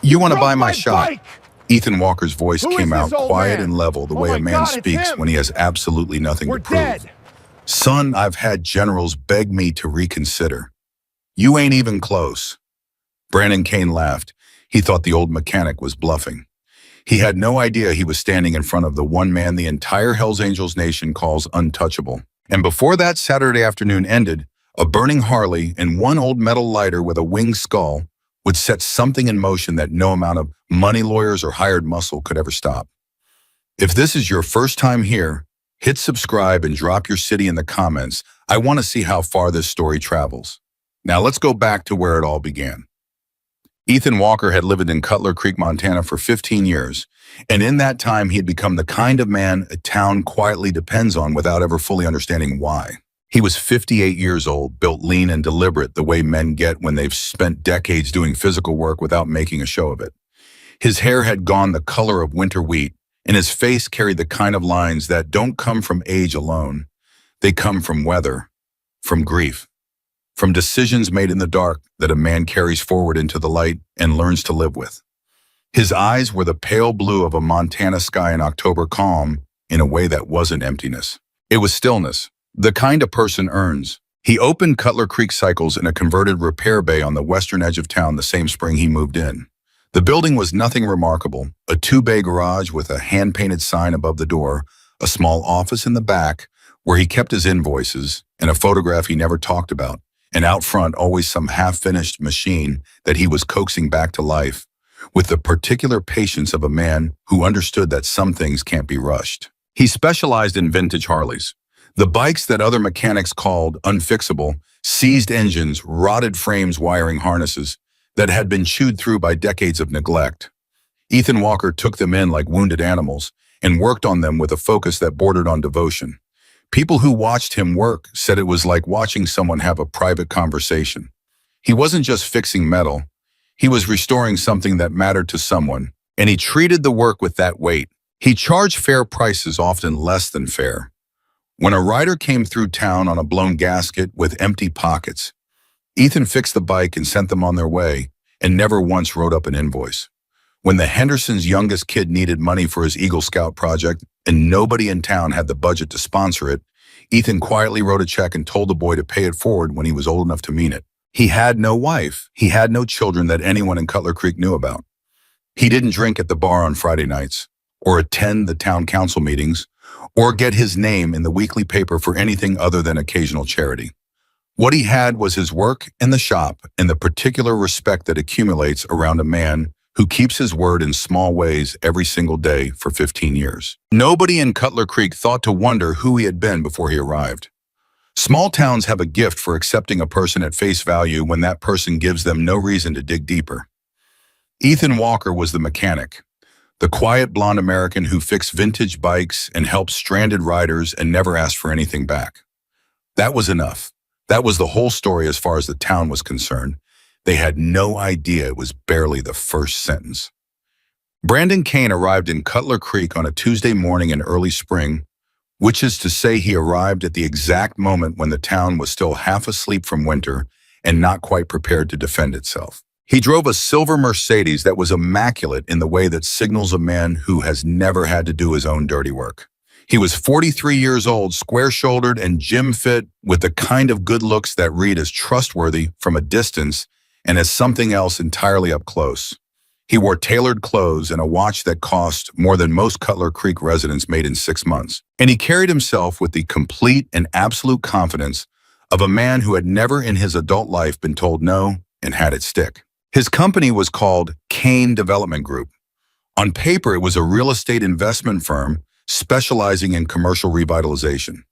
You want to broke buy my my shot? bike! Ethan Walker's voice Who is came out this old quiet man? and level, the Oh way my a man God, it's speaks him. when he has absolutely nothing We're to prove. dead. Son, I've had generals beg me to reconsider. You ain't even close. Brandon Kane laughed. He thought the old mechanic was bluffing. He had no idea he was standing in front of the one man the entire Hells Angels nation calls untouchable. And before that Saturday afternoon ended, a burning Harley and one old metal lighter with a winged skull would set something in motion that no amount of money lawyers or hired muscle could ever stop. If this is your first time here, hit subscribe and drop your city in the comments. I want to see how far this story travels. Now let's go back to where it all began. Ethan Walker had lived in Cutler Creek, Montana for 15 years, and in that time he had become the kind of man a town quietly depends on without ever fully understanding why. He was 58 years old, built lean and deliberate the way men get when they've spent decades doing physical work without making a show of it. His hair had gone the color of winter wheat, and his face carried the kind of lines that don't come from age alone. They come from weather, from grief, from decisions made in the dark that a man carries forward into the light and learns to live with. His eyes were the pale blue of a Montana sky in October calm in a way that wasn't emptiness. It was stillness, the kind a person earns. He opened Cutler Creek Cycles in a converted repair bay on the western edge of town the same spring he moved in. The building was nothing remarkable, a two-bay garage with a hand-painted sign above the door, a small office in the back where he kept his invoices, and a photograph he never talked about, and out front always some half-finished machine that he was coaxing back to life, with the particular patience of a man who understood that some things can't be rushed. He specialized in vintage Harleys, the bikes that other mechanics called unfixable, seized engines, rotted frames, wiring harnesses that had been chewed through by decades of neglect. Ethan Walker took them in like wounded animals and worked on them with a focus that bordered on devotion. People who watched him work said it was like watching someone have a private conversation. He wasn't just fixing metal, he was restoring something that mattered to someone, and he treated the work with that weight. He charged fair prices, often less than fair. When a rider came through town on a blown gasket with empty pockets, Ethan fixed the bike and sent them on their way, and never once wrote up an invoice. When the Hendersons' youngest kid needed money for his Eagle Scout project and nobody in town had the budget to sponsor it, Ethan quietly wrote a check and told the boy to pay it forward when he was old enough to mean it. He had no wife. He had no children that anyone in Cutler Creek knew about. He didn't drink at the bar on Friday nights, or attend the town council meetings, or get his name in the weekly paper for anything other than occasional charity. What he had was his work in the shop and the particular respect that accumulates around a man who keeps his word in small ways every single day for 15 years. Nobody in Cutler Creek thought to wonder who he had been before he arrived. Small towns have a gift for accepting a person at face value when that person gives them no reason to dig deeper. Ethan Walker was the mechanic, the quiet blonde American who fixed vintage bikes and helped stranded riders and never asked for anything back. That was enough. That was the whole story as far as the town was concerned. They had no idea it was barely the first sentence. Brandon Kane arrived in Cutler Creek on a Tuesday morning in early spring, which is to say he arrived at the exact moment when the town was still half asleep from winter and not quite prepared to defend itself. He drove a silver Mercedes that was immaculate in the way that signals a man who has never had to do his own dirty work. He was 43 years old, square-shouldered and gym-fit, with the kind of good looks that read as trustworthy from a distance and as something else entirely up close. He wore tailored clothes and a watch that cost more than most Cutler Creek residents made in 6 months. And he carried himself with the complete and absolute confidence of a man who had never in his adult life been told no and had it stick. His company was called Kane Development Group. On paper, it was a real estate investment firm specializing in commercial revitalization.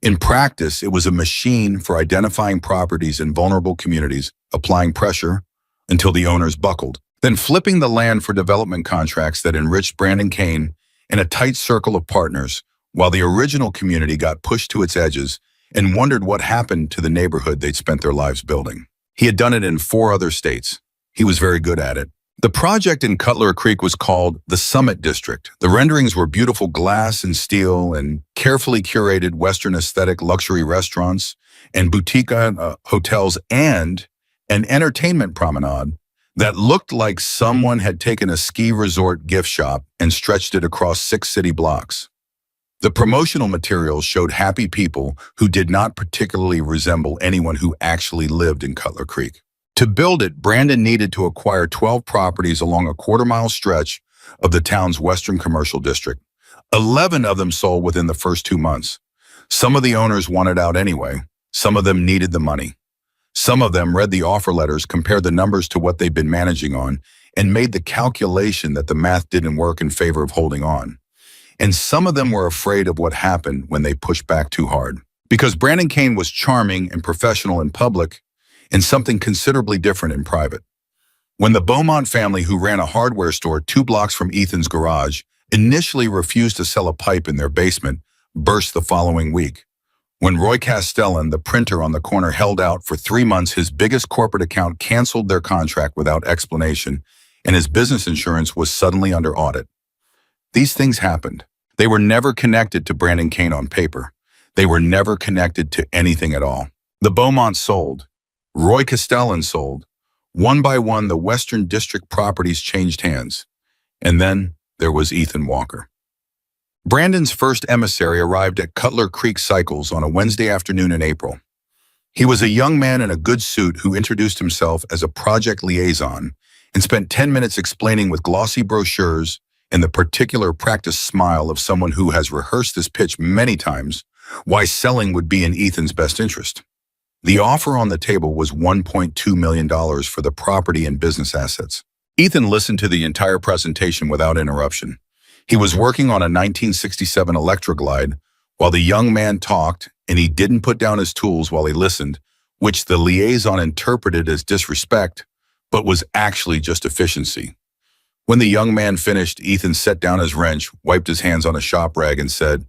In practice, it was a machine for identifying properties in vulnerable communities, applying pressure until the owners buckled, then flipping the land for development contracts that enriched Brandon Kane and a tight circle of partners, while the original community got pushed to its edges and wondered what happened to the neighborhood they'd spent their lives building. He had done it in 4 other states. He was very good at it. The project in Cutler Creek was called the Summit District. The renderings were beautiful glass and steel and carefully curated Western aesthetic luxury restaurants and boutique hotels and an entertainment promenade that looked like someone had taken a ski resort gift shop and stretched it across 6 city blocks. The promotional materials showed happy people who did not particularly resemble anyone who actually lived in Cutler Creek. To build it, Brandon needed to acquire 12 properties along a quarter-mile stretch of the town's western commercial district. 11 of them sold within the first 2 months. Some of the owners wanted out anyway. Some of them needed the money. Some of them read the offer letters, compared the numbers to what they'd been managing on, and made the calculation that the math didn't work in favor of holding on. And some of them were afraid of what happened when they pushed back too hard. Because Brandon Kane was charming and professional in public, and something considerably different in private. When the Beaumont family, who ran a hardware store 2 blocks from Ethan's garage, initially refused to sell a pipe in their basement, burst the following week. When Roy Castellan, the printer on the corner, held out for 3 months, his biggest corporate account canceled their contract without explanation, and his business insurance was suddenly under audit. These things happened. They were never connected to Brandon Kane on paper. They were never connected to anything at all. The Beaumonts sold. Roy Castellan sold. One by one, the Western District properties changed hands. And then there was Ethan Walker. Brandon's first emissary arrived at Cutler Creek Cycles on a Wednesday afternoon in April. He was a young man in a good suit who introduced himself as a project liaison and spent 10 minutes explaining with glossy brochures and the particular practiced smile of someone who has rehearsed this pitch many times why selling would be in Ethan's best interest. The offer on the table was $1.2 million for the property and business assets. Ethan listened to the entire presentation without interruption. He was working on a 1967 Electroglide while the young man talked, and he didn't put down his tools while he listened, which the liaison interpreted as disrespect, but was actually just efficiency. When the young man finished, Ethan set down his wrench, wiped his hands on a shop rag, and said,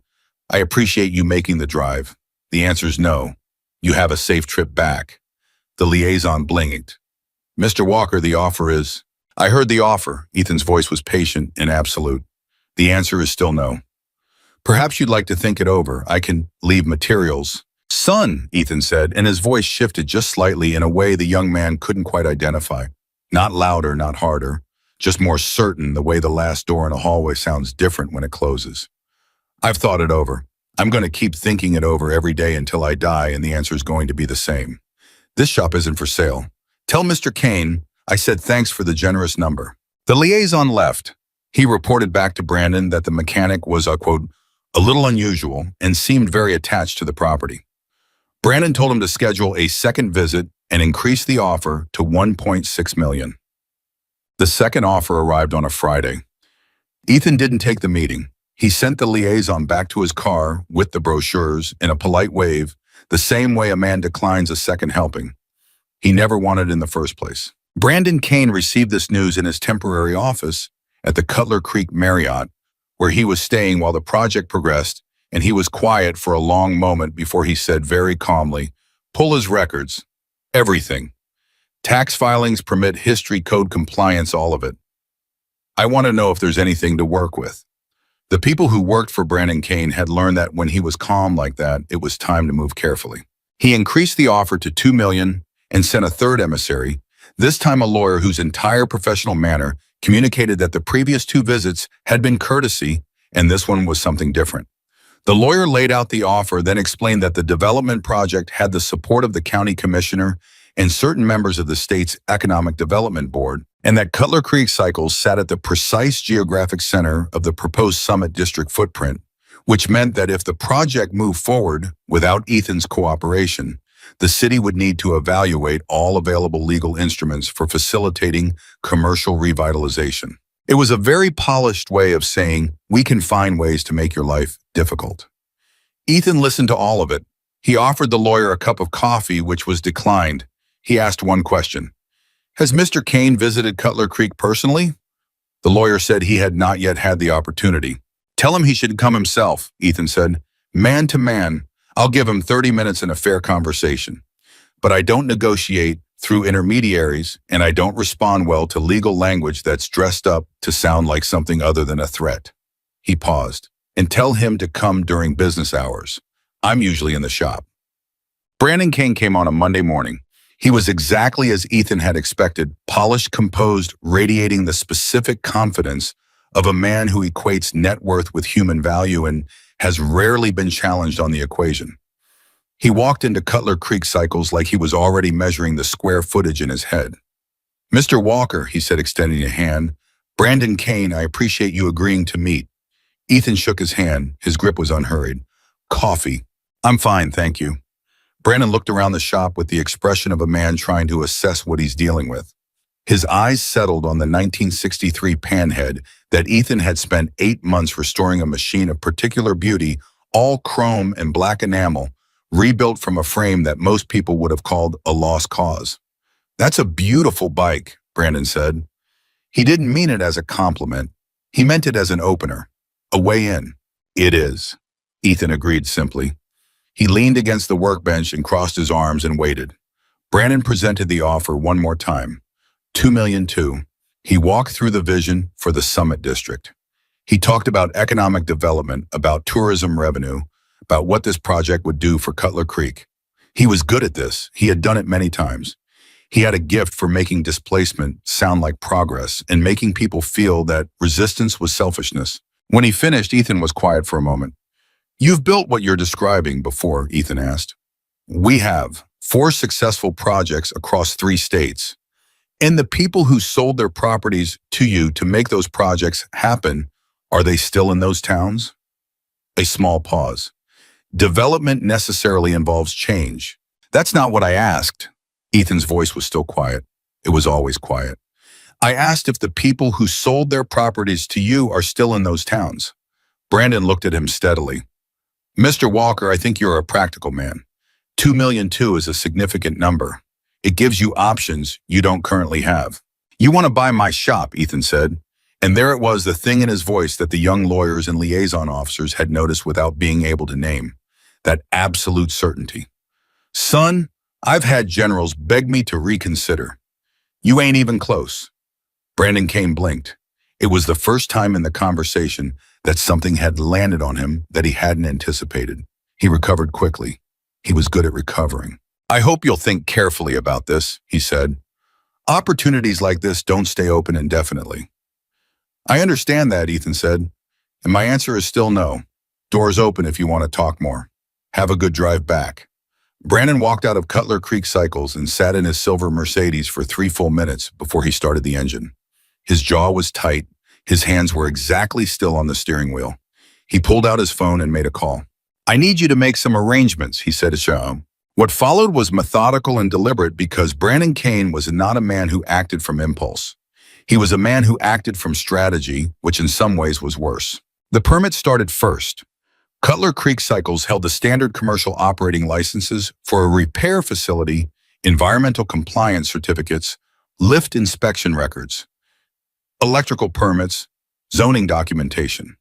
"I appreciate you making the drive. The answer's no. You have a safe trip back." The liaison blinked. "Mr. Walker, the offer is—" "I heard the offer." Ethan's voice was patient and absolute. "The answer is still no. Perhaps you'd like to think it over. I can leave materials." "Son," Ethan said, and his voice shifted just slightly in a way the young man couldn't quite identify. Not louder, not harder, just more certain, the way the last door in a hallway sounds different when it closes. "I've thought it over. I'm going to keep thinking it over every day until I die, and the answer is going to be the same. This shop isn't for sale. Tell Mr. Kane I said thanks for the generous number." The liaison left. He reported back to Brandon that the mechanic was, quote, "a little unusual," and seemed very attached to the property. Brandon told him to schedule a second visit and increase the offer to $1.6 million. The second offer arrived on a Friday. Ethan didn't take the meeting. He sent the liaison back to his car with the brochures in a polite wave, the same way a man declines a second helping. He never wanted in the first place. Brandon Kane received this news in his temporary office at the Cutler Creek Marriott, where he was staying while the project progressed, and he was quiet for a long moment before he said very calmly, "Pull his records. Everything. Tax filings, permit, history, code compliance, all of it. I want to know if there's anything to work with." The people who worked for Brandon Kane had learned that when he was calm like that, it was time to move carefully. He increased the offer to $2 million and sent a third emissary, this time a lawyer whose entire professional manner communicated that the previous 2 visits had been courtesy, and this one was something different. The lawyer laid out the offer, then explained that the development project had the support of the county commissioner and certain members of the state's Economic Development Board, and that Cutler Creek Cycles sat at the precise geographic center of the proposed Summit District footprint, which meant that if the project moved forward without Ethan's cooperation, the city would need to evaluate all available legal instruments for facilitating commercial revitalization. It was a very polished way of saying, we can find ways to make your life difficult. Ethan listened to all of it. He offered the lawyer a cup of coffee, which was declined. He asked one question. "Has Mr. Kane visited Cutler Creek personally?" The lawyer said he had not yet had the opportunity. "Tell him he should come himself," Ethan said. "Man to man, I'll give him 30 minutes in a fair conversation. But I don't negotiate through intermediaries, and I don't respond well to legal language that's dressed up to sound like something other than a threat." He paused. "And tell him to come during business hours. I'm usually in the shop." Brandon Kane came on a Monday morning. He was exactly as Ethan had expected, polished, composed, radiating the specific confidence of a man who equates net worth with human value and has rarely been challenged on the equation. He walked into Cutler Creek Cycles like he was already measuring the square footage in his head. "Mr. Walker," he said, extending a hand. "Brandon Kane, I appreciate you agreeing to meet." Ethan shook his hand. His grip was unhurried. "Coffee." "I'm fine, thank you." Brandon looked around the shop with the expression of a man trying to assess what he's dealing with. His eyes settled on the 1963 panhead that Ethan had spent 8 months restoring, a machine of particular beauty, all chrome and black enamel, rebuilt from a frame that most people would have called a lost cause. "That's a beautiful bike," Brandon said. He didn't mean it as a compliment. He meant it as an opener, a way in. "It is," Ethan agreed simply. He leaned against the workbench and crossed his arms and waited. Brandon presented the offer one more time. $2,200,000. He walked through the vision for the Summit District. He talked about economic development, about tourism revenue, about what this project would do for Cutler Creek. He was good at this. He had done it many times. He had a gift for making displacement sound like progress and making people feel that resistance was selfishness. When he finished, Ethan was quiet for a moment. "You've built what you're describing before," Ethan asked. "We have 4 successful projects across 3 states. And the people who sold their properties to you to make those projects happen, are they still in those towns?" A small pause. "Development necessarily involves change." "That's not what I asked." Ethan's voice was still quiet. It was always quiet. "I asked if the people who sold their properties to you are still in those towns." Brandon looked at him steadily. "Mr. Walker, I think you're a practical man. $2,200,000 is a significant number. It gives you options you don't currently have." "You want to buy my shop," Ethan said. And there it was, the thing in his voice that the young lawyers and liaison officers had noticed without being able to name. That absolute certainty. "Son, I've had generals beg me to reconsider. You ain't even close." Brandon Kane blinked. It was the first time in the conversation that something had landed on him that he hadn't anticipated. He recovered quickly. He was good at recovering. "I hope you'll think carefully about this," he said. "Opportunities like this don't stay open indefinitely." "I understand that," Ethan said, and my answer is still no. Doors open if you want to talk more. Have a good drive back. Brandon walked out of Cutler Creek Cycles and sat in his silver Mercedes for 3 full minutes before he started the engine. His jaw was tight. His hands were exactly still on the steering wheel. He pulled out his phone and made a call. "I need you to make some arrangements," he said to Shaom. What followed was methodical and deliberate because Brandon Kane was not a man who acted from impulse. He was a man who acted from strategy, which in some ways was worse. The permit started first. Cutler Creek Cycles held the standard commercial operating licenses for a repair facility, environmental compliance certificates, lift inspection records, electrical permits, zoning documentation.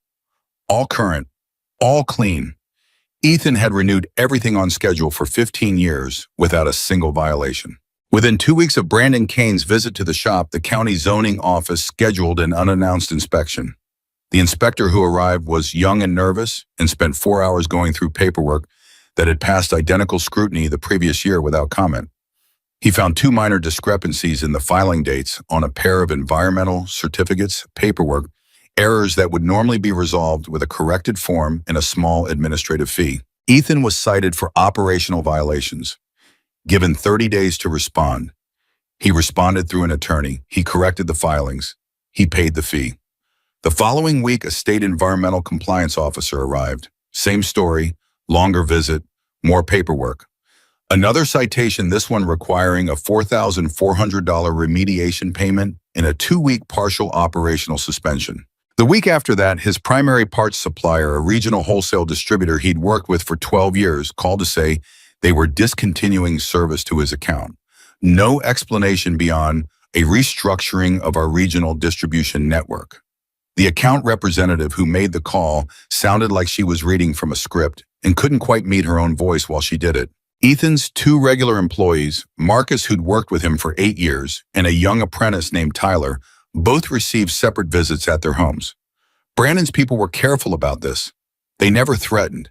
All current, all clean. Ethan had renewed everything on schedule for 15 years without a single violation. Within 2 weeks of Brandon Kane's visit to the shop, the county zoning office scheduled an unannounced inspection. The inspector who arrived was young and nervous and spent 4 hours going through paperwork that had passed identical scrutiny the previous year without comment. He found 2 minor discrepancies in the filing dates on a pair of environmental certificates paperwork, errors that would normally be resolved with a corrected form and a small administrative fee. Ethan was cited for operational violations. Given 30 days to respond. He responded through an attorney. He corrected the filings. He paid the fee. The following week, a state environmental compliance officer arrived. Same story, longer visit, more paperwork. Another citation, this one requiring a $4,400 remediation payment and a 2-week partial operational suspension. The week after that, his primary parts supplier, a regional wholesale distributor he'd worked with for 12 years, called to say they were discontinuing service to his account. No explanation beyond a restructuring of our regional distribution network. The account representative who made the call sounded like she was reading from a script and couldn't quite meet her own voice while she did it. Ethan's 2 regular employees, Marcus, who'd worked with him for 8 years, and a young apprentice named Tyler, both received separate visits at their homes. Brandon's people were careful about this. They never threatened.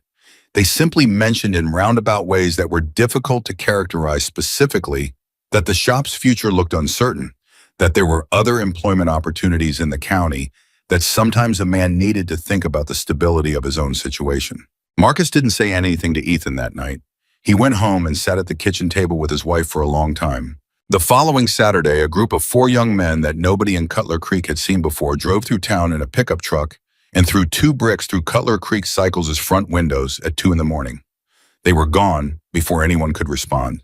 They simply mentioned in roundabout ways that were difficult to characterize specifically that the shop's future looked uncertain, that there were other employment opportunities in the county, that sometimes a man needed to think about the stability of his own situation. Marcus didn't say anything to Ethan that night. He went home and sat at the kitchen table with his wife for a long time. The following Saturday, a group of 4 young men that nobody in Cutler Creek had seen before drove through town in a pickup truck and threw 2 bricks through Cutler Creek Cycles' front windows at 2 in the morning. They were gone before anyone could respond.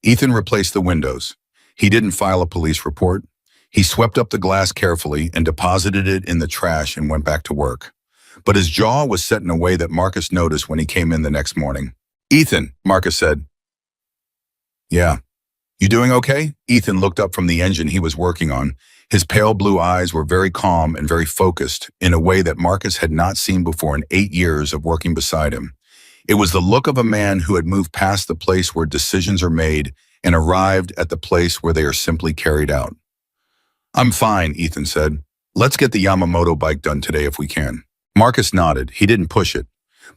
Ethan replaced the windows. He didn't file a police report. He swept up the glass carefully and deposited it in the trash and went back to work. But his jaw was set in a way that Marcus noticed when he came in the next morning. "Ethan," Marcus said. "Yeah. You doing okay?" Ethan looked up from the engine he was working on. His pale blue eyes were very calm and very focused in a way that Marcus had not seen before in 8 years of working beside him. It was the look of a man who had moved past the place where decisions are made and arrived at the place where they are simply carried out. "I'm fine," Ethan said. "Let's get the Yamamoto bike done today if we can." Marcus nodded. He didn't push it.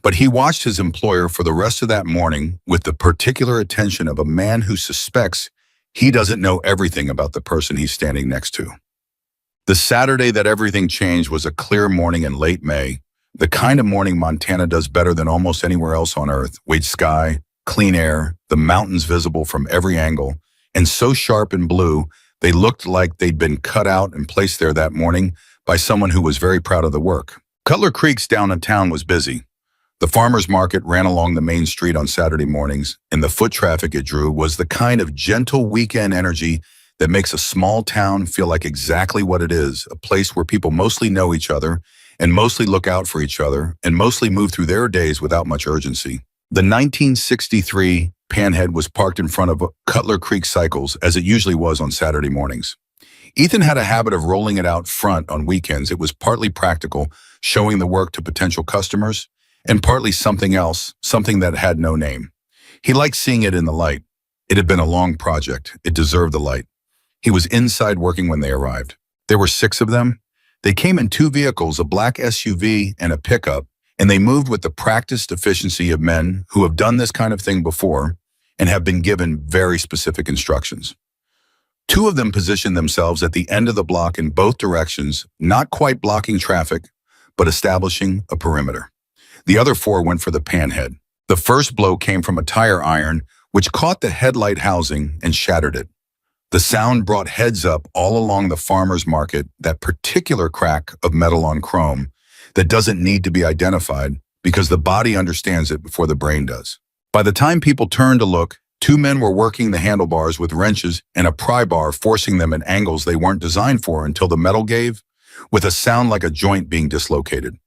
But he watched his employer for the rest of that morning with the particular attention of a man who suspects he doesn't know everything about the person he's standing next to. The Saturday that everything changed was a clear morning in late May, the kind of morning Montana does better than almost anywhere else on Earth. White sky, clean air, the mountains visible from every angle, and so sharp and blue they looked like they'd been cut out and placed there that morning by someone who was very proud of the work. Cutler Creek's downtown was busy. The farmers market ran along the main street on Saturday mornings, and the foot traffic it drew was the kind of gentle weekend energy that makes a small town feel like exactly what it is, a place where people mostly know each other and mostly look out for each other and mostly move through their days without much urgency. The 1963 Panhead was parked in front of Cutler Creek Cycles, as it usually was on Saturday mornings. Ethan had a habit of rolling it out front on weekends. It was partly practical, showing the work to potential customers, and partly something else, something that had no name. He liked seeing it in the light. It had been a long project. It deserved the light. He was inside working when they arrived. There were 6 of them. They came in 2 vehicles, a black SUV and a pickup, and they moved with the practiced efficiency of men who have done this kind of thing before and have been given very specific instructions. 2 of them positioned themselves at the end of the block in both directions, not quite blocking traffic, but establishing a perimeter. The other 4 went for the Panhead. The first blow came from a tire iron, which caught the headlight housing and shattered it. The sound brought heads up all along the farmer's market, that particular crack of metal on chrome that doesn't need to be identified because the body understands it before the brain does. By the time people turned to look, 2 men were working the handlebars with wrenches and a pry bar, forcing them at angles they weren't designed for until the metal gave, with a sound like a joint being dislocated.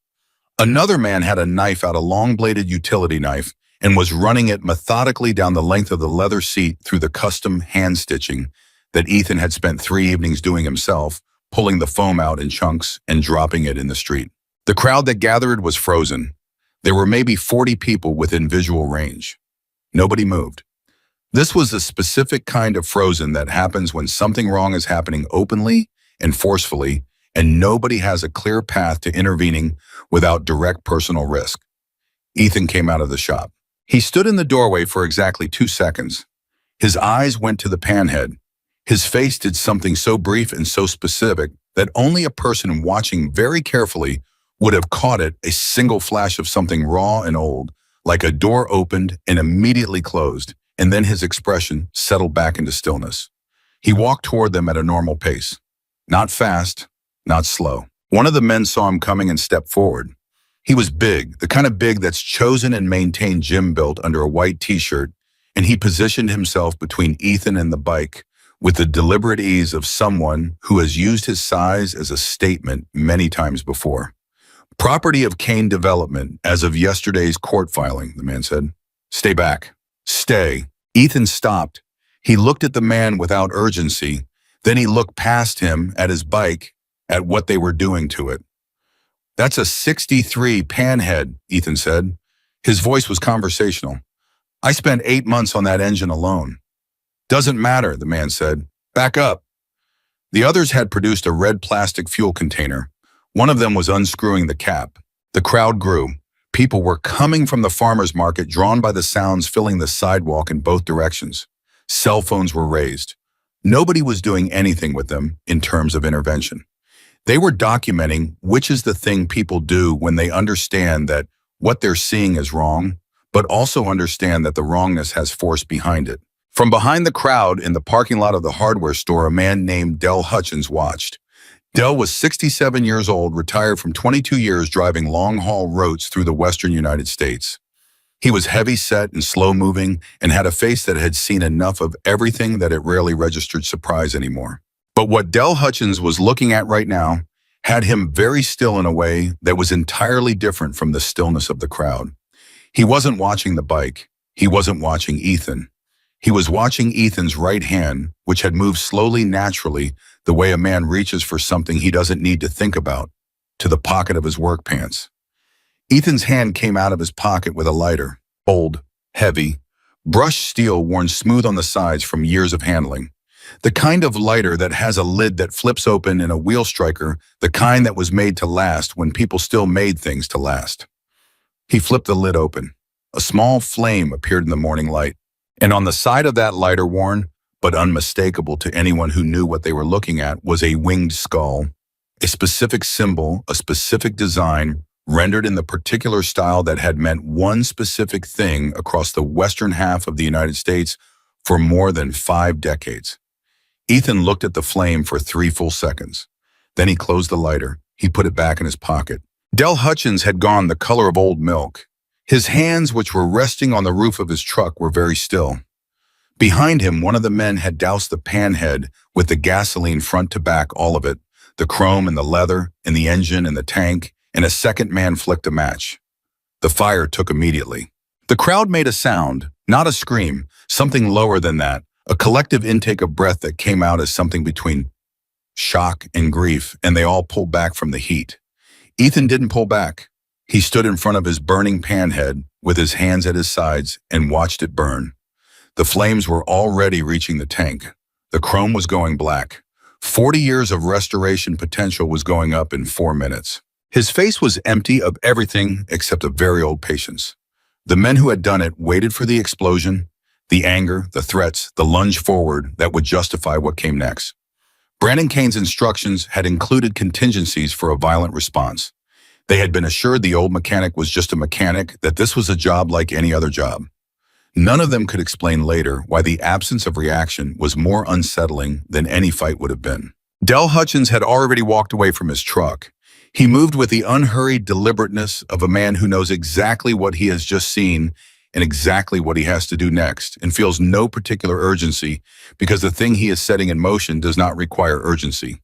Another man had a knife out, a long-bladed utility knife, and was running it methodically down the length of the leather seat through the custom hand stitching that Ethan had spent 3 evenings doing himself, pulling the foam out in chunks and dropping it in the street. The crowd that gathered was frozen. There were maybe 40 people within visual range. Nobody moved. This was a specific kind of frozen that happens when something wrong is happening openly and forcefully, and nobody has a clear path to intervening without direct personal risk. Ethan came out of the shop. He stood in the doorway for exactly 2 seconds. His eyes went to the Panhead. His face did something so brief and so specific that only a person watching very carefully would have caught it, a single flash of something raw and old, like a door opened and immediately closed, and then his expression settled back into stillness. He walked toward them at a normal pace. Not fast, not slow. One of the men saw him coming and stepped forward. He was big, the kind of big that's chosen and maintained gym built under a white t-shirt, and he positioned himself between Ethan and the bike with the deliberate ease of someone who has used his size as a statement many times before. "Property of Kane Development as of yesterday's court filing," the man said. "Stay back. Stay." Ethan stopped. He looked at the man without urgency. Then he looked past him at his bike, at what they were doing to it. "That's a 63 Panhead," Ethan said. His voice was conversational. "I spent 8 months on that engine alone." "Doesn't matter," the man said. "Back up." The others had produced a red plastic fuel container. One of them was unscrewing the cap. The crowd grew. People were coming from the farmer's market, drawn by the sounds filling the sidewalk in both directions. Cell phones were raised. Nobody was doing anything with them in terms of intervention. They were documenting which is the thing people do when they understand that what they're seeing is wrong, but also understand that the wrongness has force behind it. From behind the crowd in the parking lot of the hardware store, a man named Del Hutchins watched. Del was 67 years old, retired from 22 years driving long-haul routes through the western United States. He was heavy-set and slow-moving and had a face that had seen enough of everything that it rarely registered surprise anymore. But what Del Hutchins was looking at right now had him very still in a way that was entirely different from the stillness of the crowd. He wasn't watching the bike. He wasn't watching Ethan. He was watching Ethan's right hand, which had moved slowly, naturally, the way a man reaches for something he doesn't need to think about, to the pocket of his work pants. Ethan's hand came out of his pocket with a lighter, old, heavy, brushed steel worn smooth on the sides from years of handling. The kind of lighter that has a lid that flips open in a wheel striker, the kind that was made to last when people still made things to last. He flipped the lid open. A small flame appeared in the morning light, and on the side of that lighter, worn, but unmistakable to anyone who knew what they were looking at, was a winged skull, a specific symbol, a specific design, rendered in the particular style that had meant one specific thing across the western half of the United States for more than 5 decades. Ethan looked at the flame for 3 full seconds. Then he closed the lighter. He put it back in his pocket. Del Hutchins had gone the color of old milk. His hands, which were resting on the roof of his truck, were very still. Behind him, one of the men had doused the pan head with the gasoline front to back, all of it, the chrome and the leather and the engine and the tank, and a second man flicked a match. The fire took immediately. The crowd made a sound, not a scream, something lower than that, a collective intake of breath that came out as something between shock and grief, and they all pulled back from the heat. Ethan didn't pull back. He stood in front of his burning pan head with his hands at his sides and watched it burn. The flames were already reaching the tank. The chrome was going black. 40 years of restoration potential was going up in 4 minutes. His face was empty of everything except a very old patience. The men who had done it waited for the explosion, the anger, the threats, the lunge forward that would justify what came next. Brandon Kane's instructions had included contingencies for a violent response. They had been assured the old mechanic was just a mechanic, that this was a job like any other job. None of them could explain later why the absence of reaction was more unsettling than any fight would have been. Del Hutchins had already walked away from his truck. He moved with the unhurried deliberateness of a man who knows exactly what he has just seen and exactly what he has to do next, and feels no particular urgency because the thing he is setting in motion does not require urgency.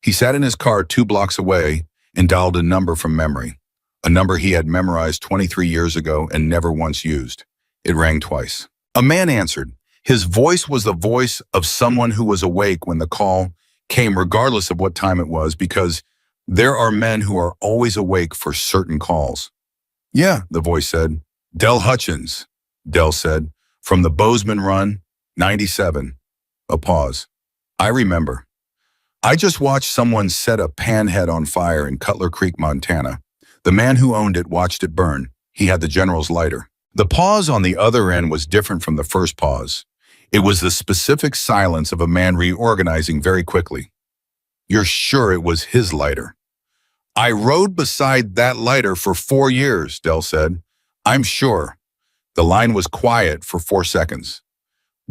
He sat in his car 2 blocks away and dialed a number from memory, a number he had memorized 23 years ago and never once used. It rang twice. A man answered. His voice was the voice of someone who was awake when the call came, regardless of what time it was, because there are men who are always awake for certain calls. "Yeah," the voice said. "Del Hutchins," Del said, "from the Bozeman Run, 97. A pause. "I remember. I just watched someone set a panhead on fire in Cutler Creek, Montana. The man who owned it watched it burn. He had the general's lighter." The pause on the other end was different from the first pause. It was the specific silence of a man reorganizing very quickly. "You're sure it was his lighter?" "I rode beside that lighter for 4 years, Del said. "I'm sure." The line was quiet for 4 seconds.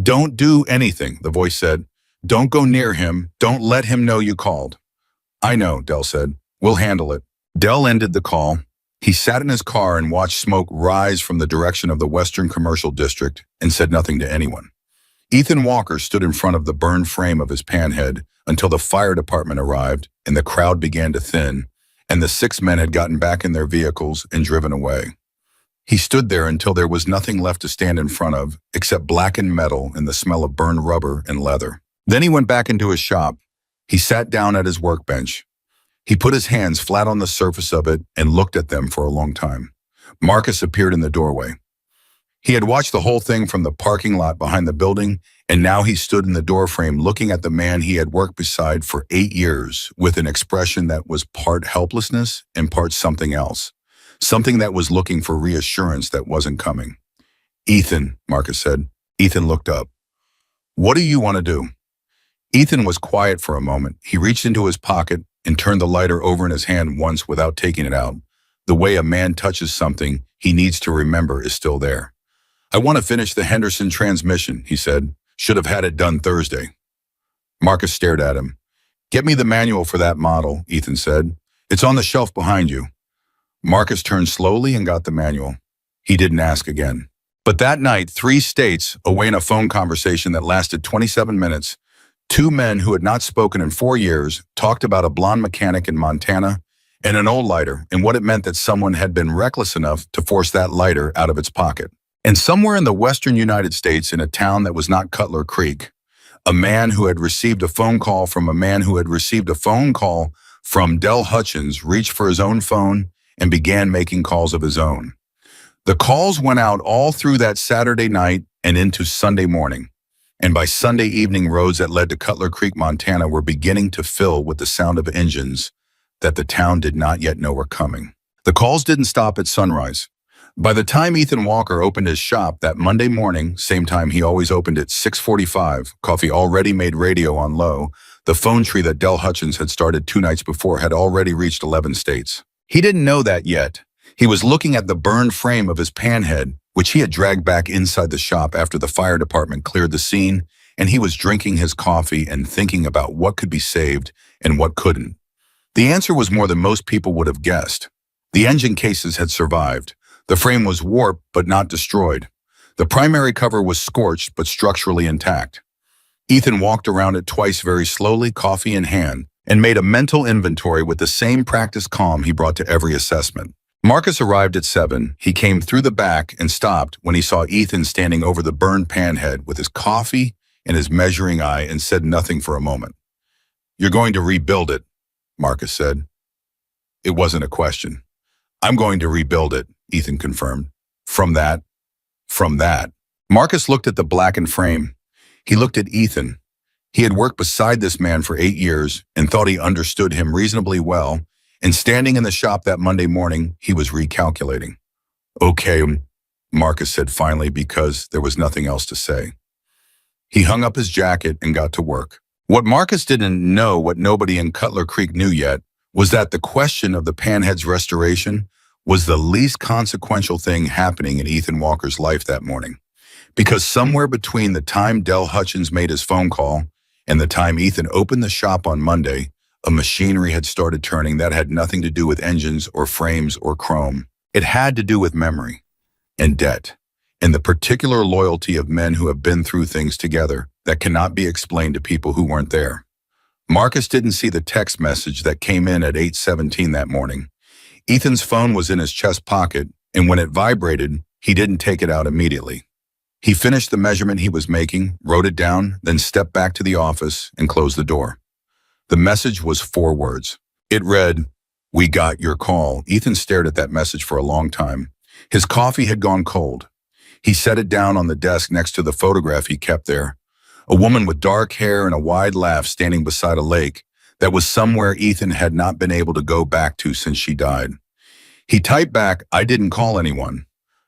"Don't do anything," the voice said. "Don't go near him. Don't let him know you called." "I know," Del said. "We'll handle it." Del ended the call. He sat in his car and watched smoke rise from the direction of the Western Commercial District and said nothing to anyone. Ethan Walker stood in front of the burned frame of his panhead until the fire department arrived and the crowd began to thin, and the 6 men had gotten back in their vehicles and driven away. He stood there until there was nothing left to stand in front of except blackened metal and the smell of burned rubber and leather. Then he went back into his shop. He sat down at his workbench. He put his hands flat on the surface of it and looked at them for a long time. Marcus appeared in the doorway. He had watched the whole thing from the parking lot behind the building, and now he stood in the doorframe looking at the man he had worked beside for 8 years with an expression that was part helplessness and part something else, something that was looking for reassurance that wasn't coming. "Ethan," Marcus said. Ethan looked up. What do you want to do? Ethan was quiet for a moment. He reached into his pocket and turned the lighter over in his hand once without taking it out. The way a man touches something he needs to remember is still there. I want to finish the Henderson transmission, he said. Should have had it done Thursday. Marcus stared at him. Get me the manual for that model, Ethan said. It's on the shelf behind you. Marcus turned slowly and got the manual. He didn't ask again. But that night, 3 states, away in a phone conversation that lasted 27 minutes, 2 men who had not spoken in 4 years talked about a blonde mechanic in Montana and an old lighter and what it meant that someone had been reckless enough to force that lighter out of its pocket. And somewhere in the western United States, in a town that was not Cutler Creek, a man who had received a phone call from a man who had received a phone call from Del Hutchins reached for his own phone and began making calls of his own. The calls went out all through that Saturday night and into Sunday morning. And by Sunday evening, roads that led to Cutler Creek, Montana were beginning to fill with the sound of engines that the town did not yet know were coming. The calls didn't stop at sunrise. By the time Ethan Walker opened his shop that Monday morning, same time he always opened at 6:45, coffee already made radio on low, the phone tree that Del Hutchins had started 2 nights before had already reached 11 states. He didn't know that yet. He was looking at the burned frame of his panhead, which he had dragged back inside the shop after the fire department cleared the scene, and he was drinking his coffee and thinking about what could be saved and what couldn't. The answer was more than most people would have guessed. The engine cases had survived. The frame was warped but not destroyed. The primary cover was scorched but structurally intact. Ethan walked around it twice very slowly, coffee in hand, and made a mental inventory with the same practiced calm he brought to every assessment. Marcus arrived at 7. He came through the back and stopped when he saw Ethan standing over the burned panhead with his coffee and his measuring eye and said nothing for a moment. You're going to rebuild it, Marcus said. It wasn't a question. I'm going to rebuild it, Ethan confirmed. From that. Marcus looked at the blackened frame. He looked at Ethan. He had worked beside this man for 8 years and thought he understood him reasonably well, and standing in the shop that Monday morning, he was recalculating. Okay, Marcus said finally, because there was nothing else to say. He hung up his jacket and got to work. What Marcus didn't know, what nobody in Cutler Creek knew yet, was that the question of the panhead's restoration was the least consequential thing happening in Ethan Walker's life that morning. Because somewhere between the time Del Hutchins made his phone call and the time Ethan opened the shop on Monday, a machinery had started turning that had nothing to do with engines or frames or chrome. It had to do with memory and debt and the particular loyalty of men who have been through things together that cannot be explained to people who weren't there. Marcus didn't see the text message that came in at 8:17 that morning. Ethan's phone was in his chest pocket, and when it vibrated, he didn't take it out immediately. He finished the measurement he was making, wrote it down, then stepped back to the office and closed the door. The message was 4 words. It read, "We got your call." Ethan stared at that message for a long time. His coffee had gone cold. He set it down on the desk next to the photograph he kept there. A woman with dark hair and a wide laugh standing beside a lake that was somewhere Ethan had not been able to go back to since she died. He typed back, "I didn't call anyone."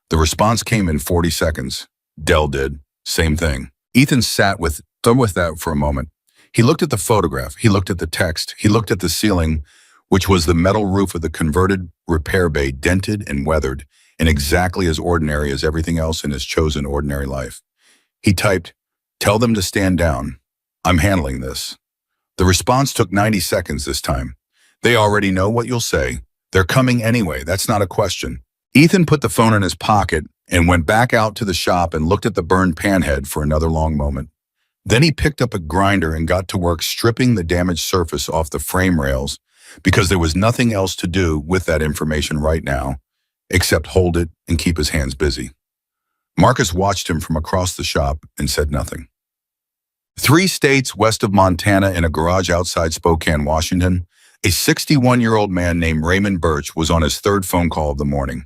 The response came in 40 seconds. Del did. Same thing. Ethan sat with that for a moment. He looked at the photograph. He looked at the text. He looked at the ceiling, which was the metal roof of the converted repair bay, dented and weathered, and exactly as ordinary as everything else in his chosen ordinary life. He typed, "Tell them to stand down. I'm handling this." The response took 90 seconds this time. "They already know what you'll say. They're coming anyway. That's not a question." Ethan put the phone in his pocket and went back out to the shop and looked at the burned panhead for another long moment. Then he picked up a grinder and got to work stripping the damaged surface off the frame rails because there was nothing else to do with that information right now except hold it and keep his hands busy. Marcus watched him from across the shop and said nothing. 3 states west of Montana, in a garage outside Spokane, Washington, a 61-year-old man named Raymond Birch was on his 3rd phone call of the morning.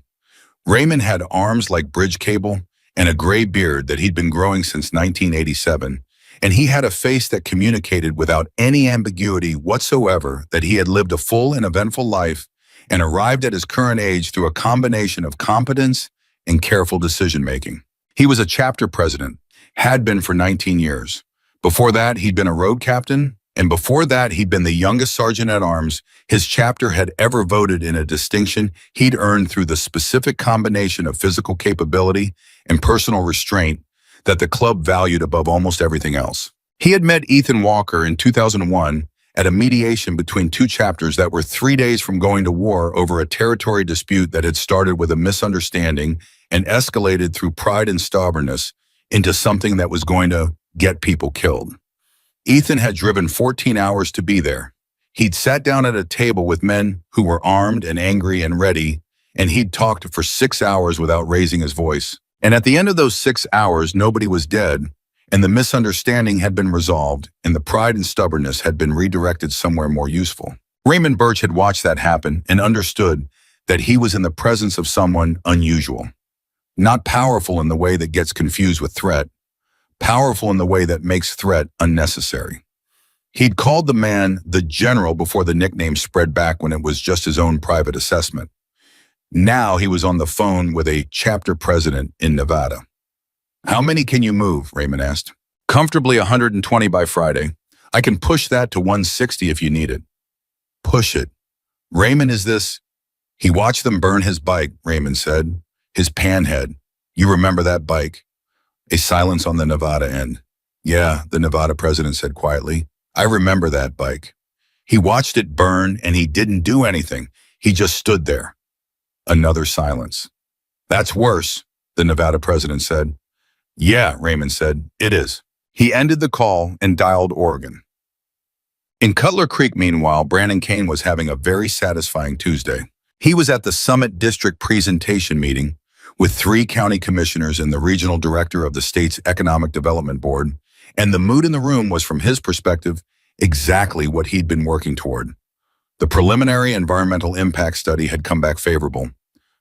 Raymond had arms like bridge cable and a gray beard that he'd been growing since 1987, and he had a face that communicated without any ambiguity whatsoever that he had lived a full and eventful life and arrived at his current age through a combination of competence and careful decision-making. He was a chapter president, had been for 19 years. Before that, he'd been a road captain, and before that, he'd been the youngest sergeant-at-arms his chapter had ever voted in, a distinction he'd earned through the specific combination of physical capability and personal restraint that the club valued above almost everything else. He had met Ethan Walker in 2001 at a mediation between two chapters that were 3 days from going to war over a territory dispute that had started with a misunderstanding and escalated through pride and stubbornness into something that was going to get people killed. Ethan had driven 14 hours to be there. He'd sat down at a table with men who were armed and angry and ready, and he'd talked for 6 hours without raising his voice. And at the end of those 6 hours, nobody was dead, and the misunderstanding had been resolved, and the pride and stubbornness had been redirected somewhere more useful. Raymond Birch had watched that happen and understood that he was in the presence of someone unusual. Not powerful in the way that gets confused with threat, powerful in the way that makes threat unnecessary. He'd called the man the General before the nickname spread back when it was just his own private assessment. Now he was on the phone with a chapter president in Nevada. "How many can you move?" Raymond asked. "Comfortably 120 by Friday. I can push that to 160 if you need it." "Push it." "Raymond, is this—" "He watched them burn his bike," Raymond said. "His panhead. You remember that bike?" A silence on the Nevada end. "Yeah," the Nevada president said quietly. "I remember that bike." "He watched it burn and he didn't do anything. He just stood there." Another silence. "That's worse," the Nevada president said. "Yeah," Raymond said, "it is." He ended the call and dialed Oregon. In Cutler Creek, meanwhile, Brandon Kane was having a very satisfying Tuesday. He was at the Summit District presentation meeting with 3 county commissioners and the regional director of the state's Economic Development Board, and the mood in the room was, from his perspective, exactly what he'd been working toward. The preliminary environmental impact study had come back favorable.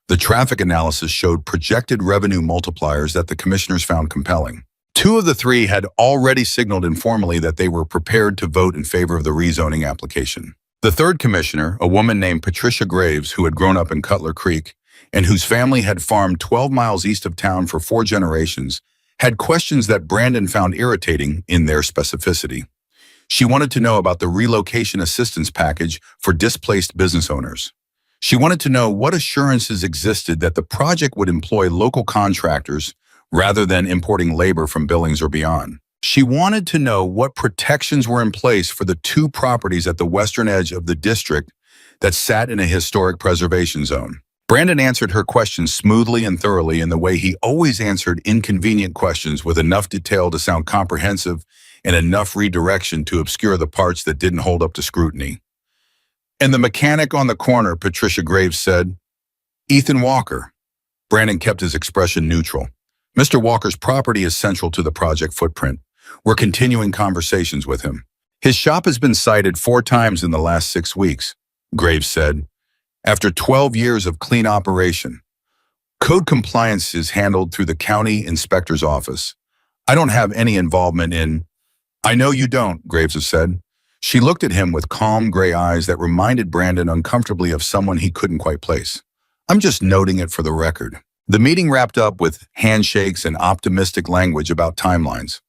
The traffic analysis showed projected revenue multipliers that the commissioners found compelling. 2 of the 3 had already signaled informally that they were prepared to vote in favor of the rezoning application. The 3rd commissioner, a woman named Patricia Graves, who had grown up in Cutler Creek and whose family had farmed 12 miles east of town for 4 generations, had questions that Brandon found irritating in their specificity. She wanted to know about the relocation assistance package for displaced business owners. She wanted to know what assurances existed that the project would employ local contractors rather than importing labor from Billings or beyond. She wanted to know what protections were in place for the 2 properties at the western edge of the district that sat in a historic preservation zone. Brandon answered her questions smoothly and thoroughly in the way he always answered inconvenient questions, with enough detail to sound comprehensive and enough redirection to obscure the parts that didn't hold up to scrutiny. "And the mechanic on the corner," Patricia Graves said. "Ethan Walker." Brandon kept his expression neutral. "Mr. Walker's property is central to the project footprint. We're continuing conversations with him. His shop has been cited 4 times in the last 6 weeks," Graves said. "After 12 years of clean operation. Code compliance is handled through the county inspector's office. I don't have any involvement in—" "I know you don't," Graves said. She looked at him with calm gray eyes that reminded Brandon uncomfortably of someone he couldn't quite place. "I'm just noting it for the record." The meeting wrapped up with handshakes and optimistic language about timelines.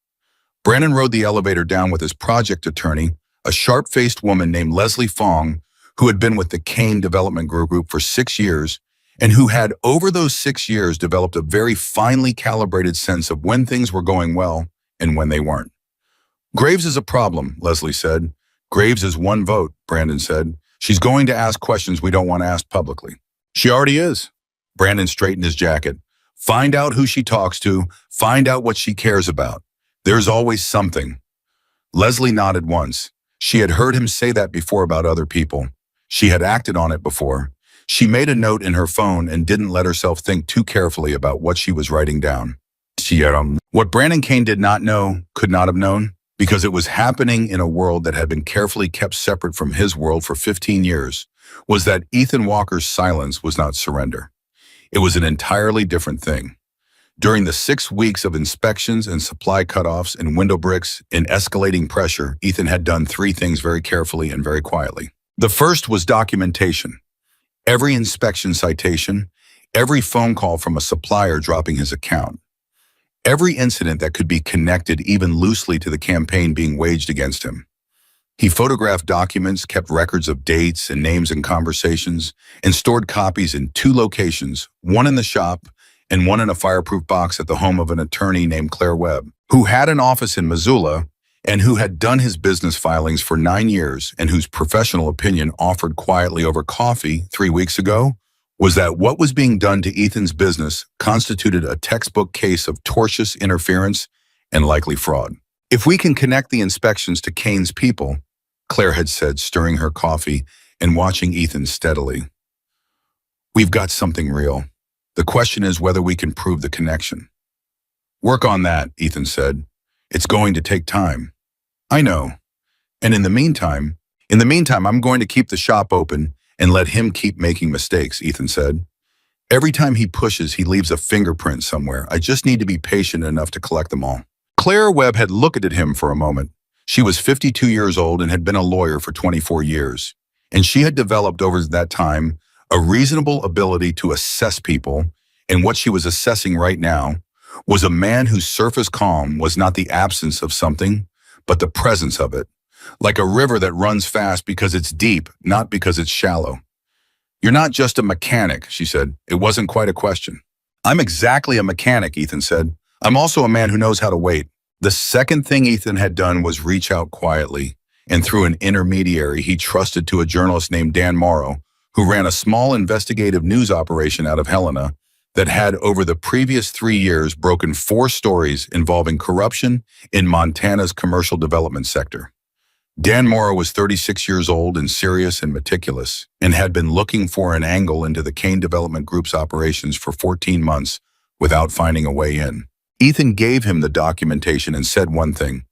Brandon rode the elevator down with his project attorney, a sharp-faced woman named Leslie Fong, who had been with the Kane Development Group for 6 years, and who had, over those 6 years, developed a very finely calibrated sense of when things were going well and when they weren't. "Graves is a problem," Leslie said. "Graves is 1 vote," Brandon said. "She's going to ask questions we don't want to ask publicly." "She already is." Brandon straightened his jacket. "Find out who she talks to. Find out what she cares about. There's always something." Leslie nodded once. She had heard him say that before about other people. She had acted on it before. She made a note in her phone and didn't let herself think too carefully about what she was writing down. What Brandon Kane did not know, could not have known, because it was happening in a world that had been carefully kept separate from his world for 15 years, was that Ethan Walker's silence was not surrender. It was an entirely different thing. During the 6 weeks of inspections and supply cutoffs and window bricks and escalating pressure, Ethan had done 3 things very carefully and very quietly. The first was documentation. Every inspection citation, every phone call from a supplier dropping his account, Every incident that could be connected even loosely to the campaign being waged against him. He photographed documents, kept records of dates and names and conversations, and stored copies in 2 locations, one in the shop and one in a fireproof box at the home of an attorney named Claire Webb, who had an office in Missoula and who had done his business filings for 9 years and whose professional opinion offered quietly over coffee 3 weeks ago was that what was being done to Ethan's business constituted a textbook case of tortious interference and likely fraud. If we can connect the inspections to Kane's people, Claire had said, stirring her coffee and watching Ethan steadily, we've got something real. The question is whether we can prove the connection. Work on that, Ethan said. It's going to take time. I know. And in the meantime, I'm going to keep the shop open and let him keep making mistakes, Ethan said. Every time he pushes, he leaves a fingerprint somewhere. I just need to be patient enough to collect them all. Claire Webb had looked at him for a moment. She was 52 years old and had been a lawyer for 24 years. And she had developed over that time a reasonable ability to assess people, and what she was assessing right now was a man whose surface calm was not the absence of something, but the presence of it, like a river that runs fast because it's deep, not because it's shallow. You're not just a mechanic, she said. It wasn't quite a question. I'm exactly a mechanic, Ethan said. I'm also a man who knows how to wait. The second thing Ethan had done was reach out quietly, and through an intermediary he trusted to a journalist named Dan Morrow, who ran a small investigative news operation out of Helena that had over the previous 3 years broken 4 stories involving corruption in Montana's commercial development sector. Dan Morrow was 36 years old and serious and meticulous, and had been looking for an angle into the Kane Development Group's operations for 14 months without finding a way in. Ethan gave him the documentation and said one thing: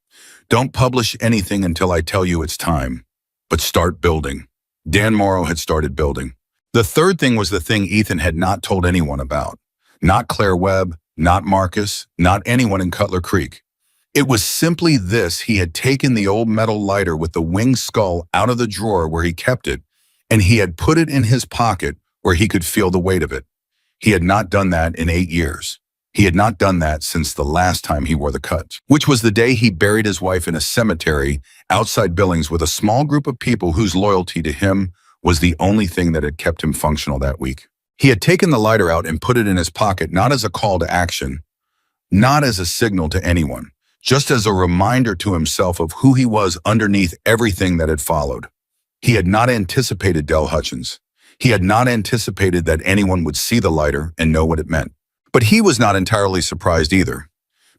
don't publish anything until I tell you it's time, but start building. Dan Morrow had started building. The third thing was the thing Ethan had not told anyone about. Not Claire Webb, not Marcus, not anyone in Cutler Creek. It was simply this: he had taken the old metal lighter with the winged skull out of the drawer where he kept it, and he had put it in his pocket where he could feel the weight of it. He had not done that in 8 years. He had not done that since the last time he wore the cut, which was the day he buried his wife in a cemetery outside Billings with a small group of people whose loyalty to him was the only thing that had kept him functional that week. He had taken the lighter out and put it in his pocket, not as a call to action, not as a signal to anyone, just as a reminder to himself of who he was underneath everything that had followed. He had not anticipated Del Hutchins. He had not anticipated that anyone would see the lighter and know what it meant. But he was not entirely surprised either,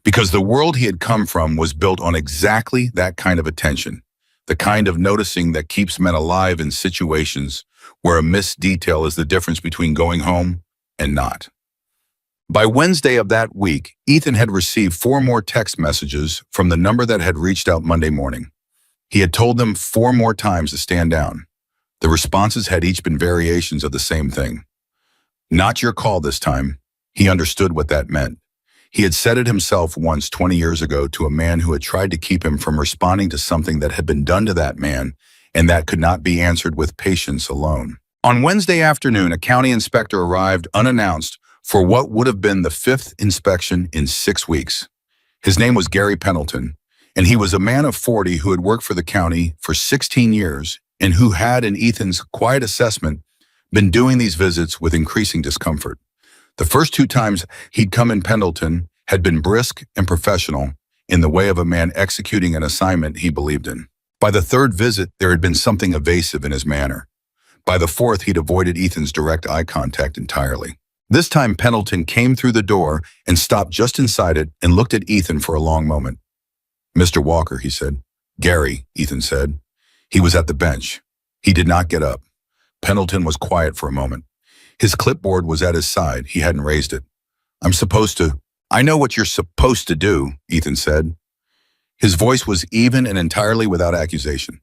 because the world he had come from was built on exactly that kind of attention, the kind of noticing that keeps men alive in situations where a missed detail is the difference between going home and not. By Wednesday of that week, Ethan had received 4 more text messages from the number that had reached out Monday morning. He had told them 4 more times to stand down. The responses had each been variations of the same thing. Not your call this time. He understood what that meant. He had said it himself once 20 years ago to a man who had tried to keep him from responding to something that had been done to that man and that could not be answered with patience alone. On Wednesday afternoon, a county inspector arrived unannounced for what would have been the 5th inspection in 6 weeks. His name was Gary Pendleton, and he was a man of 40 who had worked for the county for 16 years and who had, in Ethan's quiet assessment, been doing these visits with increasing discomfort. The first 2 times he'd come in, Pendleton had been brisk and professional in the way of a man executing an assignment he believed in. By the 3rd visit, there had been something evasive in his manner. By the 4th, he'd avoided Ethan's direct eye contact entirely. This time, Pendleton came through the door and stopped just inside it and looked at Ethan for a long moment. "Mr. Walker," he said. "Gary," Ethan said. He was at the bench. He did not get up. Pendleton was quiet for a moment. His clipboard was at his side. He hadn't raised it. "I know what you're supposed to do," Ethan said. His voice was even and entirely without accusation.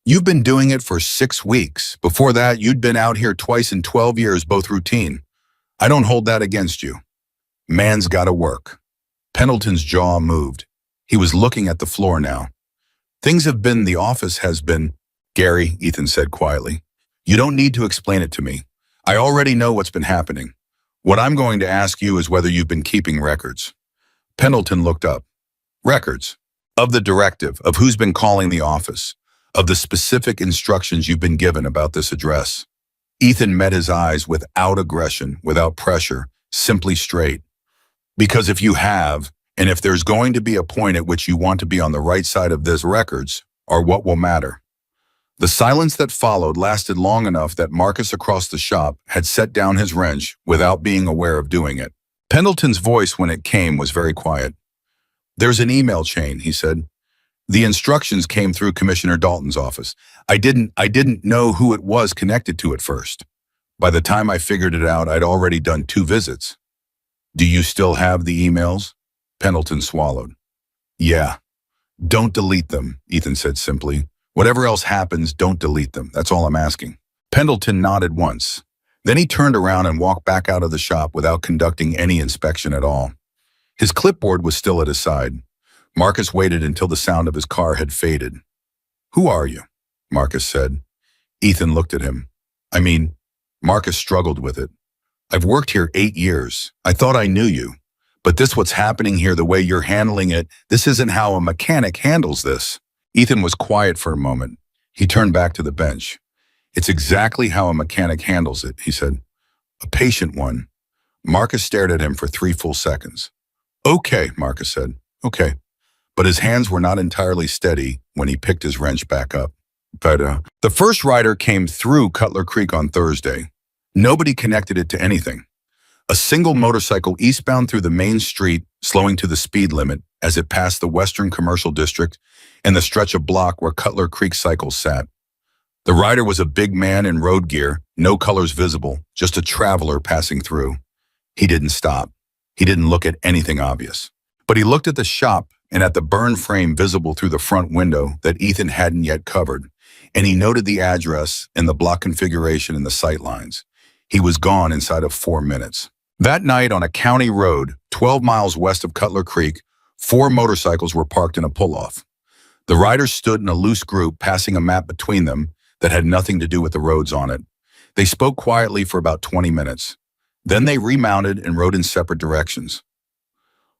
"You've been doing it for 6 weeks. Before that, you'd been out here twice in 12 years, both routine. I don't hold that against you. Man's gotta work." Pendleton's jaw moved. He was looking at the floor now. The office has been, Gary," Ethan said quietly. "You don't need to explain it to me. I already know what's been happening. What I'm going to ask you is whether you've been keeping records." Pendleton looked up. Records. Of the directive, of who's been calling the office, of the specific instructions you've been given about this address. Ethan met his eyes without aggression, without pressure, simply straight. Because if you have, and if there's going to be a point at which you want to be on the right side of these records, are what will matter. The silence that followed lasted long enough that Marcus across the shop had set down his wrench without being aware of doing it. Pendleton's voice, when it came, was very quiet. "There's an email chain," he said. "The instructions came through Commissioner Dalton's office. I didn't know who it was connected to at first. By the time I figured it out, I'd already done 2 visits." "Do you still have the emails?" Pendleton swallowed. "Yeah. Don't delete them," Ethan said simply. "Whatever else happens, don't delete them. That's all I'm asking." Pendleton nodded once. Then he turned around and walked back out of the shop without conducting any inspection at all. His clipboard was still at his side. Marcus waited until the sound of his car had faded. "Who are you?" Marcus said. Ethan looked at him. Marcus struggled with it. "I've worked here 8 years. I thought I knew you. But what's happening here, the way you're handling it, this isn't how a mechanic handles this." Ethan was quiet for a moment. He turned back to the bench. "It's exactly how a mechanic handles it," he said. "A patient one." Marcus stared at him for 3 full seconds. "Okay," Marcus said. "Okay." But his hands were not entirely steady when he picked his wrench back up. The first rider came through Cutler Creek on Thursday. Nobody connected it to anything. A single motorcycle eastbound through the main street, slowing to the speed limit as it passed the Western Commercial District and the stretch of block where Cutler Creek cycles sat. The rider was a big man in road gear, no colors visible, just a traveler passing through. He didn't stop. He didn't look at anything obvious. But he looked at the shop and at the burn frame visible through the front window that Ethan hadn't yet covered, and he noted the address and the block configuration in the sight lines. He was gone inside of 4 minutes. That night on a county road, 12 miles west of Cutler Creek, 4 motorcycles were parked in a pull-off. The riders stood in a loose group, passing a map between them that had nothing to do with the roads on it. They spoke quietly for about 20 minutes. Then they remounted and rode in separate directions.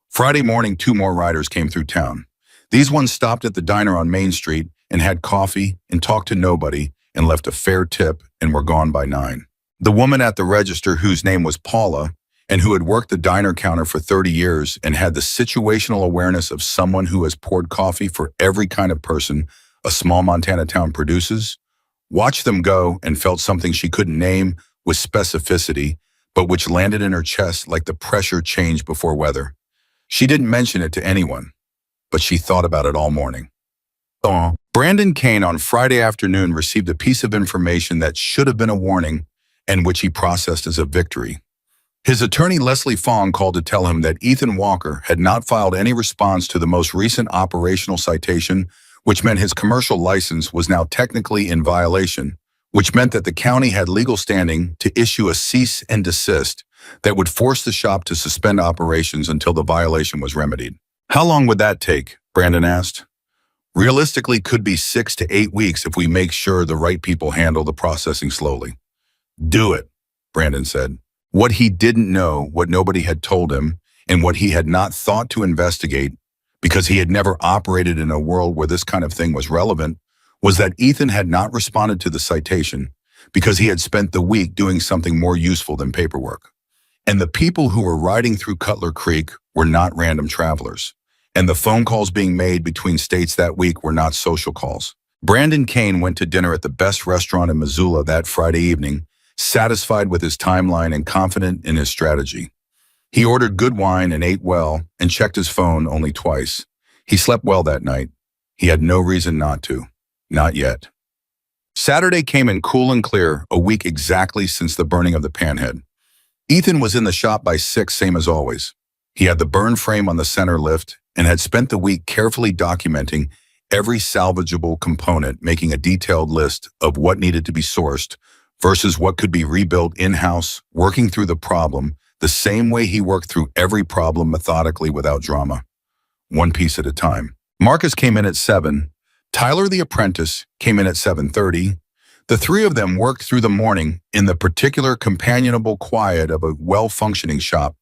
Friday morning, 2 more riders came through town. These ones stopped at the diner on Main Street and had coffee and talked to nobody and left a fair tip and were gone by 9. The woman at the register, whose name was Paula, and who had worked the diner counter for 30 years and had the situational awareness of someone who has poured coffee for every kind of person a small Montana town produces, watched them go and felt something she couldn't name with specificity, but which landed in her chest like the pressure change before weather. She didn't mention it to anyone, but she thought about it all morning. Brandon Kane on Friday afternoon received a piece of information that should have been a warning and which he processed as a victory. His attorney Leslie Fong called to tell him that Ethan Walker had not filed any response to the most recent operational citation, which meant his commercial license was now technically in violation, which meant that the county had legal standing to issue a cease and desist that would force the shop to suspend operations until the violation was remedied. "How long would that take?" Brandon asked. "Realistically, could be 6 to 8 weeks if we make sure the right people handle the processing slowly." "Do it," Brandon said. What he didn't know, what nobody had told him, and what he had not thought to investigate, because he had never operated in a world where this kind of thing was relevant, was that Ethan had not responded to the citation because he had spent the week doing something more useful than paperwork. And the people who were riding through Cutler Creek were not random travelers. And the phone calls being made between states that week were not social calls. Brandon Kane went to dinner at the best restaurant in Missoula that Friday evening, satisfied with his timeline and confident in his strategy. He ordered good wine and ate well and checked his phone only twice. He slept well that night. He had no reason not to. Not yet. Saturday came in cool and clear, a week exactly since the burning of the Panhead. Ethan was in the shop by 6, same as always. He had the burn frame on the center lift and had spent the week carefully documenting every salvageable component, making a detailed list of what needed to be sourced versus what could be rebuilt in-house, working through the problem the same way he worked through every problem methodically without drama, one piece at a time. Marcus came in at 7. Tyler, the apprentice, came in at 7:30. The 3 of them worked through the morning in the particular companionable quiet of a well-functioning shop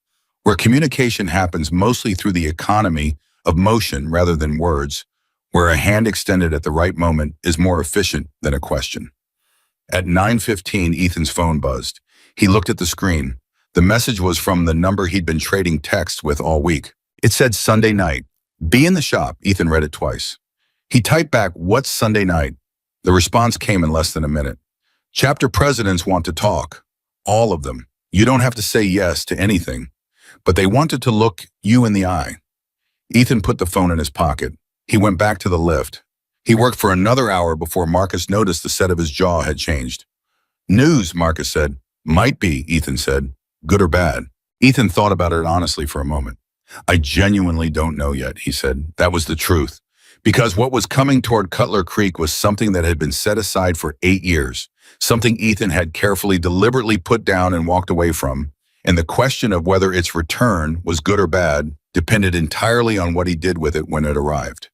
where communication happens mostly through the economy of motion rather than words, where a hand extended at the right moment is more efficient than a question. At 9:15, Ethan's phone buzzed. He looked at the screen. The message was from the number he'd been trading texts with all week. It said Sunday night. Be in the shop. Ethan read it twice. He typed back, "What's Sunday night?" The response came in less than a minute. "Chapter presidents want to talk. All of them. You don't have to say yes to anything, but they wanted to look you in the eye." Ethan put the phone in his pocket. He went back to the lift. He worked for another hour before Marcus noticed the set of his jaw had changed. "News," Marcus said. "Might be," Ethan said. "Good or bad?" Ethan thought about it honestly for a moment. "I genuinely don't know yet," he said. That was the truth. Because what was coming toward Cutler Creek was something that had been set aside for 8 years, something Ethan had carefully, deliberately put down and walked away from, and the question of whether its return was good or bad depended entirely on what he did with it when it arrived.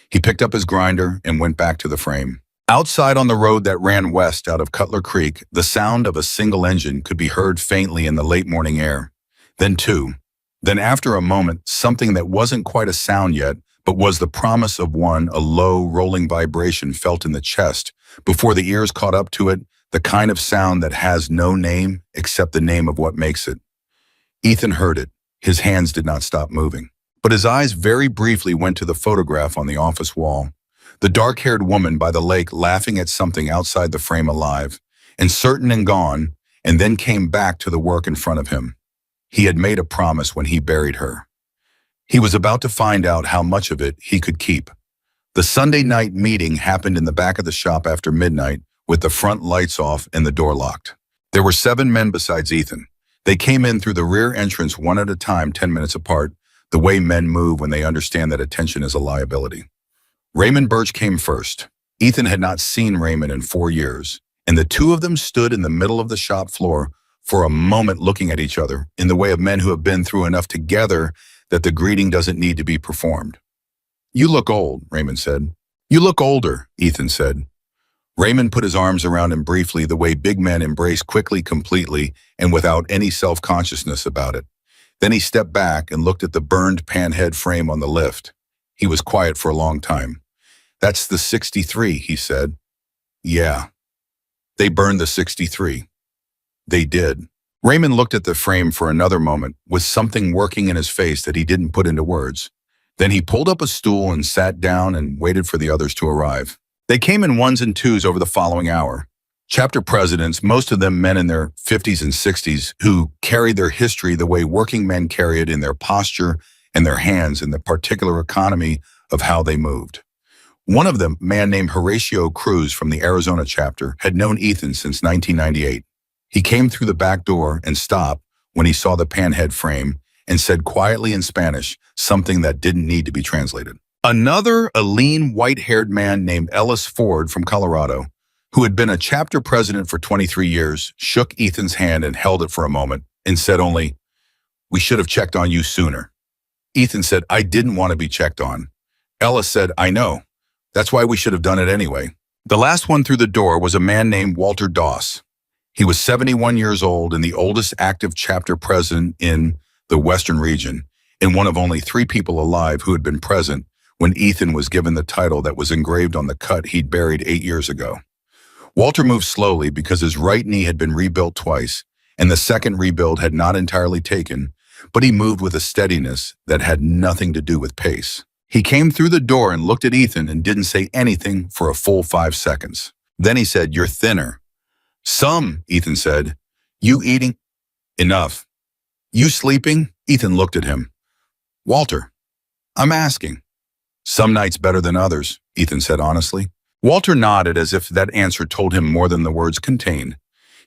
He picked up his grinder and went back to the frame. Outside on the road that ran west out of Cutler Creek, the sound of a single engine could be heard faintly in the late morning air. Then two. Then after a moment, something that wasn't quite a sound yet, but was the promise of one, a low, rolling vibration felt in the chest, before the ears caught up to it, the kind of sound that has no name except the name of what makes it. Ethan heard it. His hands did not stop moving. But his eyes very briefly went to the photograph on the office wall. The dark-haired woman by the lake laughing at something outside the frame alive, and certain and gone, and then came back to the work in front of him. He had made a promise when he buried her. He was about to find out how much of it he could keep. The Sunday night meeting happened in the back of the shop after midnight, with the front lights off and the door locked. There were 7 men besides Ethan. They came in through the rear entrance one at a time, 10 minutes apart, the way men move when they understand that attention is a liability. Raymond Birch came first. Ethan had not seen Raymond in 4 years, and the two of them stood in the middle of the shop floor for a moment looking at each other in the way of men who have been through enough together that the greeting doesn't need to be performed. "You look old," Raymond said. "You look older," Ethan said. Raymond put his arms around him briefly, the way big men embrace quickly, completely, and without any self-consciousness about it. Then he stepped back and looked at the burned panhead frame on the lift. He was quiet for a long time. "That's the 63, he said. "Yeah. They burned the 63. "They did." Raymond looked at the frame for another moment, with something working in his face that he didn't put into words. Then he pulled up a stool and sat down and waited for the others to arrive. They came in ones and twos over the following hour. Chapter presidents, most of them men in their 50s and 60s, who carried their history the way working men carry it in their posture and their hands and the particular economy of how they moved. One of them, a man named Horatio Cruz from the Arizona chapter, had known Ethan since 1998. He came through the back door and stopped when he saw the panhead frame and said quietly in Spanish something that didn't need to be translated. Another, a lean, white-haired man named Ellis Ford from Colorado, who had been a chapter president for 23 years, shook Ethan's hand and held it for a moment and said only, "We should have checked on you sooner." Ethan said, "I didn't want to be checked on." Ellis said, "I know. That's why we should have done it anyway." The last one through the door was a man named Walter Doss. He was 71 years old and the oldest active chapter president in the Western region, and one of only 3 people alive who had been present when Ethan was given the title that was engraved on the cut he'd buried 8 years ago. Walter moved slowly because his right knee had been rebuilt twice, and the second rebuild had not entirely taken, but he moved with a steadiness that had nothing to do with pace. He came through the door and looked at Ethan and didn't say anything for a full 5 seconds. Then he said, "You're thinner." "Some," Ethan said. "You eating?" "Enough." "You sleeping?" Ethan looked at him. "Walter, I'm asking." "Some nights better than others," Ethan said honestly. Walter nodded as if that answer told him more than the words contained.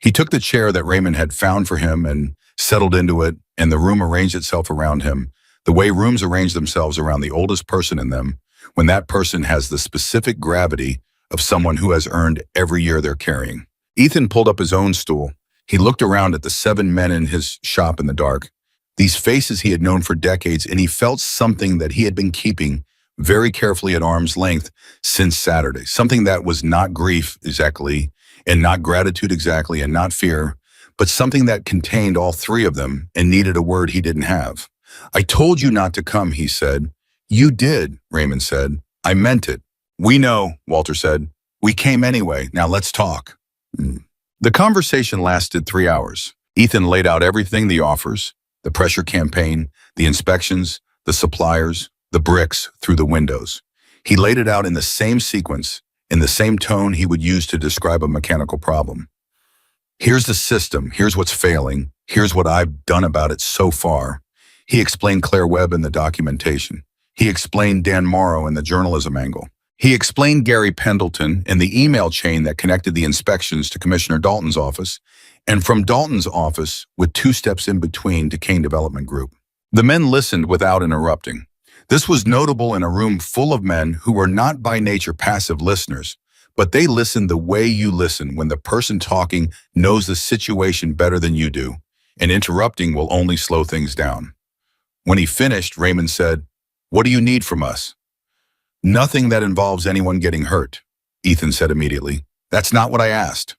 He took the chair that Raymond had found for him and settled into it, and the room arranged itself around him, the way rooms arrange themselves around the oldest person in them, when that person has the specific gravity of someone who has earned every year they're carrying. Ethan pulled up his own stool. He looked around at the 7 men in his shop in the dark, these faces he had known for decades, and he felt something that he had been keeping very carefully at arm's length since Saturday, something that was not grief exactly, and not gratitude exactly, and not fear, but something that contained all three of them and needed a word he didn't have. I told you not to come, he said. You did, Raymond said. I meant it. We know, Walter said. We came anyway. Now let's talk. The conversation lasted 3 hours. Ethan laid out everything: the offers, the pressure campaign, the inspections, the suppliers, the bricks through the windows. He laid it out in the same sequence, in the same tone he would use to describe a mechanical problem. Here's the system. Here's what's failing. Here's what I've done about it so far. He explained Claire Webb in the documentation. He explained Dan Morrow in the journalism angle. He explained Gary Pendleton in the email chain that connected the inspections to Commissioner Dalton's office, and from Dalton's office, with 2 steps in between, to Kane Development Group. The men listened without interrupting. This was notable in a room full of men who were not by nature passive listeners, but they listened the way you listen when the person talking knows the situation better than you do, and interrupting will only slow things down. When he finished, Raymond said, "What do you need from us?" "Nothing that involves anyone getting hurt," Ethan said immediately. "That's not what I asked."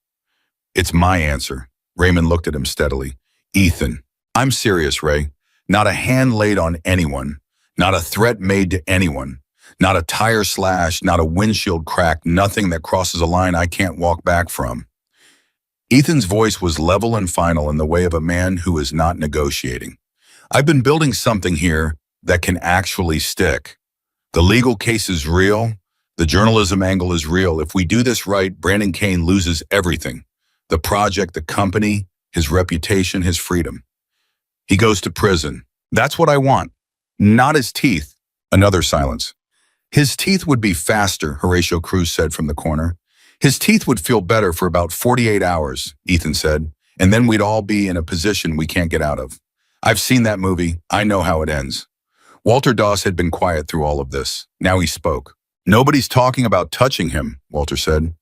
"It's my answer." Raymond looked at him steadily. "Ethan, I'm serious, Ray. Not a hand laid on anyone. Not a threat made to anyone. Not a tire slash, not a windshield crack, nothing that crosses a line I can't walk back from." Ethan's voice was level and final in the way of a man who is not negotiating. "I've been building something here that can actually stick. The legal case is real. The journalism angle is real. If we do this right, Brandon Kane loses everything. The project, the company, his reputation, his freedom. He goes to prison. That's what I want. Not his teeth." Another silence. "His teeth would be faster," Horatio Cruz said from the corner. "His teeth would feel better for about 48 hours, Ethan said, "and then we'd all be in a position we can't get out of. I've seen that movie. I know how it ends." Walter Doss had been quiet through all of this. Now he spoke. "Nobody's talking about touching him," Walter said.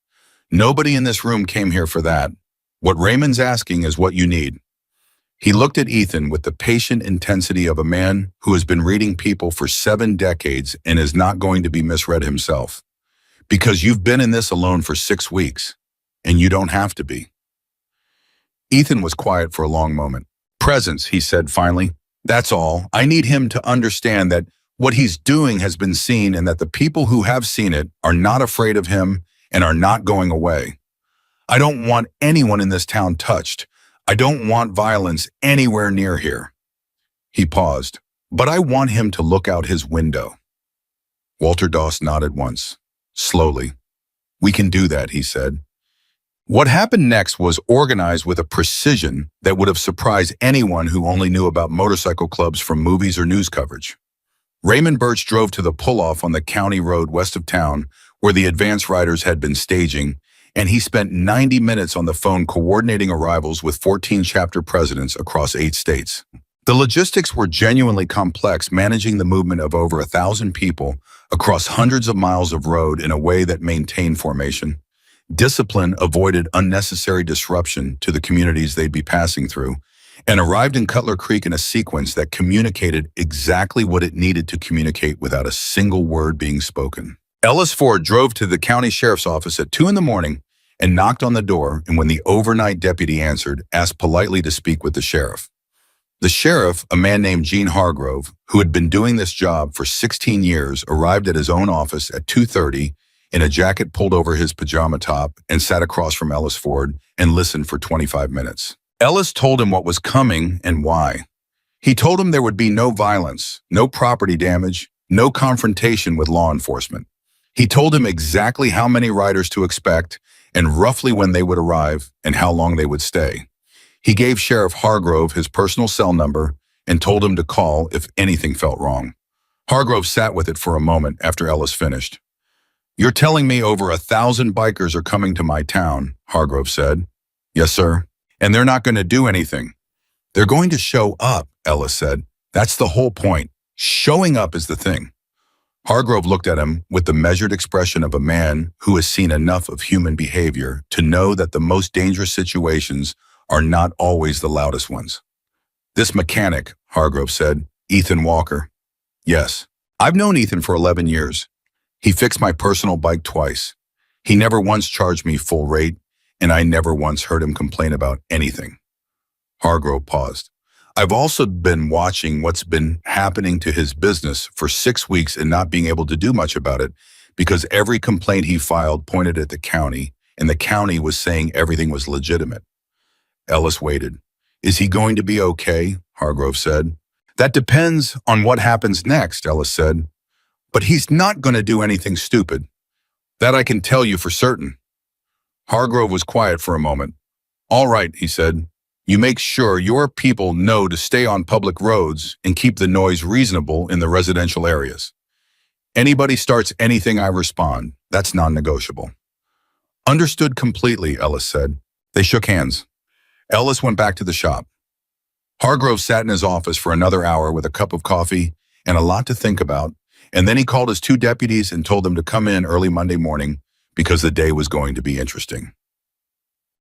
"Nobody in this room came here for that. What Raymond's asking is what you need." He looked at Ethan with the patient intensity of a man who has been reading people for 7 decades and is not going to be misread himself. "Because you've been in this alone for 6 weeks, and you don't have to be." Ethan was quiet for a long moment. "Presence," he said finally. "That's all. I need him to understand that what he's doing has been seen and that the people who have seen it are not afraid of him and are not going away. I don't want anyone in this town touched. I don't want violence anywhere near here." He paused. "But I want him to look out his window." Walter Doss nodded once, slowly. "We can do that," he said. What happened next was organized with a precision that would have surprised anyone who only knew about motorcycle clubs from movies or news coverage. Raymond Birch drove to the pull-off on the county road west of town where the advance riders had been staging, and he spent 90 minutes on the phone coordinating arrivals with 14 chapter presidents across 8 states. The logistics were genuinely complex, managing the movement of over 1,000 people across hundreds of miles of road in a way that maintained formation. Discipline avoided unnecessary disruption to the communities they'd be passing through, and arrived in Cutler Creek in a sequence that communicated exactly what it needed to communicate without a single word being spoken. Ellis Ford drove to the county sheriff's office at 2 a.m. and knocked on the door, and when the overnight deputy answered, asked politely to speak with the sheriff. The sheriff, a man named Gene Hargrove, who had been doing this job for 16 years, arrived at his own office at 2:30 in a jacket pulled over his pajama top and sat across from Ellis Ford and listened for 25 minutes. Ellis told him what was coming and why. He told him there would be no violence, no property damage, no confrontation with law enforcement. He told him exactly how many riders to expect and roughly when they would arrive and how long they would stay. He gave Sheriff Hargrove his personal cell number and told him to call if anything felt wrong. Hargrove sat with it for a moment after Ellis finished. "You're telling me over 1,000 bikers are coming to my town," Hargrove said. "Yes, sir. And they're not going to do anything." "They're going to show up," Ellis said. "That's the whole point. Showing up is the thing." Hargrove looked at him with the measured expression of a man who has seen enough of human behavior to know that the most dangerous situations are not always the loudest ones. "This mechanic," Hargrove said, "Ethan Walker." "Yes. I've known Ethan for 11 years. He fixed my personal bike twice. He never once charged me full rate, and I never once heard him complain about anything." Hargrove paused. I've also been watching what's been happening to his business for 6 weeks and not being able to do much about it because every complaint he filed pointed at the county, and the county was saying everything was legitimate. Ellis waited. Is he going to be okay? Hargrove said. That depends on what happens next, Ellis said. But he's not going to do anything stupid. That I can tell you for certain. Hargrove was quiet for a moment. All right, he said. You make sure your people know to stay on public roads and keep the noise reasonable in the residential areas. Anybody starts anything, I respond. That's non-negotiable. Understood completely, Ellis said. They shook hands. Ellis went back to the shop. Hargrove sat in his office for another hour with a cup of coffee and a lot to think about, and then he called his 2 deputies and told them to come in early Monday morning because the day was going to be interesting.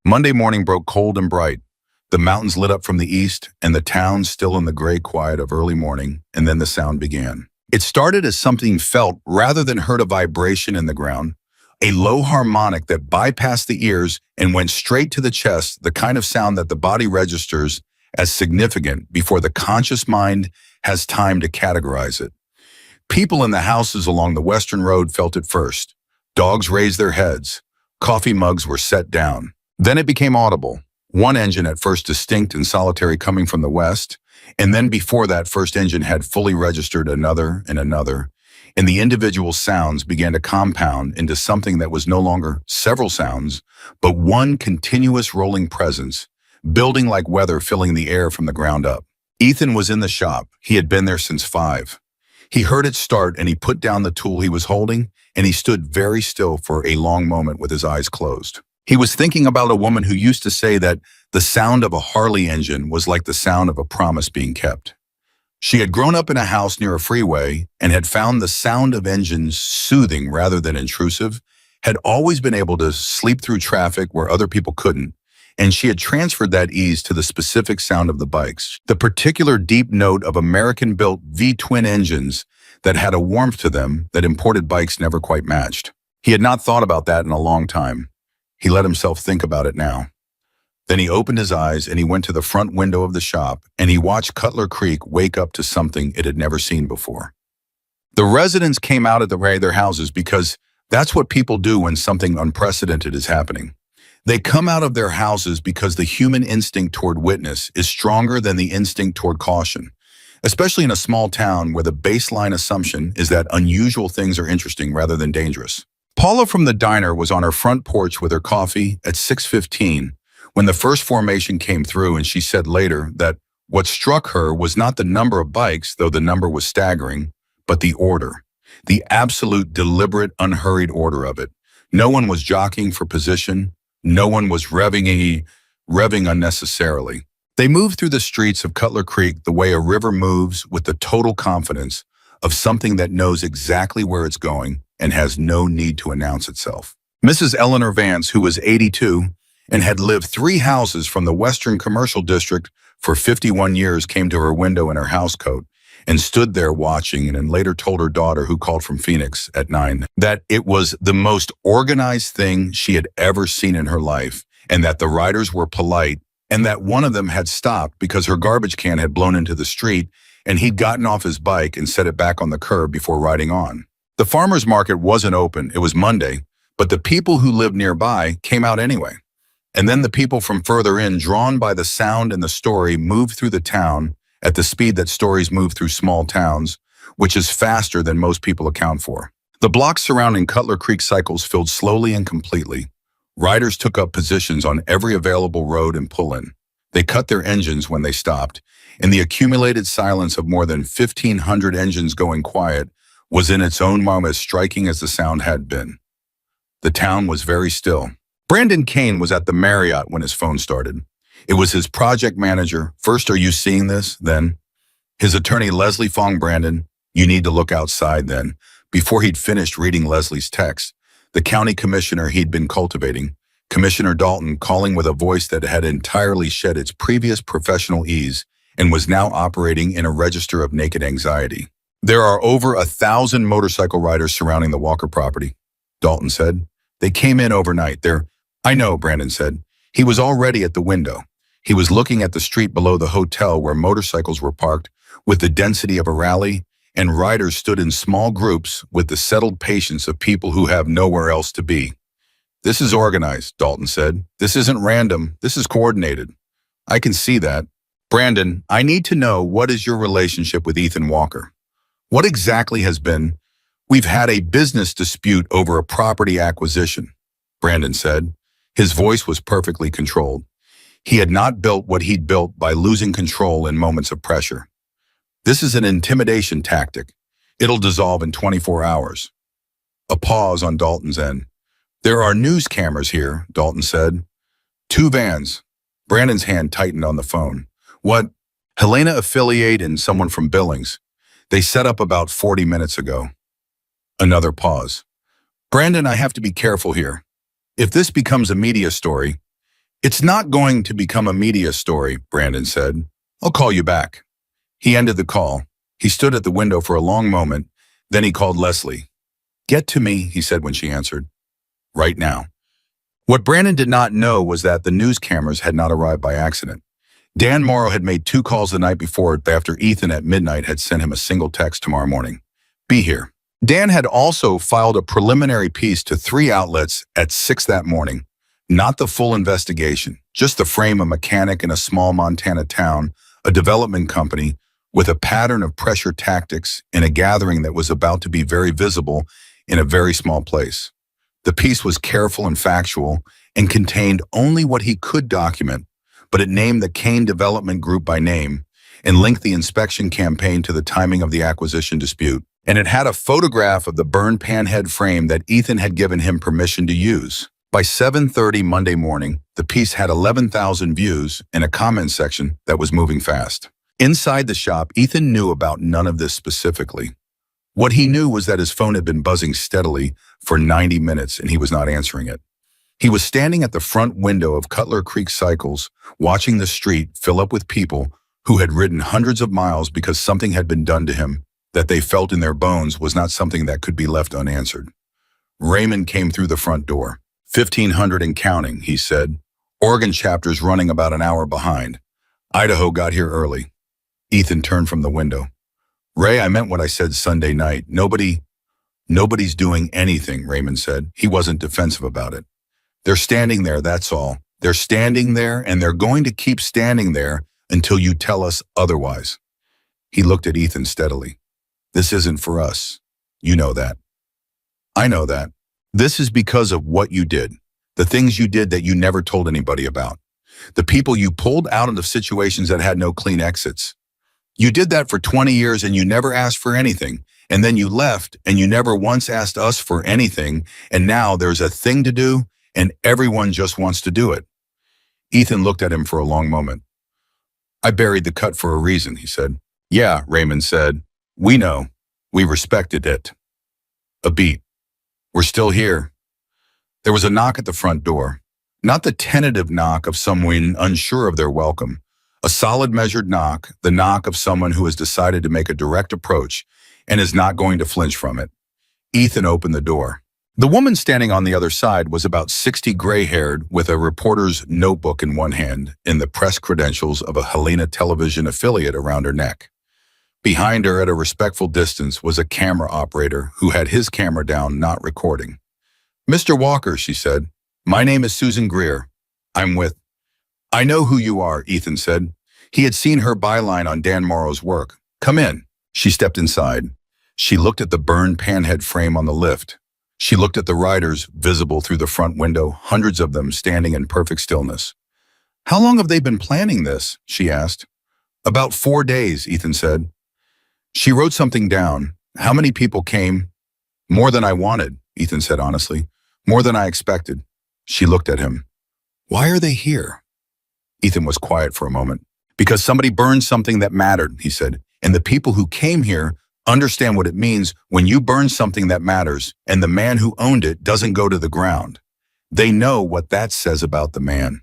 Monday morning broke cold and bright. The mountains lit up from the east, and the town still in the gray quiet of early morning, and then the sound began. It started as something felt rather than heard, a vibration in the ground, a low harmonic that bypassed the ears and went straight to the chest, the kind of sound that the body registers as significant before the conscious mind has time to categorize it. People in the houses along the western road felt it first. Dogs raised their heads. Coffee mugs were set down. Then it became audible. One engine at first distinct and solitary coming from the west, and then before that first engine had fully registered another and another, and the individual sounds began to compound into something that was no longer several sounds, but one continuous rolling presence, building like weather, filling the air from the ground up. Ethan was in the shop. He had been there since 5. He heard it start, and he put down the tool he was holding, and he stood very still for a long moment with his eyes closed. He was thinking about a woman who used to say that the sound of a Harley engine was like the sound of a promise being kept. She had grown up in a house near a freeway and had found the sound of engines soothing rather than intrusive, had always been able to sleep through traffic where other people couldn't, and she had transferred that ease to the specific sound of the bikes, the particular deep note of American-built V-twin engines that had a warmth to them that imported bikes never quite matched. He had not thought about that in a long time. He let himself think about it now. Then he opened his eyes and he went to the front window of the shop and he watched Cutler Creek wake up to something it had never seen before. The residents came out of their houses because that's what people do when something unprecedented is happening. They come out of their houses because the human instinct toward witness is stronger than the instinct toward caution, especially in a small town where the baseline assumption is that unusual things are interesting rather than dangerous. Paula from the diner was on her front porch with her coffee at 6:15 when the first formation came through, and she said later that what struck her was not the number of bikes, though the number was staggering, but the order, the absolute deliberate, unhurried order of it. No one was jockeying for position. No one was revving unnecessarily. They moved through the streets of Cutler Creek the way a river moves, with the total confidence of something that knows exactly where it's going and has no need to announce itself. Mrs. Eleanor Vance, who was 82 and had lived 3 houses from the Western Commercial District for 51 years, came to her window in her housecoat and stood there watching, and then later told her daughter, who called from Phoenix at 9, that it was the most organized thing she had ever seen in her life, and that the riders were polite, and that one of them had stopped because her garbage can had blown into the street, and he'd gotten off his bike and set it back on the curb before riding on. The farmer's market wasn't open. It was Monday, but the people who lived nearby came out anyway. And then the people from further in, drawn by the sound and the story, moved through the town at the speed that stories move through small towns, which is faster than most people account for. The blocks surrounding Cutler Creek cycles filled slowly and completely. Riders took up positions on every available road and pull-in. They cut their engines when they stopped, and the accumulated silence of more than 1,500 engines going quiet was in its own moment as striking as the sound had been. The town was very still. Brandon Kane was at the Marriott when his phone started. It was his project manager. First, are you seeing this? Then, his attorney, Leslie Fong. Brandon, you need to look outside. Then, before he'd finished reading Leslie's text, the county commissioner he'd been cultivating, Commissioner Dalton, calling with a voice that had entirely shed its previous professional ease and was now operating in a register of naked anxiety. There are over 1,000 motorcycle riders surrounding the Walker property, Dalton said. They came in overnight. I know, Brandon said. He was already at the window. He was looking at the street below the hotel where motorcycles were parked with the density of a rally, and riders stood in small groups with the settled patience of people who have nowhere else to be. "This is organized," Dalton said. "This isn't random. This is coordinated." "I can see that." "Brandon, I need to know, what is your relationship with Ethan Walker? What exactly has been—" "We've had a business dispute over a property acquisition," Brandon said. His voice was perfectly controlled. He had not built what he'd built by losing control in moments of pressure. "This is an intimidation tactic. It'll dissolve in 24 hours. A pause on Dalton's end. "There are news cameras here," Dalton said. "2 vans. Brandon's hand tightened on the phone. "What?" "Helena affiliate and someone from Billings. They set up about 40 minutes ago." Another pause. "Brandon, I have to be careful here. If this becomes a media story—" "It's not going to become a media story," Brandon said. "I'll call you back." He ended the call. He stood at the window for a long moment. Then he called Leslie. "Get to me," he said when she answered. "Right now." What Brandon did not know was that the news cameras had not arrived by accident. Dan Morrow had made 2 calls the night before after Ethan at midnight had sent him a single text tomorrow morning. "Be here." Dan had also filed a preliminary piece to 3 outlets at 6 that morning. Not the full investigation, just the frame a mechanic in a small Montana town, a development company, with a pattern of pressure tactics in a gathering that was about to be very visible in a very small place. The piece was careful and factual and contained only what he could document, but it named the Kane Development Group by name and linked the inspection campaign to the timing of the acquisition dispute. And it had a photograph of the burned panhead frame that Ethan had given him permission to use. By 7:30 Monday morning, the piece had 11,000 views in a comment section that was moving fast. Inside the shop, Ethan knew about none of this specifically. What he knew was that his phone had been buzzing steadily for 90 minutes and he was not answering it. He was standing at the front window of Cutler Creek Cycles, watching the street fill up with people who had ridden hundreds of miles because something had been done to him that they felt in their bones was not something that could be left unanswered. Raymond came through the front door. 1,500 and counting, he said. Oregon chapter's running about an hour behind. Idaho got here early. Ethan turned from the window. "Ray, I meant what I said Sunday night. Nobody's doing anything," Raymond said. He wasn't defensive about it. "They're standing there, that's all. They're standing there, and they're going to keep standing there until you tell us otherwise." He looked at Ethan steadily. "This isn't for us. You know that." "I know that. This is because of what you did. The things you did that you never told anybody about. The people you pulled out of situations that had no clean exits. You did that for 20 years and you never asked for anything. And then you left and you never once asked us for anything. And now there's a thing to do and everyone just wants to do it." Ethan looked at him for a long moment. "I buried the cut for a reason," he said. "Yeah," Raymond said. "We know. We respected it." A beat. "We're still here." There was a knock at the front door. Not the tentative knock of someone unsure of their welcome. A solid measured knock, the knock of someone who has decided to make a direct approach and is not going to flinch from it. Ethan opened the door. The woman standing on the other side was about 60, gray-haired, with a reporter's notebook in one hand and the press credentials of a Helena television affiliate around her neck. Behind her, at a respectful distance, was a camera operator who had his camera down, not recording. "Mr. Walker," she said, "my name is Susan Greer. I'm with—" "I know who you are," Ethan said. He had seen her byline on Dan Morrow's work. "Come in." She stepped inside. She looked at the burned panhead frame on the lift. She looked at the riders visible through the front window, hundreds of them standing in perfect stillness. "How long have they been planning this?" she asked. "About 4 days," Ethan said. She wrote something down. "How many people came?" "More than I wanted," Ethan said honestly. "More than I expected." She looked at him. "Why are they here?" Ethan was quiet for a moment. "Because somebody burned something that mattered," he said. "And the people who came here understand what it means when you burn something that matters and the man who owned it doesn't go to the ground. They know what that says about the man."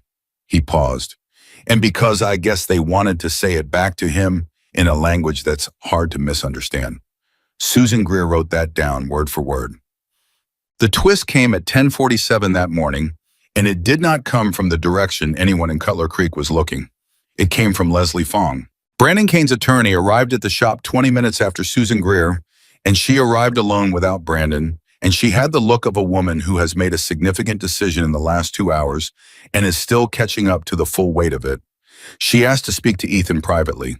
He paused. "And because I guess they wanted to say it back to him in a language that's hard to misunderstand." Susan Greer wrote that down word for word. The twist came at 10:47 that morning, and it did not come from the direction anyone in Cutler Creek was looking. It came from Leslie Fong. Brandon Kane's attorney arrived at the shop 20 minutes after Susan Greer, and she arrived alone without Brandon, and she had the look of a woman who has made a significant decision in the last 2 hours and is still catching up to the full weight of it. She asked to speak to Ethan privately.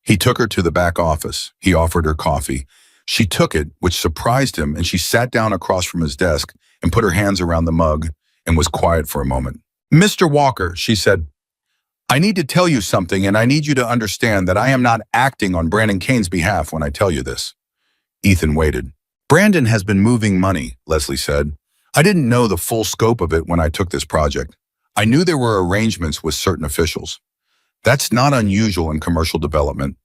He took her to the back office. He offered her coffee. She took it, which surprised him, and she sat down across from his desk and put her hands around the mug and was quiet for a moment. "Mr. Walker," she said, "I need to tell you something, and I need you to understand that I am not acting on Brandon Kane's behalf when I tell you this." Ethan waited. "Brandon has been moving money," Leslie said. "I didn't know the full scope of it when I took this project. I knew there were arrangements with certain officials. That's not unusual in commercial development.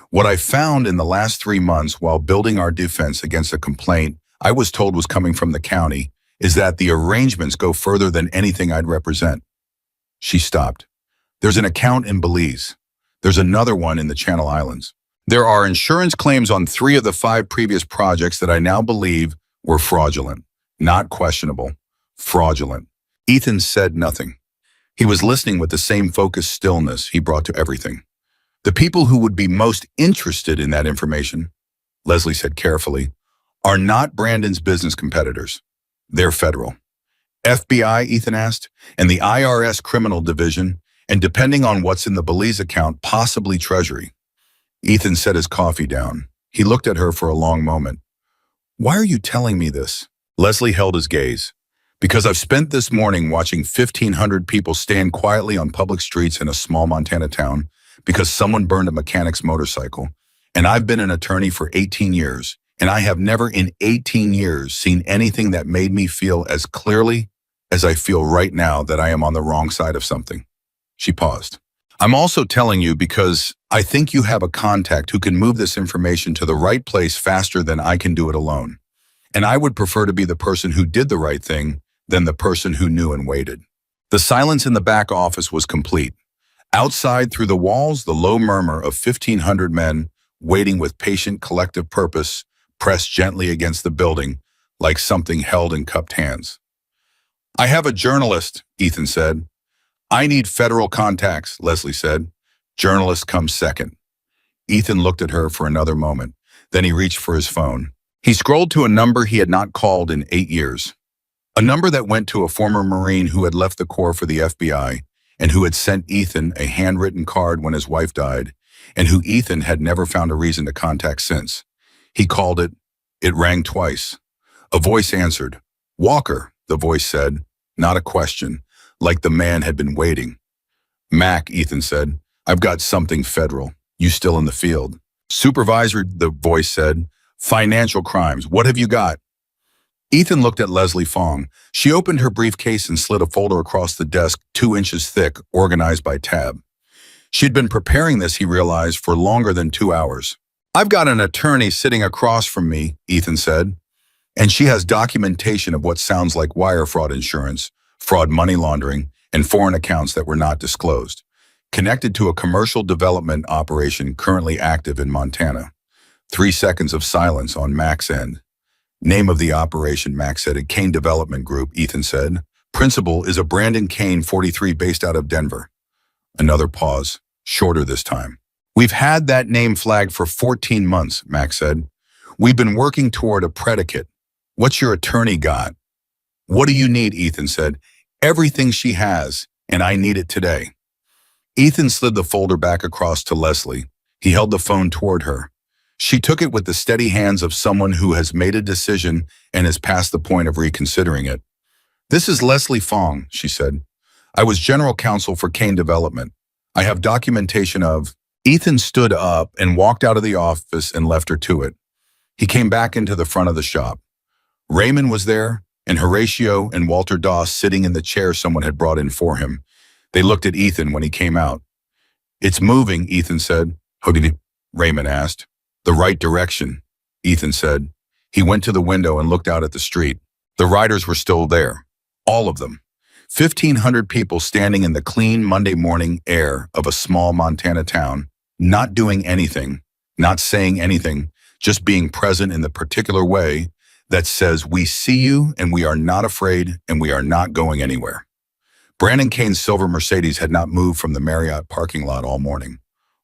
What I found in the last 3 months while building our defense against a complaint I was told was coming from the county is that the arrangements go further than anything I'd represent." She stopped. "There's an account in Belize. There's another one in the Channel Islands. There are insurance claims on 3 of the 5 previous projects that I now believe were fraudulent. Not questionable. Fraudulent." Ethan said nothing. He was listening with the same focused stillness he brought to everything. "The people who would be most interested in that information," Leslie said carefully, "are not Brandon's business competitors. They're federal. FBI, Ethan asked, and the IRS Criminal Division, and depending on what's in the Belize account, possibly Treasury." Ethan set his coffee down. He looked at her for a long moment. "Why are you telling me this?" Leslie held his gaze. "Because I've spent this morning watching 1,500 people stand quietly on public streets in a small Montana town because someone burned a mechanic's motorcycle. And I've been an attorney for 18 years, and I have never in 18 years seen anything that made me feel as clearly as I feel right now that I am on the wrong side of something." She paused. "I'm also telling you because I think you have a contact who can move this information to the right place faster than I can do it alone. And I would prefer to be the person who did the right thing than the person who knew and waited." The silence in the back office was complete. Outside, through the walls, the low murmur of 1,500 men waiting with patient collective purpose pressed gently against the building like something held in cupped hands. "I have a journalist," Ethan said. "I need federal contacts," Leslie said. "Journalist comes second." Ethan looked at her for another moment. Then he reached for his phone. He scrolled to a number he had not called in 8 years. A number that went to a former Marine who had left the Corps for the FBI and who had sent Ethan a handwritten card when his wife died, and who Ethan had never found a reason to contact since. He called it. It rang twice. A voice answered. "Walker," the voice said, not a question, like the man had been waiting. "Mac," Ethan said, "I've got something federal. You still in the field?" "Supervisor," the voice said, "financial crimes. What have you got?" Ethan looked at Leslie Fong. She opened her briefcase and slid a folder across the desk 2 inches thick, organized by tab. She'd been preparing this, he realized, for longer than 2 hours. "I've got an attorney sitting across from me," Ethan said, "and she has documentation of what sounds like wire fraud insurance, fraud money laundering, and foreign accounts that were not disclosed, connected to a commercial development operation currently active in Montana." 3 seconds of silence on Mac's end. "Name of the operation," Mac said. "A Kane Development Group," Ethan said. "Principal is a Brandon Kane, 43, based out of Denver." Another pause, shorter this time. "We've had that name flagged for 14 months, Mac said. "We've been working toward a predicate. What's your attorney got?" "What do you need?" Ethan said. "Everything she has, and I need it today." Ethan slid the folder back across to Leslie. He held the phone toward her. She took it with the steady hands of someone who has made a decision and is past the point of reconsidering it. "This is Leslie Fong," she said. "I was general counsel for Kane Development. I have documentation of—" Ethan stood up and walked out of the office and left her to it. He came back into the front of the shop. Raymond was there, and Horatio and Walter Doss sitting in the chair someone had brought in for him. They looked at Ethan when he came out. "It's moving," Ethan said. "How did it?" Raymond asked. "The right direction," Ethan said. He went to the window and looked out at the street. The riders were still there. All of them. 1,500 people standing in the clean Monday morning air of a small Montana town, not doing anything, not saying anything, just being present in the particular way that says, "We see you and we are not afraid and we are not going anywhere." Brandon Kane's silver Mercedes had not moved from the Marriott parking lot all morning.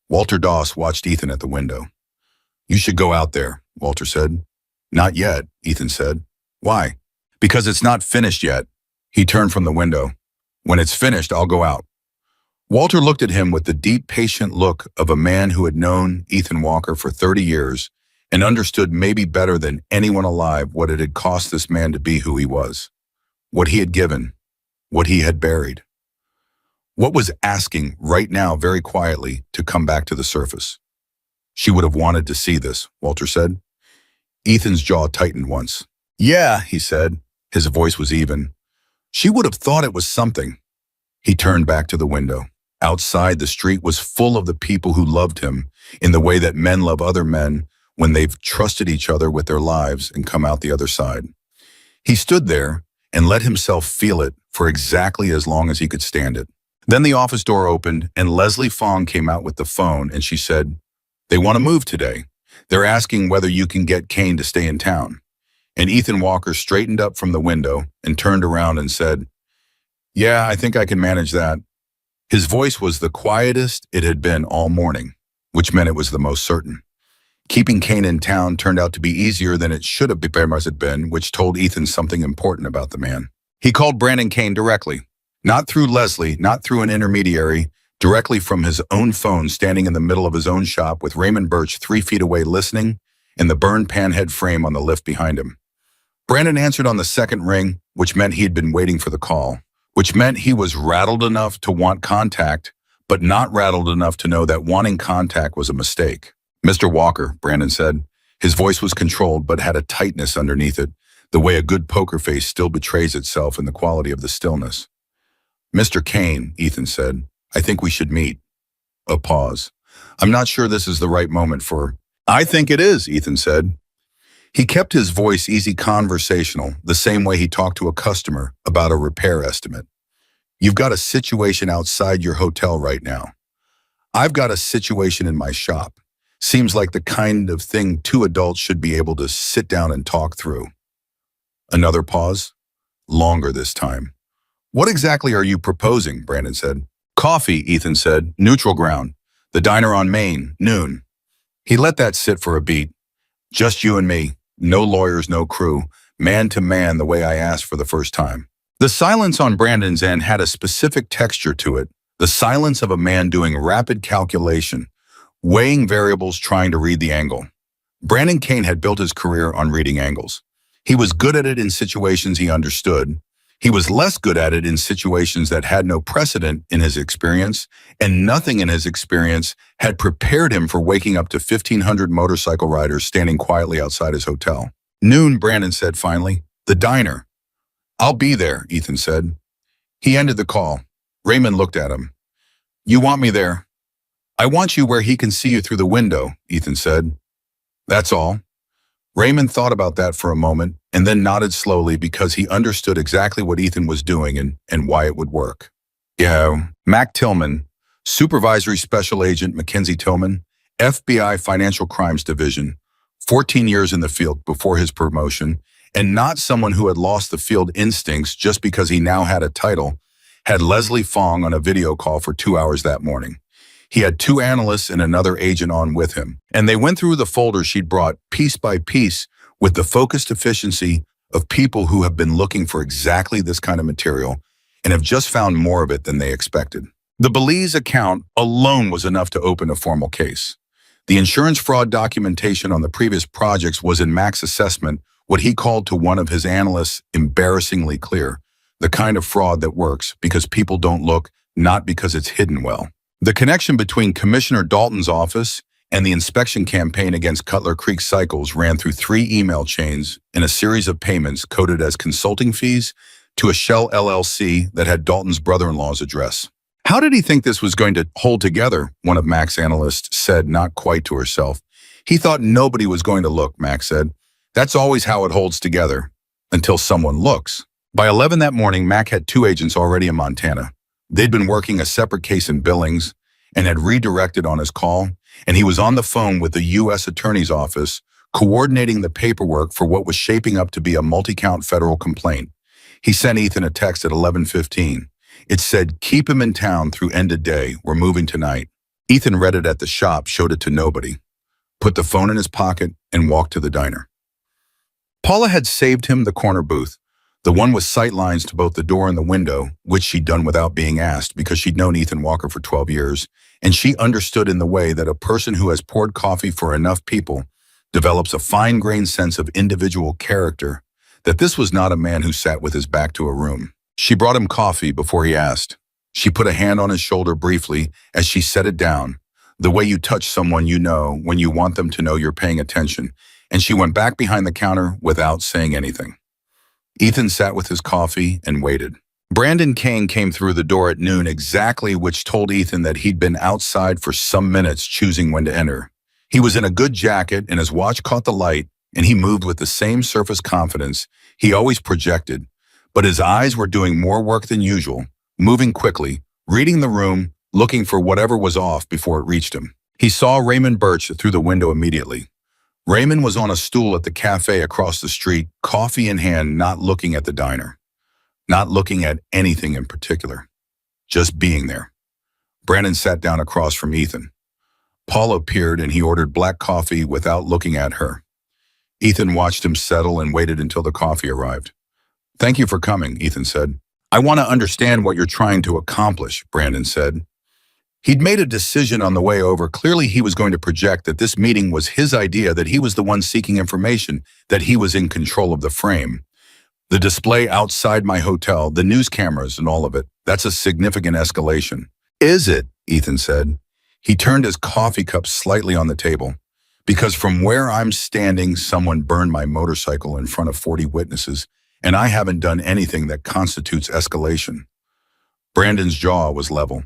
Walter Doss watched Ethan at the window. "You should go out there," Walter said. "Not yet," Ethan said. "Why?" "Because it's not finished yet." He turned from the window. "When it's finished, I'll go out." Walter looked at him with the deep, patient look of a man who had known Ethan Walker for 30 years and understood maybe better than anyone alive what it had cost this man to be who he was, what he had given, what he had buried. What was asking right now very quietly to come back to the surface? "She would have wanted to see this," Walter said. Ethan's jaw tightened once. "Yeah," he said. His voice was even. "She would have thought it was something." He turned back to the window. Outside, the street was full of the people who loved him in the way that men love other men when they've trusted each other with their lives and come out the other side. He stood there and let himself feel it for exactly as long as he could stand it. Then the office door opened and Leslie Fong came out with the phone and she said, "They want to move today. They're asking whether you can get Kane to stay in town." And Ethan Walker straightened up from the window and turned around and said, "Yeah, I think I can manage that." His voice was the quietest it had been all morning, which meant it was the most certain. Keeping Kane in town turned out to be easier than it should have been, which told Ethan something important about the man. He called Brandon Kane directly, not through Leslie, not through an intermediary, directly from his own phone standing in the middle of his own shop with Raymond Birch 3 feet away listening and the burned panhead frame on the lift behind him. Brandon answered on the second ring, which meant he had been waiting for the call, which meant he was rattled enough to want contact, but not rattled enough to know that wanting contact was a mistake. "Mr. Walker," Brandon said. His voice was controlled but had a tightness underneath it, the way a good poker face still betrays itself in the quality of the stillness. "Mr. Kane," Ethan said, "I think we should meet." A pause. "I'm not sure this is the right moment for—" "I think it is," Ethan said. He kept his voice easy conversational, the same way he talked to a customer about a repair estimate. "You've got a situation outside your hotel right now. I've got a situation in my shop. Seems like the kind of thing two adults should be able to sit down and talk through." Another pause. Longer this time. "What exactly are you proposing?" Brandon said. "Coffee," Ethan said. "Neutral ground. The diner on Main, noon." He let that sit for a beat. "Just you and me. No lawyers, no crew. Man to man the way I asked for the first time." The silence on Brandon's end had a specific texture to it. The silence of a man doing rapid calculation, weighing variables, trying to read the angle. Brandon Kane had built his career on reading angles. He was good at it in situations he understood. He was less good at it in situations that had no precedent in his experience, and nothing in his experience had prepared him for waking up to 1,500 motorcycle riders standing quietly outside his hotel. "Noon," Brandon said finally. "The diner." "I'll be there," Ethan said. He ended the call. Raymond looked at him. "You want me there?" "I want you where he can see you through the window," Ethan said. "That's all." Raymond thought about that for a moment and then nodded slowly because he understood exactly what Ethan was doing and why it would work. "Yeah, Mac Tillman, Supervisory Special Agent Mackenzie Tillman, FBI Financial Crimes Division, 14 years in the field before his promotion, and not someone who had lost the field instincts just because he now had a title, had Leslie Fong on a video call for 2 hours that morning. He had 2 analysts and another agent on with him, and they went through the folders she'd brought piece by piece with the focused efficiency of people who have been looking for exactly this kind of material and have just found more of it than they expected. The Belize account alone was enough to open a formal case. The insurance fraud documentation on the previous projects was in Mac's assessment what he called to one of his analysts embarrassingly clear, the kind of fraud that works because people don't look, not because it's hidden well. The connection between Commissioner Dalton's office and the inspection campaign against Cutler Creek Cycles ran through 3 email chains and a series of payments coded as consulting fees to a shell LLC that had Dalton's brother-in-law's address. "How did he think this was going to hold together?" one of Mac's analysts said, not quite to herself. "He thought nobody was going to look," Mac said. "That's always how it holds together, until someone looks." By 11 that morning, Mac had 2 agents already in Montana. They'd been working a separate case in Billings and had redirected on his call, and he was on the phone with the U.S. Attorney's Office, coordinating the paperwork for what was shaping up to be a multi-count federal complaint. He sent Ethan a text at 11:15. It said, "Keep him in town through end of day. We're moving tonight." Ethan read it at the shop, showed it to nobody, put the phone in his pocket, and walked to the diner. Paula had saved him the corner booth, the one with sight lines to both the door and the window, which she'd done without being asked because she'd known Ethan Walker for 12 years, and she understood in the way that a person who has poured coffee for enough people develops a fine-grained sense of individual character, that this was not a man who sat with his back to a room. She brought him coffee before he asked. She put a hand on his shoulder briefly as she set it down, the way you touch someone you know when you want them to know you're paying attention, and she went back behind the counter without saying anything. Ethan sat with his coffee and waited. Brandon Kane came through the door at noon exactly, which told Ethan that he'd been outside for some minutes choosing when to enter. He was in a good jacket and his watch caught the light, and he moved with the same surface confidence he always projected, but his eyes were doing more work than usual, moving quickly, reading the room, looking for whatever was off before it reached him. He saw Raymond Birch through the window immediately. Raymond was on a stool at the cafe across the street, coffee in hand, not looking at the diner, not looking at anything in particular, just being there. Brandon sat down across from Ethan. Paul appeared and he ordered black coffee without looking at her. Ethan watched him settle and waited until the coffee arrived. "Thank you for coming," Ethan said. "I want to understand what you're trying to accomplish," Brandon said. He'd made a decision on the way over. Clearly, he was going to project that this meeting was his idea, that he was the one seeking information, that he was in control of the frame. The display outside my hotel, the news cameras and all of it, that's a significant escalation. "Is it?" Ethan said. He turned his coffee cup slightly on the table. "Because from where I'm standing, someone burned my motorcycle in front of 40 witnesses, and I haven't done anything that constitutes escalation." Brandon's jaw was level.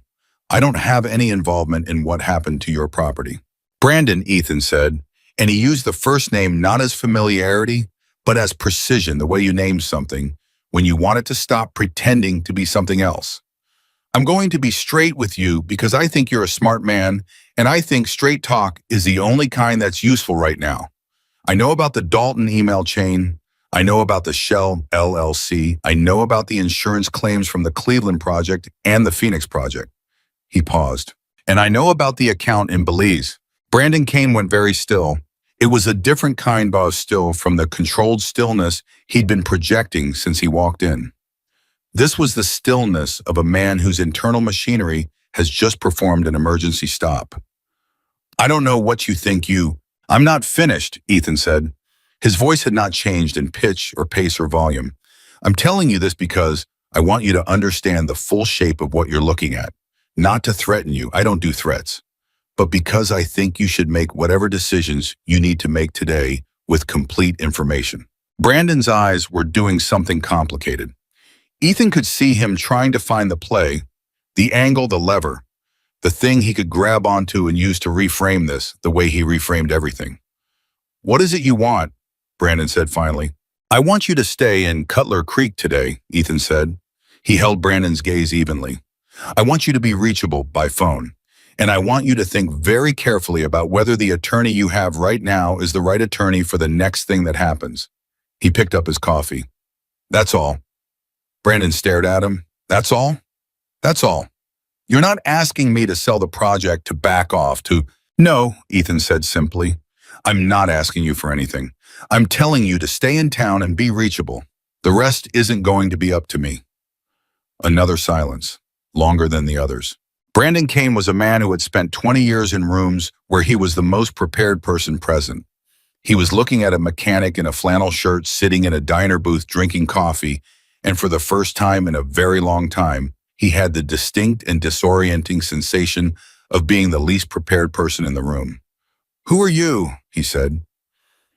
"I don't have any involvement in what happened to your property." "Brandon," Ethan said, and he used the first name not as familiarity, but as precision, the way you name something when you want it to stop pretending to be something else. "I'm going to be straight with you because I think you're a smart man, and I think straight talk is the only kind that's useful right now. I know about the Dalton email chain. I know about the Shell LLC. I know about the insurance claims from the Cleveland project and the Phoenix project." He paused. "And I know about the account in Belize." Brandon Kane went very still. It was a different kind of still from the controlled stillness he'd been projecting since he walked in. This was the stillness of a man whose internal machinery has just performed an emergency stop. "I don't know what you think you—" "I'm not finished," Ethan said. His voice had not changed in pitch or pace or volume. "I'm telling you this because I want you to understand the full shape of what you're looking at. Not to threaten you, I don't do threats, but because I think you should make whatever decisions you need to make today with complete information." Brandon's eyes were doing something complicated. Ethan could see him trying to find the play, the angle, the lever, the thing he could grab onto and use to reframe this the way he reframed everything. "What is it you want?" Brandon said finally. "I want you to stay in Cutler Creek today," Ethan said. He held Brandon's gaze evenly. "I want you to be reachable by phone, and I want you to think very carefully about whether the attorney you have right now is the right attorney for the next thing that happens." He picked up his coffee. "That's all." Brandon stared at him. "That's all? That's all. You're not asking me to sell the project, to back off, to—" "No," Ethan said simply. "I'm not asking you for anything. I'm telling you to stay in town and be reachable. The rest isn't going to be up to me." Another silence, longer than the others. Brandon Kane was a man who had spent 20 years in rooms where he was the most prepared person present. He was looking at a mechanic in a flannel shirt sitting in a diner booth drinking coffee, and for the first time in a very long time, he had the distinct and disorienting sensation of being the least prepared person in the room. "Who are you?" he said.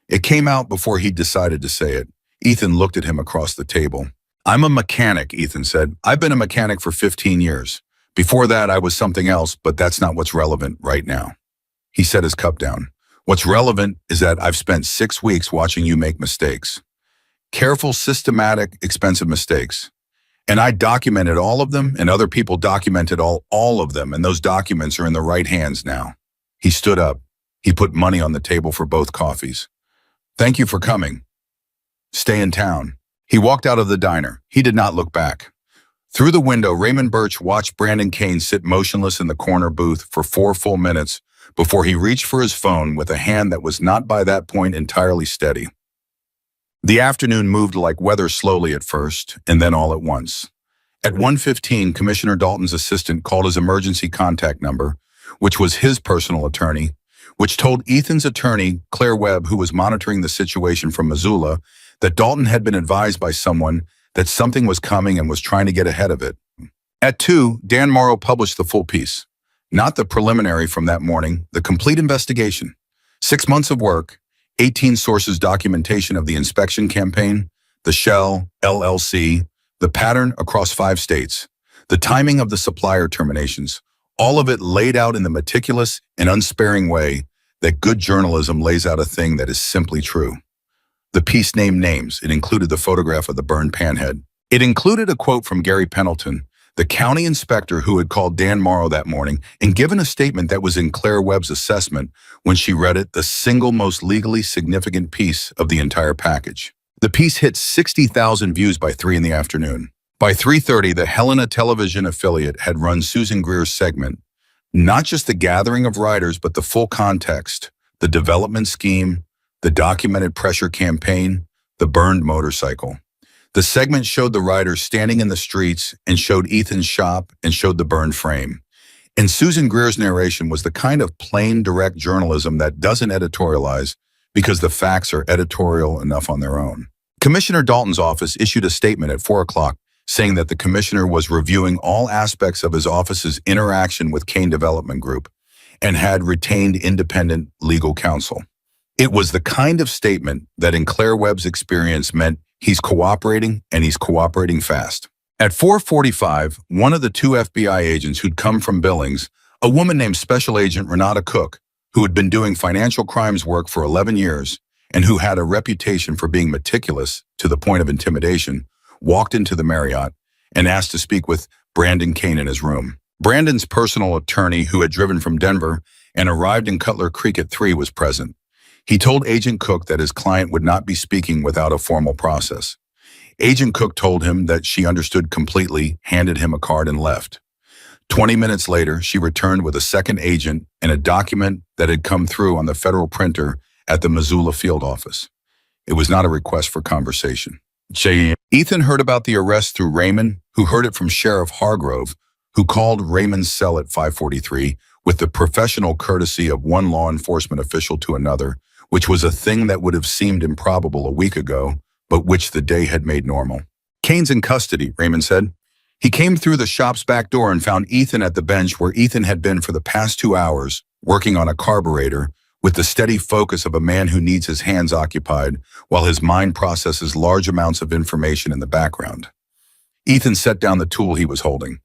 It came out before he'd decided to say it. Ethan looked at him across the table. "I'm a mechanic," Ethan said. "I've been a mechanic for 15 years. Before that, I was something else, but that's not what's relevant right now." He set his cup down. "What's relevant is that I've spent 6 weeks watching you make mistakes. Careful, systematic, expensive mistakes. And I documented all of them, and other people documented all of them, and those documents are in the right hands now." He stood up. He put money on the table for both coffees. "Thank you for coming. Stay in town." He walked out of the diner. He did not look back. Through the window, Raymond Birch watched Brandon Kane sit motionless in the corner booth for 4 full minutes before he reached for his phone with a hand that was not by that point entirely steady. The afternoon moved like weather slowly at first, and then all at once. At 1:15, Commissioner Dalton's assistant called his emergency contact number, which was his personal attorney, which told Ethan's attorney, Claire Webb, who was monitoring the situation from Missoula, that Dalton had been advised by someone that something was coming and was trying to get ahead of it. At 2, Dan Morrow published the full piece. Not the preliminary from that morning, the complete investigation. 6 months of work, 18 sources documentation of the inspection campaign, the Shell, LLC, the pattern across 5 states, the timing of the supplier terminations, all of it laid out in the meticulous and unsparing way that good journalism lays out a thing that is simply true. The piece named names. It included the photograph of the burned panhead. It included a quote from Gary Pendleton, the county inspector who had called Dan Morrow that morning and given a statement that was in Claire Webb's assessment when she read it, the single most legally significant piece of the entire package. The piece hit 60,000 views by 3 in the afternoon. By 3:30, the Helena television affiliate had run Susan Greer's segment, not just the gathering of writers, but the full context, the development scheme, the documented pressure campaign, the burned motorcycle. The segment showed the writers standing in the streets and showed Ethan's shop and showed the burned frame. And Susan Greer's narration was the kind of plain, direct journalism that doesn't editorialize because the facts are editorial enough on their own. Commissioner Dalton's office issued a statement at 4 o'clock saying that the commissioner was reviewing all aspects of his office's interaction with Kane Development Group and had retained independent legal counsel. It was the kind of statement that in Claire Webb's experience meant he's cooperating and he's cooperating fast. At 4:45, one of the 2 FBI agents who'd come from Billings, a woman named Special Agent Renata Cook, who had been doing financial crimes work for 11 years and who had a reputation for being meticulous to the point of intimidation, walked into the Marriott and asked to speak with Brandon Kane in his room. Brandon's personal attorney, who had driven from Denver and arrived in Cutler Creek at 3, was present. He told Agent Cook that his client would not be speaking without a formal process. Agent Cook told him that she understood completely, handed him a card, and left. 20 minutes later, she returned with a second agent and a document that had come through on the federal printer at the Missoula field office. It was not a request for conversation. Ethan heard about the arrest through Raymond, who heard it from Sheriff Hargrove, who called Raymond's cell at 5:43 with the professional courtesy of one law enforcement official to another, which was a thing that would have seemed improbable a week ago, but which the day had made normal. Kane's in custody, Raymond said. He came through the shop's back door and found Ethan at the bench where Ethan had been for the past 2 hours, working on a carburetor, with the steady focus of a man who needs his hands occupied while his mind processes large amounts of information in the background. Ethan set down the tool he was holding.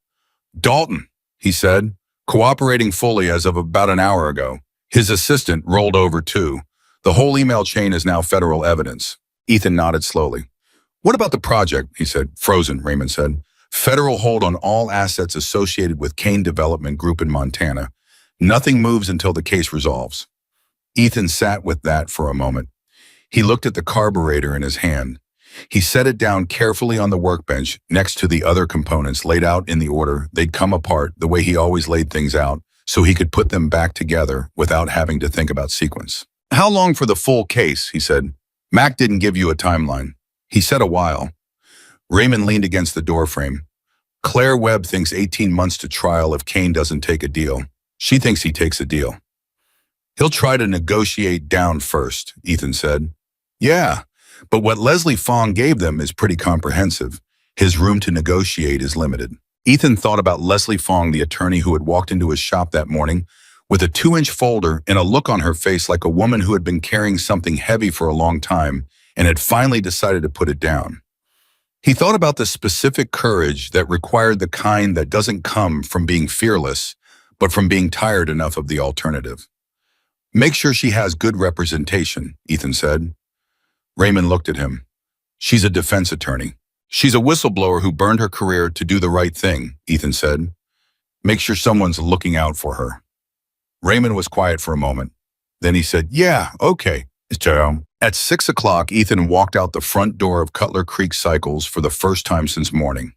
"Dalton," he said, cooperating fully as of about an hour ago. His assistant rolled over too. "The whole email chain is now federal evidence." Ethan nodded slowly. "What about the project?" he said. "Frozen," Raymond said. "Federal hold on all assets associated with Kane Development Group in Montana. Nothing moves until the case resolves." Ethan sat with that for a moment. He looked at the carburetor in his hand. He set it down carefully on the workbench next to the other components laid out in the order they'd come apart, the way he always laid things out, so he could put them back together without having to think about sequence. "How long for the full case?" he said. "Mac didn't give you a timeline." He said a while. Raymond leaned against the doorframe. "Claire Webb thinks 18 months to trial if Kane doesn't take a deal. She thinks he takes a deal." "He'll try to negotiate down first," Ethan said. "Yeah, but what Leslie Fong gave them is pretty comprehensive. His room to negotiate is limited." Ethan thought about Leslie Fong, the attorney who had walked into his shop that morning with a 2-inch folder and a look on her face like a woman who had been carrying something heavy for a long time and had finally decided to put it down. He thought about the specific courage that required the kind that doesn't come from being fearless, but from being tired enough of the alternative. "Make sure she has good representation," Ethan said. Raymond looked at him. "She's a defense attorney. She's a whistleblower who burned her career to do the right thing," Ethan said. "Make sure someone's looking out for her." Raymond was quiet for a moment. Then he said, "Yeah, okay." At 6 o'clock, Ethan walked out the front door of Cutler Creek Cycles for the first time since morning.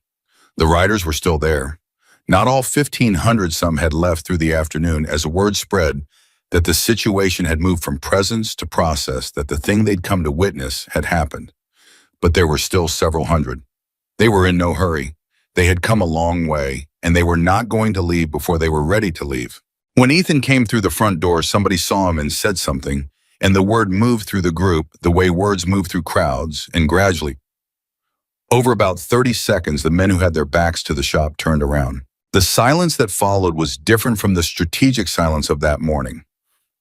The riders were still there. Not all 1,500 some had left through the afternoon as word spread that the situation had moved from presence to process, that the thing they'd come to witness had happened. But there were still several hundred. They were in no hurry. They had come a long way, and they were not going to leave before they were ready to leave. When Ethan came through the front door, somebody saw him and said something, and the word moved through the group the way words move through crowds, and gradually, over about 30 seconds, the men who had their backs to the shop turned around. The silence that followed was different from the strategic silence of that morning.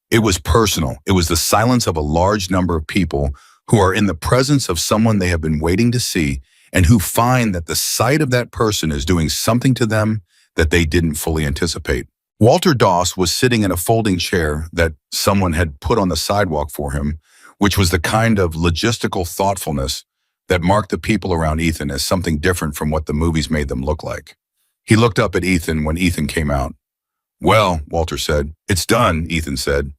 It was personal. It was the silence of a large number of people who are in the presence of someone they have been waiting to see and who find that the sight of that person is doing something to them that they didn't fully anticipate. Walter Doss was sitting in a folding chair that someone had put on the sidewalk for him, which was the kind of logistical thoughtfulness that marked the people around Ethan as something different from what the movies made them look like. He looked up at Ethan when Ethan came out. "Well," Walter said. "It's done," Ethan said.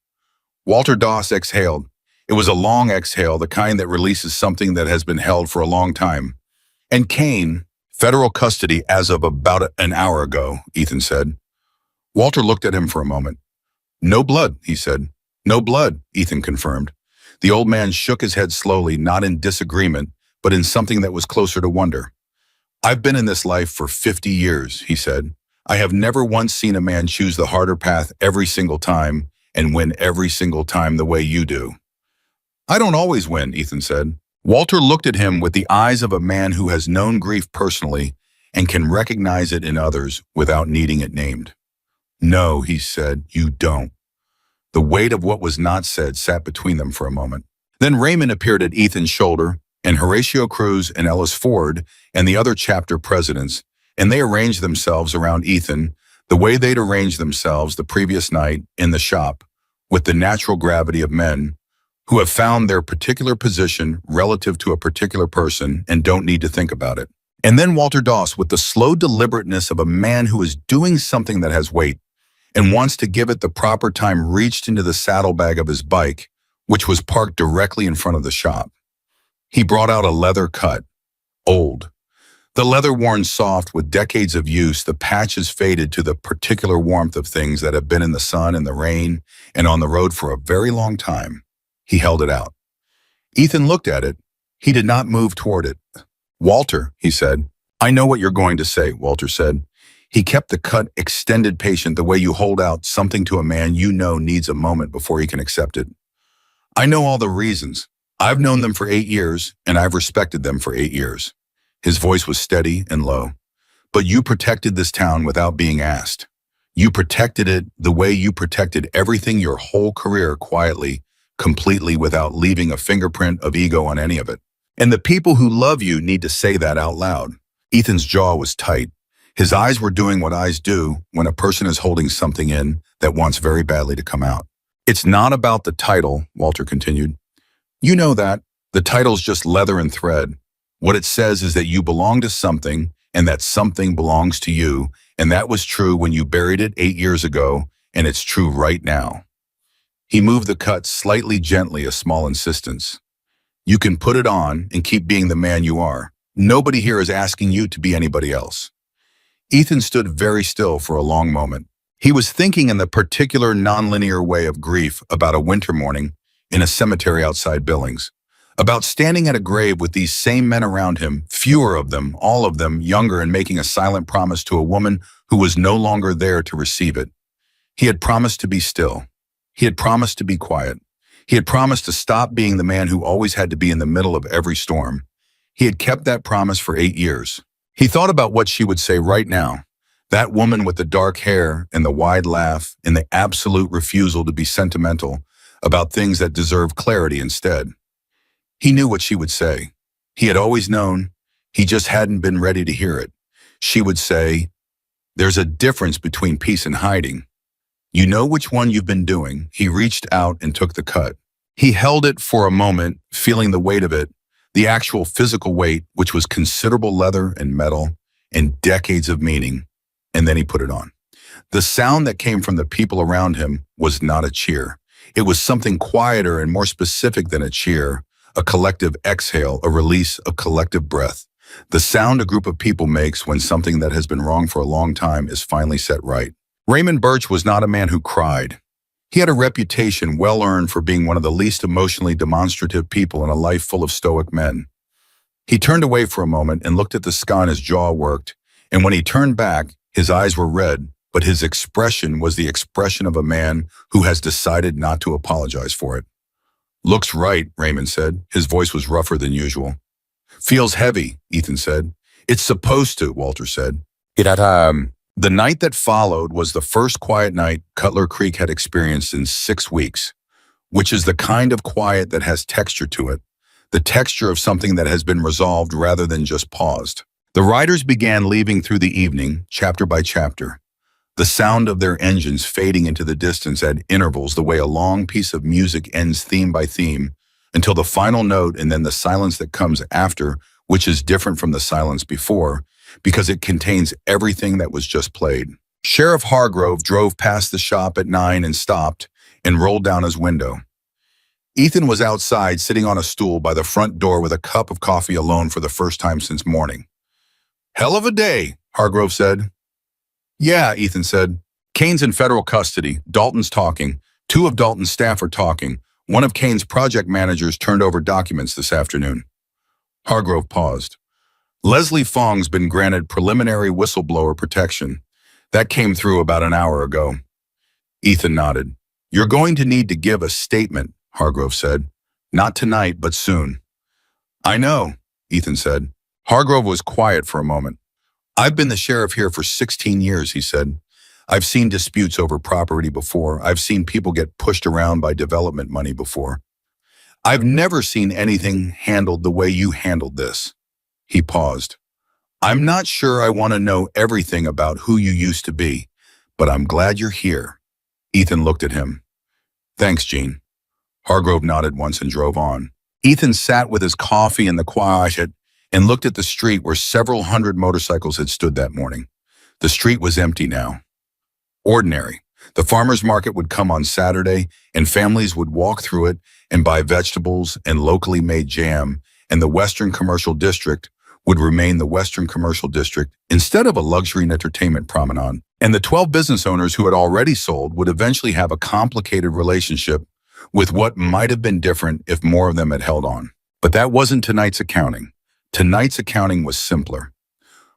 Walter Doss exhaled. It was a long exhale, the kind that releases something that has been held for a long time. "And Kane, federal custody as of about an hour ago," Ethan said. Walter looked at him for a moment. "No blood," he said. "No blood," Ethan confirmed. The old man shook his head slowly, not in disagreement, but in something that was closer to wonder. "I've been in this life for 50 years, he said. "I have never once seen a man choose the harder path every single time and win every single time the way you do." "I don't always win," Ethan said. Walter looked at him with the eyes of a man who has known grief personally and can recognize it in others without needing it named. "No," he said, "you don't." The weight of what was not said sat between them for a moment. Then Raymond appeared at Ethan's shoulder, and Horatio Cruz and Ellis Ford and the other chapter presidents, and they arranged themselves around Ethan the way they'd arranged themselves the previous night in the shop, with the natural gravity of men who have found their particular position relative to a particular person and don't need to think about it. And then Walter Doss, with the slow deliberateness of a man who is doing something that has weight and wants to give it the proper time, reached into the saddlebag of his bike, which was parked directly in front of the shop. He brought out a leather cut, old. The leather worn soft with decades of use, the patches faded to the particular warmth of things that have been in the sun and the rain and on the road for a very long time. He held it out. Ethan looked at it. He did not move toward it. "Walter," he said. "I know what you're going to say," Walter said. He kept the cut extended patient the way you hold out something to a man you know needs a moment before he can accept it. "I know all the reasons. I've known them for 8 years, and I've respected them for 8 years. His voice was steady and low. "But you protected this town without being asked. You protected it the way you protected everything your whole career, quietly, completely, without leaving a fingerprint of ego on any of it. And the people who love you need to say that out loud." Ethan's jaw was tight. His eyes were doing what eyes do when a person is holding something in that wants very badly to come out. "It's not about the title," Walter continued. "You know that. The title's just leather and thread. What it says is that you belong to something, and that something belongs to you, and that was true when you buried it 8 years ago, and it's true right now." He moved the cut slightly gently, a small insistence. "You can put it on and keep being the man you are. Nobody here is asking you to be anybody else." Ethan stood very still for a long moment. He was thinking in the particular nonlinear way of grief about a winter morning in a cemetery outside Billings, about standing at a grave with these same men around him, fewer of them, all of them younger, and making a silent promise to a woman who was no longer there to receive it. He had promised to be still. He had promised to be quiet. He had promised to stop being the man who always had to be in the middle of every storm. He had kept that promise for 8 years. He thought about what she would say right now, that woman with the dark hair and the wide laugh and the absolute refusal to be sentimental about things that deserve clarity instead. He knew what she would say. He had always known. He just hadn't been ready to hear it. She would say, "There's a difference between peace and hiding. You know which one you've been doing." He reached out and took the cut. He held it for a moment, feeling the weight of it, the actual physical weight, which was considerable leather and metal and decades of meaning, and then he put it on. The sound that came from the people around him was not a cheer. It was something quieter and more specific than a cheer, a collective exhale, a release of collective breath. The sound a group of people makes when something that has been wrong for a long time is finally set right. Raymond Birch was not a man who cried. He had a reputation well earned for being one of the least emotionally demonstrative people in a life full of stoic men. He turned away for a moment and looked at the sky, and his jaw worked, and when he turned back, his eyes were red, but his expression was the expression of a man who has decided not to apologize for it. "Looks right," Raymond said. His voice was rougher than usual. "Feels heavy," Ethan said. "It's supposed to," Walter said. The night that followed was the first quiet night Cutler Creek had experienced in 6 weeks, which is the kind of quiet that has texture to it, the texture of something that has been resolved rather than just paused. The riders began leaving through the evening, chapter by chapter, the sound of their engines fading into the distance at intervals the way a long piece of music ends theme by theme, until the final note and then the silence that comes after, which is different from the silence before, because it contains everything that was just played. Sheriff Hargrove drove past the shop at 9 and stopped and rolled down his window. Ethan was outside sitting on a stool by the front door with a cup of coffee alone for the first time since morning. "Hell of a day," Hargrove said. "Yeah," Ethan said. "Kane's in federal custody. Dalton's talking. 2 of Dalton's staff are talking. One of Kane's project managers turned over documents this afternoon." Hargrove paused. "Leslie Fong's been granted preliminary whistleblower protection. That came through about an hour ago." Ethan nodded. "You're going to need to give a statement," Hargrove said. "Not tonight, but soon." "I know," Ethan said. Hargrove was quiet for a moment. "I've been the sheriff here for 16 years, he said. "I've seen disputes over property before. I've seen people get pushed around by development money before. I've never seen anything handled the way you handled this." He paused. "I'm not sure I want to know everything about who you used to be, but I'm glad you're here." Ethan looked at him. "Thanks, Gene." Hargrove nodded once and drove on. Ethan sat with his coffee in the quiet and looked at the street where several hundred motorcycles had stood that morning. The street was empty now. Ordinary. The farmers' market would come on Saturday, and families would walk through it and buy vegetables and locally made jam, and the Western Commercial District would remain the Western Commercial District instead of a luxury and entertainment promenade. And the 12 business owners who had already sold would eventually have a complicated relationship with what might have been different if more of them had held on. But that wasn't tonight's accounting. Tonight's accounting was simpler.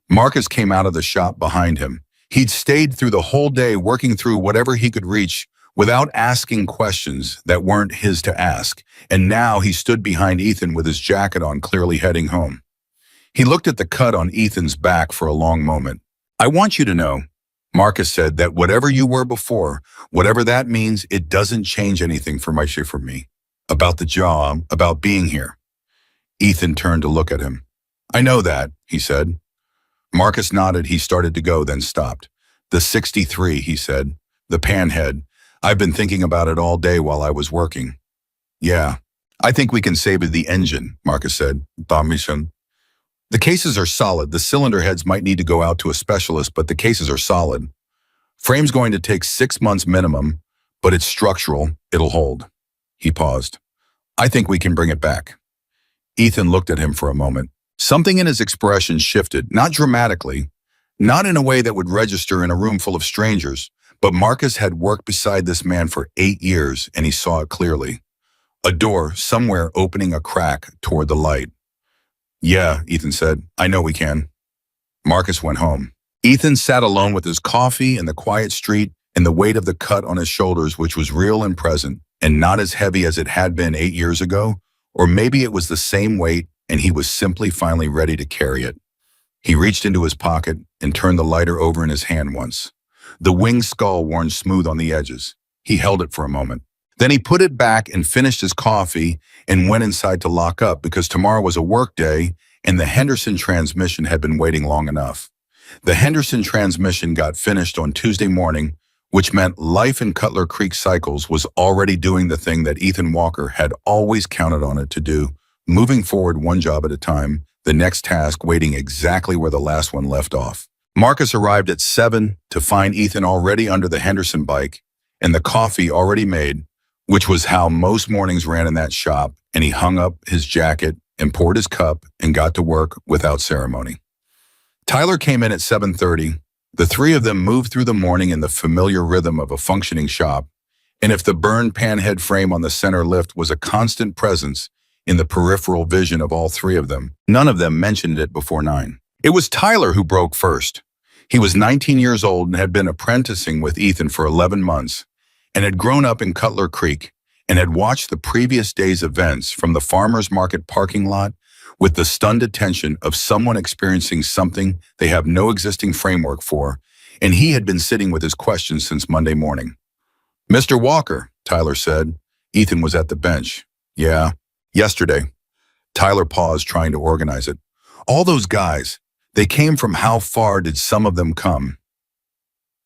Marcus came out of the shop behind him. He'd stayed through the whole day working through whatever he could reach without asking questions that weren't his to ask, and now he stood behind Ethan with his jacket on, clearly heading home. He looked at the cut on Ethan's back for a long moment. "I want you to know," Marcus said, "that whatever you were before, whatever that means, it doesn't change anything for me. About the job, about being here." Ethan turned to look at him. "I know that," he said. Marcus nodded. He started to go, then stopped. "The 63, he said. "The panhead. I've been thinking about it all day while I was working." "Yeah, I think we can save the engine," Marcus said. "The cases are solid. The cylinder heads might need to go out to a specialist, but the cases are solid. Frame's going to take 6 months minimum, but it's structural. It'll hold." He paused. "I think we can bring it back." Ethan looked at him for a moment. Something in his expression shifted, not dramatically, not in a way that would register in a room full of strangers, but Marcus had worked beside this man for 8 years, and he saw it clearly. A door somewhere opening a crack toward the light. "Yeah," Ethan said. "I know we can." Marcus went home. Ethan sat alone with his coffee in the quiet street and the weight of the cut on his shoulders, which was real and present, and not as heavy as it had been 8 years ago, or maybe it was the same weight, and he was simply finally ready to carry it. He reached into his pocket and turned the lighter over in his hand once. The winged skull worn smooth on the edges. He held it for a moment. Then he put it back and finished his coffee and went inside to lock up because tomorrow was a work day and the Henderson transmission had been waiting long enough. The Henderson transmission got finished on Tuesday morning, which meant life in Cutler Creek Cycles was already doing the thing that Ethan Walker had always counted on it to do, moving forward one job at a time, the next task waiting exactly where the last one left off. Marcus arrived at 7 to find Ethan already under the Henderson bike and the coffee already made, which was how most mornings ran in that shop, and he hung up his jacket and poured his cup and got to work without ceremony. Tyler came in at 7:30. The three of them moved through the morning in the familiar rhythm of a functioning shop, and if the burned panhead frame on the center lift was a constant presence in the peripheral vision of all three of them, none of them mentioned it before 9. It was Tyler who broke first. He was 19 years old and had been apprenticing with Ethan for 11 months and had grown up in Cutler Creek and had watched the previous day's events from the farmer's market parking lot with the stunned attention of someone experiencing something they have no existing framework for, and he had been sitting with his questions since Monday morning. "Mr. Walker," Tyler said. Ethan was at the bench. "Yeah, yesterday." Tyler paused, trying to organize it. "All those guys, they came from how far did some of them come?"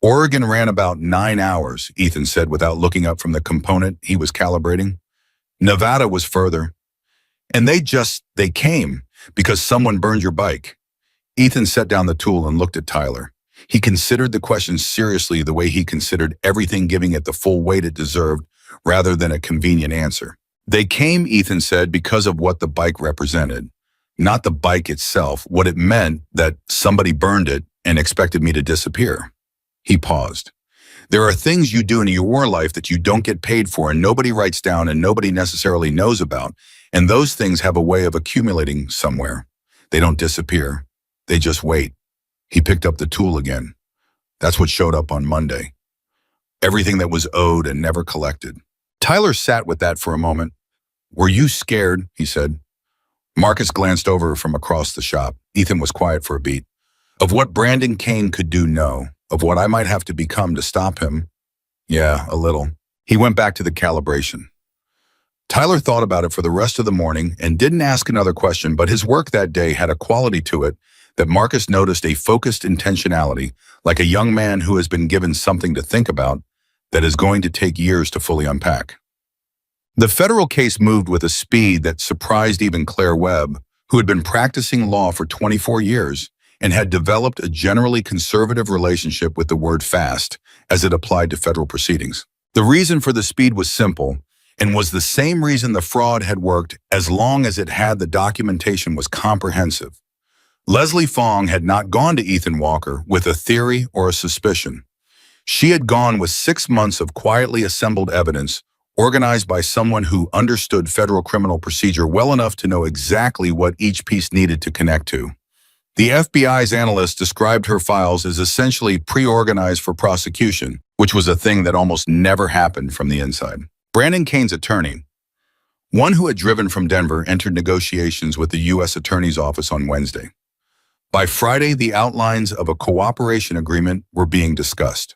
"Oregon ran about 9 hours," Ethan said without looking up from the component he was calibrating. "Nevada was further. And they came because someone burned your bike." Ethan set down the tool and looked at Tyler. He considered the question seriously the way he considered everything, giving it the full weight it deserved rather than a convenient answer. "They came," Ethan said, "because of what the bike represented. Not the bike itself, what it meant that somebody burned it and expected me to disappear." He paused. "There are things you do in your life that you don't get paid for and nobody writes down and nobody necessarily knows about, and those things have a way of accumulating somewhere. They don't disappear. They just wait." He picked up the tool again. "That's what showed up on Monday. Everything that was owed and never collected." Tyler sat with that for a moment. "Were you scared?" he said. Marcus glanced over from across the shop. Ethan was quiet for a beat. "Of what Brandon Kane could do, no. Of what I might have to become to stop him, yeah, a little." He went back to the calibration. Tyler thought about it for the rest of the morning and didn't ask another question, but his work that day had a quality to it that Marcus noticed, a focused intentionality, like a young man who has been given something to think about that is going to take years to fully unpack. The federal case moved with a speed that surprised even Claire Webb, who had been practicing law for 24 years and had developed a generally conservative relationship with the word fast as it applied to federal proceedings. The reason for the speed was simple and was the same reason the fraud had worked as long as it had the documentation was comprehensive. Leslie Fong had not gone to Ethan Walker with a theory or a suspicion. She had gone with 6 months of quietly assembled evidence organized by someone who understood federal criminal procedure well enough to know exactly what each piece needed to connect to. The FBI's analyst described her files as essentially pre-organized for prosecution, which was a thing that almost never happened from the inside. Brandon Kane's attorney, one who had driven from Denver, entered negotiations with the U.S. Attorney's Office on Wednesday. By Friday, the outlines of a cooperation agreement were being discussed.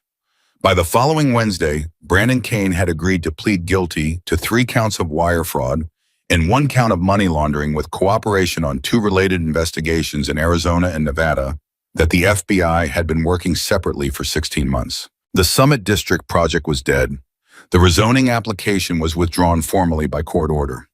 By the following Wednesday, Brandon Kane had agreed to plead guilty to 3 counts of wire fraud and 1 count of money laundering with cooperation on 2 related investigations in Arizona and Nevada that the FBI had been working separately for 16 months. The Summit District project was dead. The rezoning application was withdrawn formally by court order.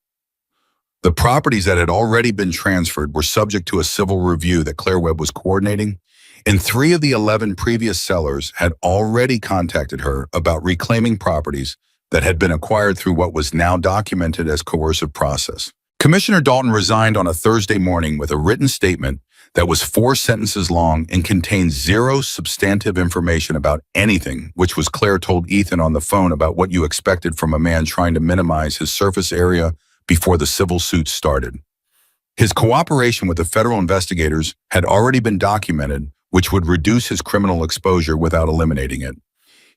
The properties that had already been transferred were subject to a civil review that Claire Webb was coordinating, and 3 of the 11 previous sellers had already contacted her about reclaiming properties that had been acquired through what was now documented as coercive process. Commissioner Dalton resigned on a Thursday morning with a written statement that was 4 sentences long and contained 0 substantive information about anything, which was Claire told Ethan on the phone about what you expected from a man trying to minimize his surface area before the civil suit started. His cooperation with the federal investigators had already been documented, which would reduce his criminal exposure without eliminating it.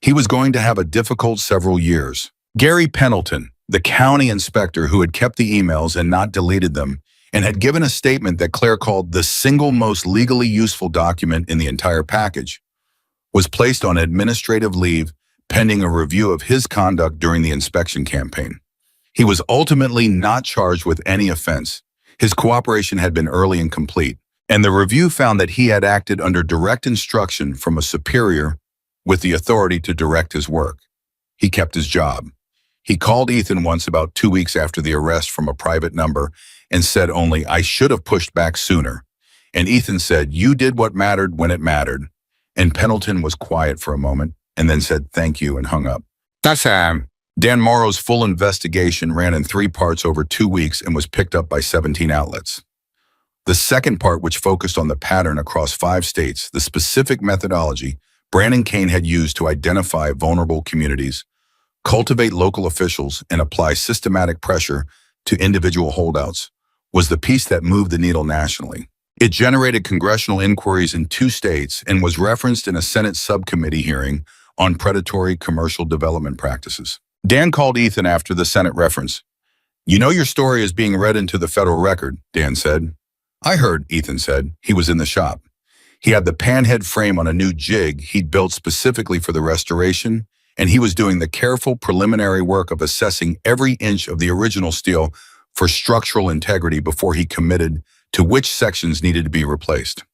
He was going to have a difficult several years. Gary Pendleton, the county inspector who had kept the emails and not deleted them, and had given a statement that Claire called the single most legally useful document in the entire package, was placed on administrative leave pending a review of his conduct during the inspection campaign. He was ultimately not charged with any offense. His cooperation had been early and complete, and the review found that he had acted under direct instruction from a superior with the authority to direct his work. He kept his job. He called Ethan once about 2 weeks after the arrest from a private number and said only, "I should have pushed back sooner." And Ethan said, "You did what mattered when it mattered." And Pendleton was quiet for a moment and then said, "Thank you," and hung up. That's Dan Morrow's full investigation ran in 3 parts over 2 weeks and was picked up by 17 outlets. The second part, which focused on the pattern across 5 states, the specific methodology Brandon Kane had used to identify vulnerable communities, cultivate local officials, and apply systematic pressure to individual holdouts, was the piece that moved the needle nationally. It generated congressional inquiries in 2 states and was referenced in a Senate subcommittee hearing on predatory commercial development practices. Dan called Ethan after the Senate reference. "You know your story is being read into the federal record," Dan said. "I heard," Ethan said. He was in the shop. He had the panhead frame on a new jig he'd built specifically for the restoration, and he was doing the careful preliminary work of assessing every inch of the original steel for structural integrity before he committed to which sections needed to be replaced.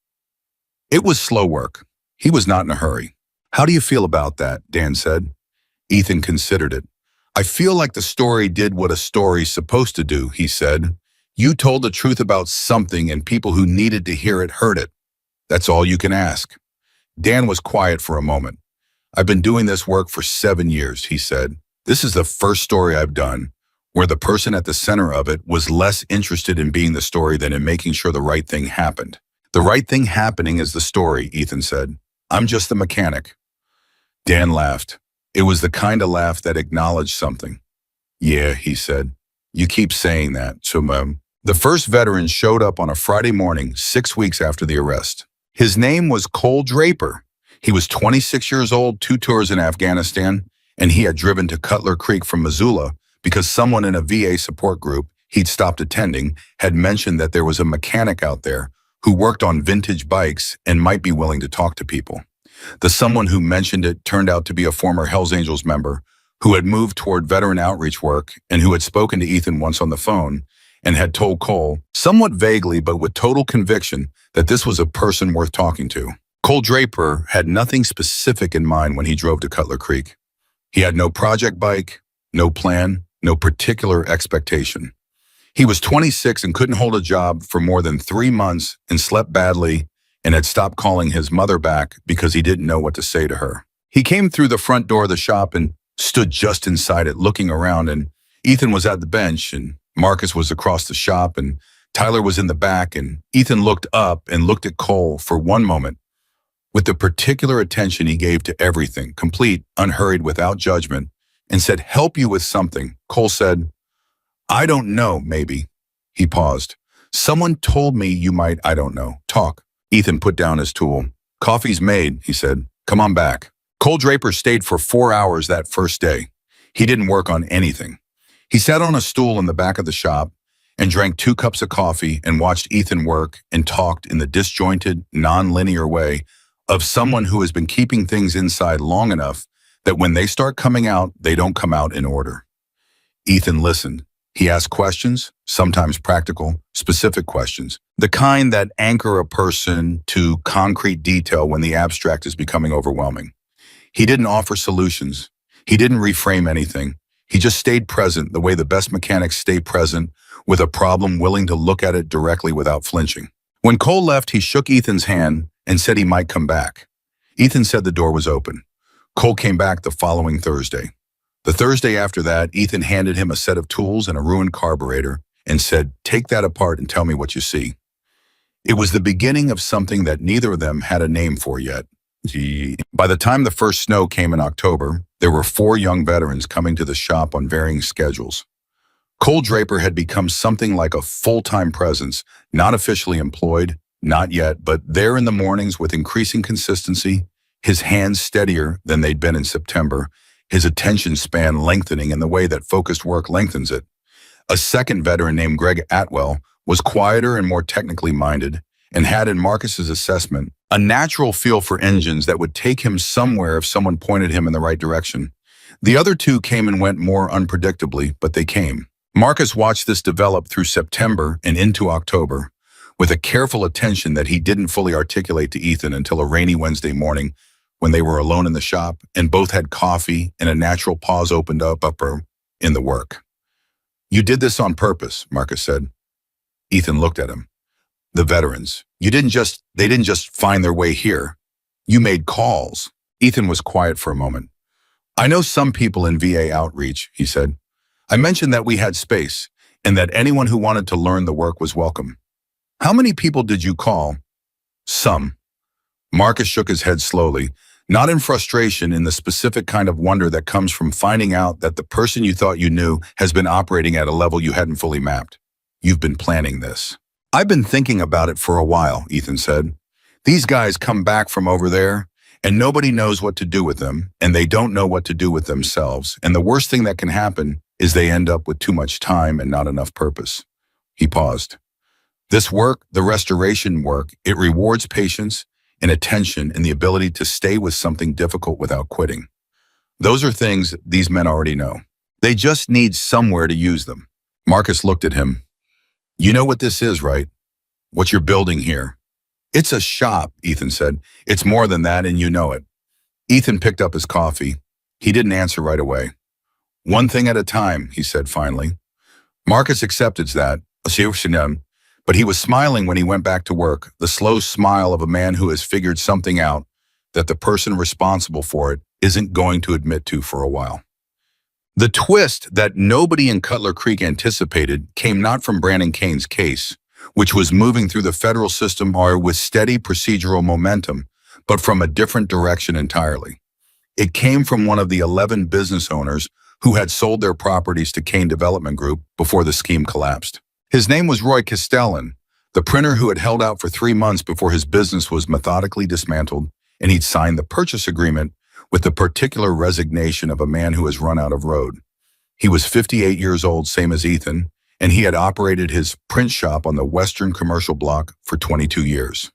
It was slow work. He was not in a hurry. "How do you feel about that?" Dan said. Ethan considered it. "I feel like the story did what a story's supposed to do," he said. "You told the truth about something and people who needed to hear it heard it. That's all you can ask." Dan was quiet for a moment. "I've been doing this work for 7 years," he said. "This is the first story I've done where the person at the center of it was less interested in being the story than in making sure the right thing happened." "The right thing happening is the story," Ethan said. "I'm just the mechanic." Dan laughed. It was the kind of laugh that acknowledged something. "Yeah," he said. "You keep saying that." The first veteran showed up on a Friday morning 6 weeks after the arrest. His name was Cole Draper. He was 26 years old, 2 tours in Afghanistan, and he had driven to Cutler Creek from Missoula because someone in a VA support group he'd stopped attending had mentioned that there was a mechanic out there who worked on vintage bikes and might be willing to talk to people. The someone who mentioned it turned out to be a former Hells Angels member who had moved toward veteran outreach work and who had spoken to Ethan once on the phone and had told Cole, somewhat vaguely but with total conviction, that this was a person worth talking to. Cole Draper had nothing specific in mind when he drove to Cutler Creek. He had no project bike, no plan, no particular expectation. He was 26 and couldn't hold a job for more than 3 months and slept badly and had stopped calling his mother back because he didn't know what to say to her. He came through the front door of the shop and stood just inside it looking around, and Ethan was at the bench and Marcus was across the shop and Tyler was in the back, and Ethan looked up and looked at Cole for one moment with the particular attention he gave to everything, complete, unhurried, without judgment, and said, "Help you with something." Cole said, "I don't know, maybe." He paused. "Someone told me you might, I don't know. Talk." Ethan put down his tool. "Coffee's made," he said. "Come on back." Cole Draper stayed for 4 hours that first day. He didn't work on anything. He sat on a stool in the back of the shop and drank 2 cups of coffee and watched Ethan work and talked in the disjointed, non-linear way of someone who has been keeping things inside long enough that when they start coming out, they don't come out in order. Ethan listened. He asked questions, sometimes practical, specific questions, the kind that anchor a person to concrete detail when the abstract is becoming overwhelming. He didn't offer solutions. He didn't reframe anything. He just stayed present the way the best mechanics stay present with a problem, willing to look at it directly without flinching. When Cole left, he shook Ethan's hand and said he might come back. Ethan said the door was open. Cole came back the following Thursday. The Thursday after that, Ethan handed him a set of tools and a ruined carburetor and said, "Take that apart and tell me what you see." It was the beginning of something that neither of them had a name for yet. By the time the first snow came in October, there were 4 young veterans coming to the shop on varying schedules. Cole Draper had become something like a full-time presence, not officially employed, not yet, but there in the mornings with increasing consistency, his hands steadier than they'd been in September, his attention span lengthening in the way that focused work lengthens it. A second veteran named Greg Atwell was quieter and more technically minded and had, in Marcus's assessment, a natural feel for engines that would take him somewhere if someone pointed him in the right direction. The other 2 came and went more unpredictably, but they came. Marcus watched this develop through September and into October with a careful attention that he didn't fully articulate to Ethan until a rainy Wednesday morning when they were alone in the shop and both had coffee and a natural pause opened up in the work. "You did this on purpose," Marcus said. Ethan looked at him. "The veterans. They didn't just find their way here. You made calls." Ethan was quiet for a moment. I know some people in VA outreach, he said. I mentioned that we had space and that anyone who wanted to learn the work was welcome. How many people did you call? Some. Marcus shook his head slowly, not in frustration, in the specific kind of wonder that comes from finding out that the person you thought you knew has been operating at a level you hadn't fully mapped. You've been planning this. I've been thinking about it for a while, Ethan said. These guys come back from over there, and nobody knows what to do with them, and they don't know what to do with themselves, and the worst thing that can happen is they end up with too much time and not enough purpose. He paused. This work, the restoration work, it rewards patience and attention and the ability to stay with something difficult without quitting. Those are things these men already know. They just need somewhere to use them. Marcus looked at him. You know what this is, right? What you're building here. It's a shop, Ethan said. It's more than that, and you know it. Ethan picked up his coffee. He didn't answer right away. One thing at a time, he said finally. Marcus accepted that, but he was smiling when he went back to work, the slow smile of a man who has figured something out that the person responsible for it isn't going to admit to for a while. The twist that nobody in Cutler Creek anticipated came not from Brandon Kane's case, which was moving through the federal system or with steady procedural momentum, but from a different direction entirely. It came from one of the 11 business owners who had sold their properties to Kane Development Group before the scheme collapsed. His name was Roy Castellan, the printer who had held out for 3 months before his business was methodically dismantled, and he'd signed the purchase agreement with the particular resignation of a man who has run out of road. He was 58 years old, same as Ethan, and he had operated his print shop on the Western Commercial Block for 22 years.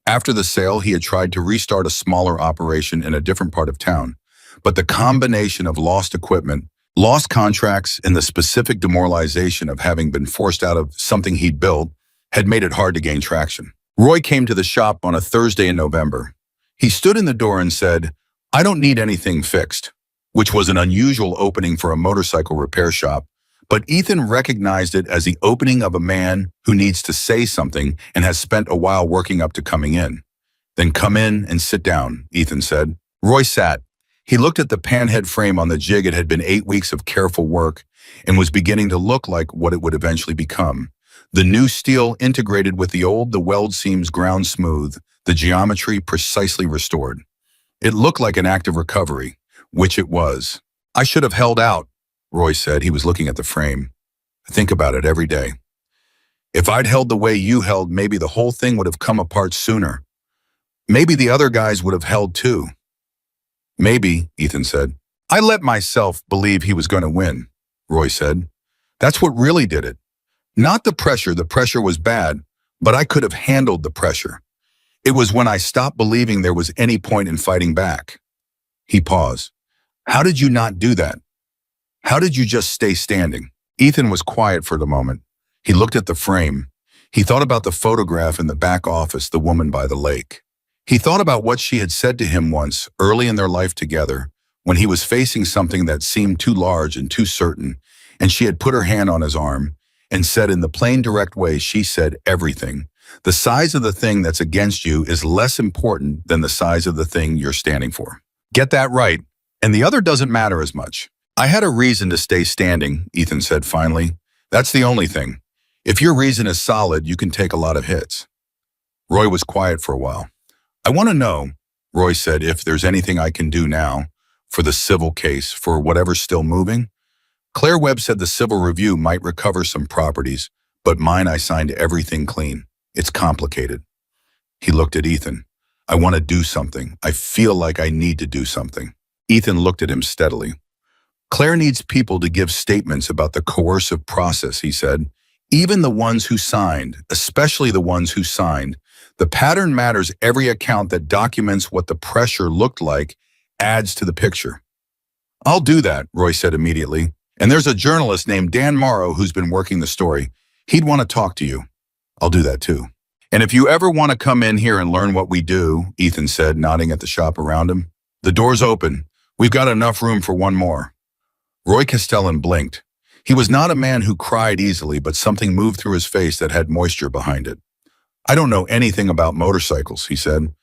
After the sale, he had tried to restart a smaller operation in a different part of town, but the combination of lost equipment, lost contracts, and the specific demoralization of having been forced out of something he'd built had made it hard to gain traction. Roy came to the shop on a Thursday in November. He stood in the door and said, "I don't need anything fixed," which was an unusual opening for a motorcycle repair shop, but Ethan recognized it as the opening of a man who needs to say something and has spent a while working up to coming in. "Then come in and sit down," Ethan said. Roy sat. He looked at the panhead frame on the jig. It had been 8 weeks of careful work and was beginning to look like what it would eventually become. The new steel integrated with the old, the weld seams ground smooth, the geometry precisely restored. It looked like an act of recovery, which it was. "I should have held out," Roy said. He was looking at the frame. "I think about it every day. If I'd held the way you held, maybe the whole thing would have come apart sooner. Maybe the other guys would have held too." "Maybe," Ethan said. "I let myself believe he was going to win," Roy said. "That's what really did it. Not the pressure. The pressure was bad, but I could have handled the pressure. It was when I stopped believing there was any point in fighting back." He paused. "How did you not do that? How did you just stay standing?" Ethan was quiet for the moment. He looked at the frame. He thought about the photograph in the back office, the woman by the lake. He thought about what she had said to him once, early in their life together, when he was facing something that seemed too large and too certain, and she had put her hand on his arm and said in the plain, direct way she said everything. The size of the thing that's against you is less important than the size of the thing you're standing for. Get that right, and the other doesn't matter as much. "I had a reason to stay standing," Ethan said finally. "That's the only thing. If your reason is solid, you can take a lot of hits." Roy was quiet for a while. "I want to know," Roy said, "if there's anything I can do now for the civil case, for whatever's still moving. Claire Webb said the civil review might recover some properties, but mine I signed everything clean. It's complicated." He looked at Ethan. "I want to do something. I feel like I need to do something." Ethan looked at him steadily. "Claire needs people to give statements about the coercive process," he said. "Even the ones who signed, especially the ones who signed. The pattern matters. Every account that documents what the pressure looked like adds to the picture." "I'll do that," Roy said immediately. "And there's a journalist named Dan Morrow who's been working the story. He'd want to talk to you." "I'll do that too. And if you ever want to come in here and learn what we do," Ethan said, nodding at the shop around him, "the door's open. We've got enough room for one more." Roy Castellan blinked. He was not a man who cried easily, but something moved through his face that had moisture behind it. "I don't know anything about motorcycles," he said.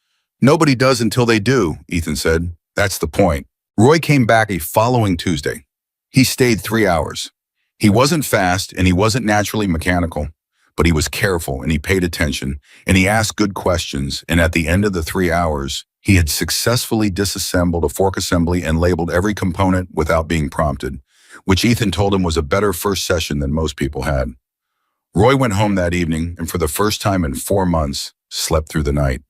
"Nobody does until they do," Ethan said. "That's the point." Roy came back a following Tuesday. He stayed 3 hours. He wasn't fast and he wasn't naturally mechanical, but he was careful and he paid attention and he asked good questions. And at the end of the 3 hours, he had successfully disassembled a fork assembly and labeled every component without being prompted, which Ethan told him was a better first session than most people had. Roy went home that evening and for the first time in 4 months, slept through the night.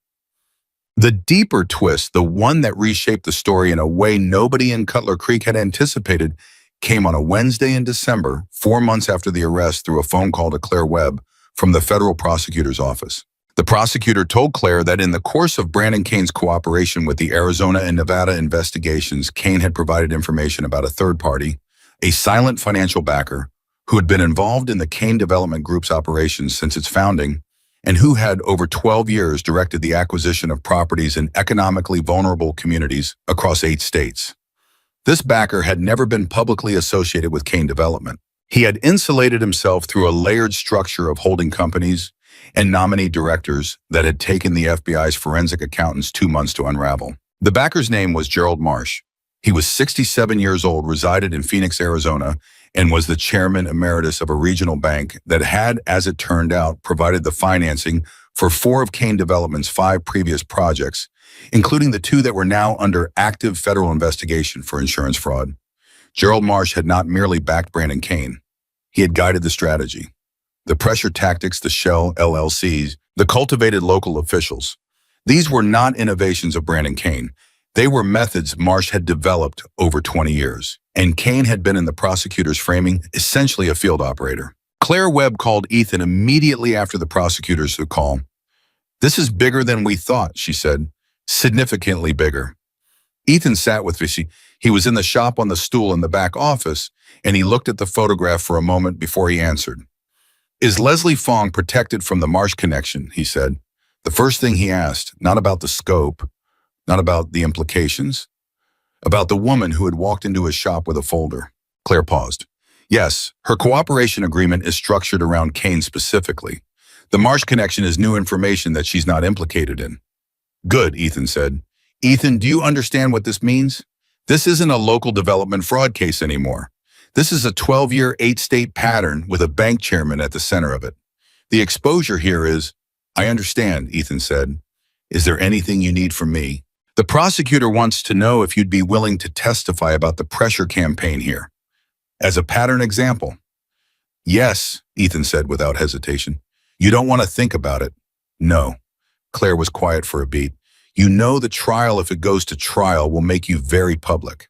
The deeper twist, the one that reshaped the story in a way nobody in Cutler Creek had anticipated, came on a Wednesday in December, 4 months after the arrest, through a phone call to Claire Webb from the federal prosecutor's office. The prosecutor told Claire that in the course of Brandon Cain's cooperation with the Arizona and Nevada investigations, Cain had provided information about a third party, a silent financial backer, who had been involved in the Cain Development Group's operations since its founding, and who had over 12 years directed the acquisition of properties in economically vulnerable communities across 8 states. This backer had never been publicly associated with Cain Development. He had insulated himself through a layered structure of holding companies and nominee directors that had taken the FBI's forensic accountants 2 months to unravel. The backer's name was Gerald Marsh. He was 67 years old, resided in Phoenix, Arizona, and was the chairman emeritus of a regional bank that had, as it turned out, provided the financing for 4 of Cain Development's 5 previous projects, including the 2 that were now under active federal investigation for insurance fraud. Gerald Marsh had not merely backed Brandon Cain. He had guided the strategy, the pressure tactics, the shell LLCs, the cultivated local officials. These were not innovations of Brandon Cain. They were methods Marsh had developed over 20 years, and Cain had been in the prosecutor's framing essentially a field operator. Claire Webb called Ethan immediately after the prosecutor's call. "This is bigger than we thought," she said. "Significantly bigger." Ethan sat with me. He was in the shop on the stool in the back office, and he looked at the photograph for a moment before he answered. "Is Leslie Fong protected from the Marsh connection?" he said. The first thing he asked, not about the scope, not about the implications, about the woman who had walked into his shop with a folder. Claire paused. "Yes, her cooperation agreement is structured around Cain specifically. The Marsh connection is new information that she's not implicated in." "Good," Ethan said. "Ethan, do you understand what this means? This isn't a local development fraud case anymore. This is a 12-year, 8-state pattern with a bank chairman at the center of it. The exposure here is—" "I understand," Ethan said. "Is there anything you need from me?" "The prosecutor wants to know if you'd be willing to testify about the pressure campaign here, as a pattern example." "Yes," Ethan said without hesitation. "You don't want to think about it?" "No." Claire was quiet for a beat. "You know the trial, if it goes to trial, will make you very public.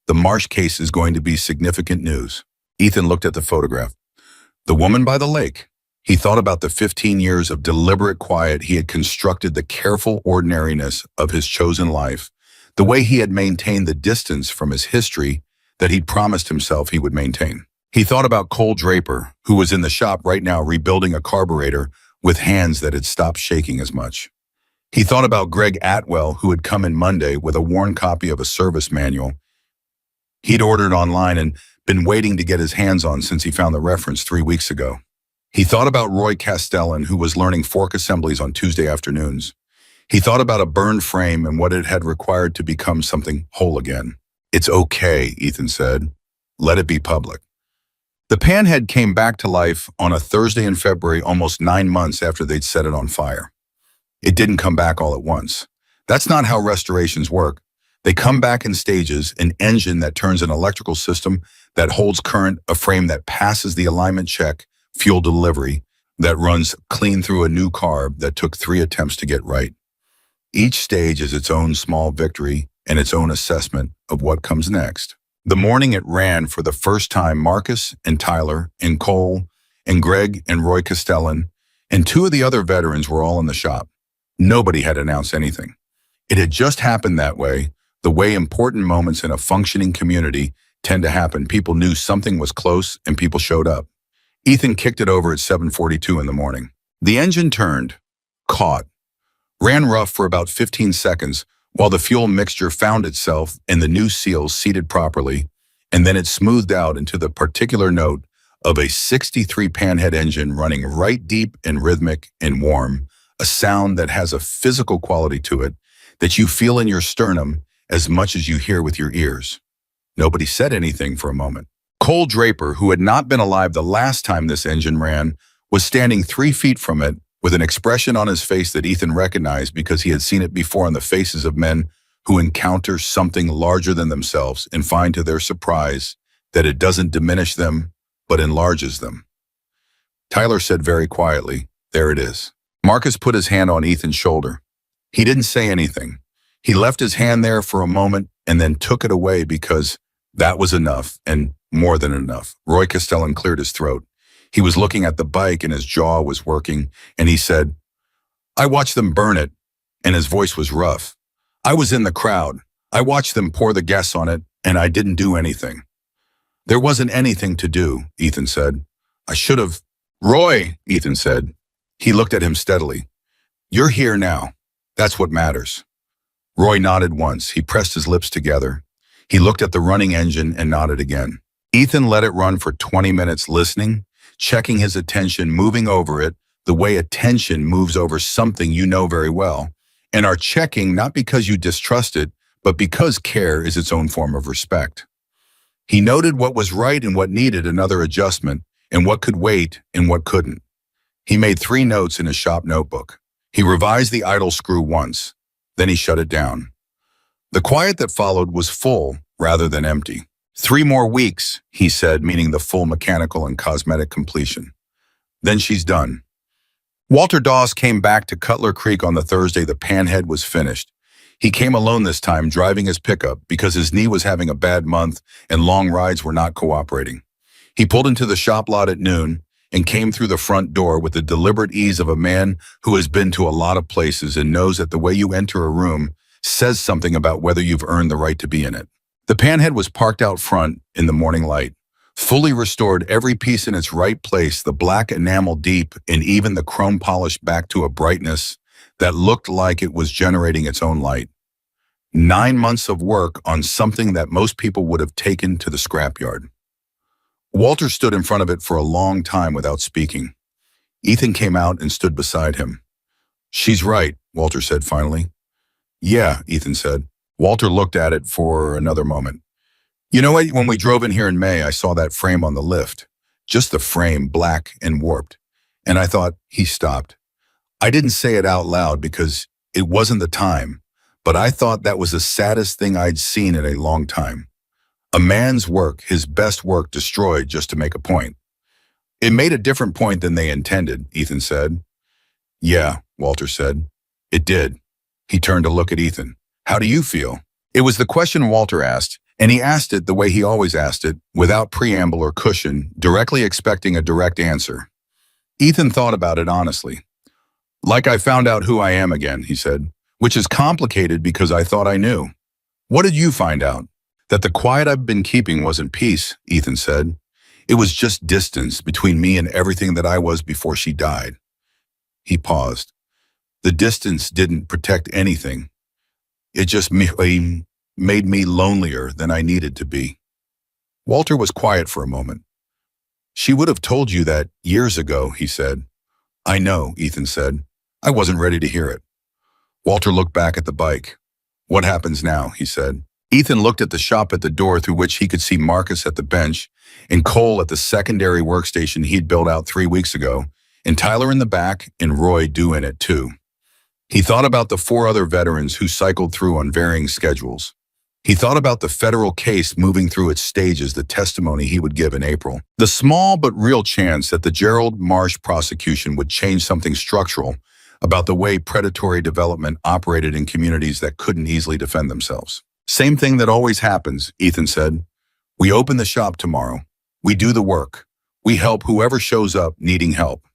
The Marsh case is going to be significant news." Ethan looked at the photograph. The woman by the lake. He thought about the 15 years of deliberate quiet he had constructed, the careful ordinariness of his chosen life, the way he had maintained the distance from his history that he'd promised himself he would maintain. He thought about Cole Draper, who was in the shop right now rebuilding a carburetor with hands that had stopped shaking as much. He thought about Greg Atwell, who had come in Monday with a worn copy of a service manual he'd ordered online and been waiting to get his hands on since he found the reference 3 weeks ago. He thought about Roy Castellan, who was learning fork assemblies on Tuesday afternoons. He thought about a burned frame and what it had required to become something whole again. "It's okay," Ethan said. "Let it be public." The panhead came back to life on a Thursday in February, almost 9 months after they'd set it on fire. It didn't come back all at once. That's not how restorations work. They come back in stages: an engine that turns an electrical system that holds current, a frame that passes the alignment check, fuel delivery, that runs clean through a new carb that took 3 attempts to get right. Each stage is its own small victory and its own assessment of what comes next. The morning it ran, for the first time, Marcus and Tyler and Cole and Greg and Roy Castellan and 2 of the other veterans were all in the shop. Nobody had announced anything. It had just happened that way, the way important moments in a functioning community tend to happen. People knew something was close and people showed up. Ethan kicked it over at 7:42 in the morning. The engine turned, caught, ran rough for about 15 seconds while the fuel mixture found itself and the new seals seated properly, and then it smoothed out into the particular note of a 63 panhead engine running right deep and rhythmic and warm, a sound that has a physical quality to it that you feel in your sternum as much as you hear with your ears. Nobody said anything for a moment. Cole Draper, who had not been alive the last time this engine ran, was standing 3 feet from it with an expression on his face that Ethan recognized because he had seen it before on the faces of men who encounter something larger than themselves and find to their surprise that it doesn't diminish them, but enlarges them. Tyler said very quietly, "There it is." Marcus put his hand on Ethan's shoulder. He didn't say anything. He left his hand there for a moment and then took it away because that was enough and more than enough. Roy Castellan cleared his throat. He was looking at the bike and his jaw was working, and he said, "I watched them burn it," and his voice was rough. "I was in the crowd. I watched them pour the gas on it, and I didn't do anything." "There wasn't anything to do," Ethan said. "I should have." "Roy," Ethan said. He looked at him steadily. "You're here now. That's what matters." Roy nodded once. He pressed his lips together. He looked at the running engine and nodded again. Ethan let it run for 20 minutes listening, checking his attention, moving over it, the way attention moves over something you know very well, and are checking not because you distrust it, but because care is its own form of respect. He noted what was right and what needed another adjustment, and what could wait and what couldn't. He made 3 notes in his shop notebook. He revised the idle screw once, then he shut it down. The quiet that followed was full rather than empty. 3 more weeks, he said, meaning the full mechanical and cosmetic completion. Then she's done. Walter Dawes came back to Cutler Creek on the Thursday the panhead was finished. He came alone this time, driving his pickup because his knee was having a bad month and long rides were not cooperating. He pulled into the shop lot at noon and came through the front door with the deliberate ease of a man who has been to a lot of places and knows that the way you enter a room says something about whether you've earned the right to be in it. The panhead was parked out front in the morning light, fully restored, every piece in its right place, the black enamel deep and even the chrome polish back to a brightness that looked like it was generating its own light. 9 months of work on something that most people would have taken to the scrapyard. Walter stood in front of it for a long time without speaking. Ethan came out and stood beside him. "She's right," Walter said finally. "Yeah," Ethan said. Walter looked at it for another moment. "You know what? When we drove in here in May, I saw that frame on the lift. Just the frame, black and warped. And I thought," he stopped. "I didn't say it out loud because it wasn't the time, but I thought that was the saddest thing I'd seen in a long time. A man's work, his best work, destroyed just to make a point." "It made a different point than they intended," Ethan said. "Yeah," Walter said. "It did." He turned to look at Ethan. "How do you feel?" It was the question Walter asked, and he asked it the way he always asked it, without preamble or cushion, directly expecting a direct answer. Ethan thought about it honestly. "Like I found out who I am again," he said, "which is complicated because I thought I knew." "What did you find out?" "That the quiet I've been keeping wasn't peace," Ethan said. "It was just distance between me and everything that I was before she died." He paused. "The distance didn't protect anything. It just made me lonelier than I needed to be." Walter was quiet for a moment. "She would have told you that years ago," he said. "I know," Ethan said. "I wasn't ready to hear it." Walter looked back at the bike. "What happens now?" he said. Ethan looked at the shop at the door through which he could see Marcus at the bench and Cole at the secondary workstation he'd built out 3 weeks ago, and Tyler in the back and Roy due in it too. He thought about the 4 other veterans who cycled through on varying schedules. He thought about the federal case moving through its stages, the testimony he would give in April. The small but real chance that the Gerald Marsh prosecution would change something structural about the way predatory development operated in communities that couldn't easily defend themselves. "Same thing that always happens," Ethan said. "We open the shop tomorrow. We do the work. We help whoever shows up needing help."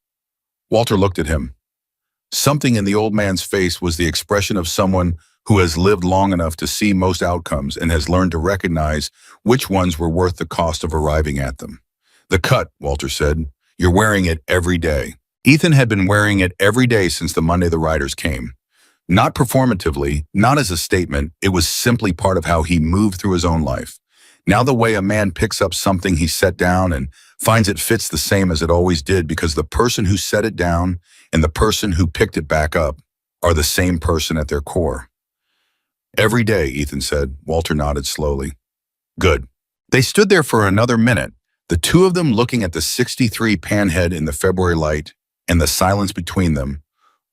Walter looked at him. Something in the old man's face was the expression of someone who has lived long enough to see most outcomes and has learned to recognize which ones were worth the cost of arriving at them. "The cut," Walter said. "You're wearing it every day." Ethan had been wearing it every day since the Monday the riders came. Not performatively, not as a statement, it was simply part of how he moved through his own life. Now the way a man picks up something he set down and finds it fits the same as it always did because the person who set it down and the person who picked it back up are the same person at their core. Every day, Ethan said. Walter nodded slowly. Good. They stood there for another minute, the two of them looking at the 63 panhead in the February light, and the silence between them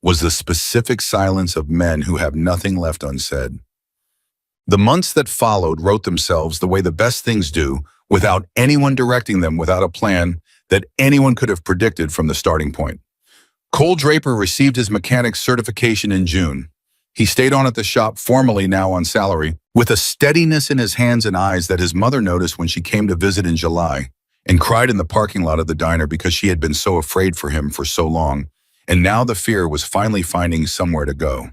was the specific silence of men who have nothing left unsaid. The months that followed wrote themselves the way the best things do, without anyone directing them, without a plan that anyone could have predicted from the starting point. Cole Draper received his mechanic's certification in June. He stayed on at the shop, formally now on salary, with a steadiness in his hands and eyes that his mother noticed when she came to visit in July, and cried in the parking lot of the diner because she had been so afraid for him for so long, and now the fear was finally finding somewhere to go.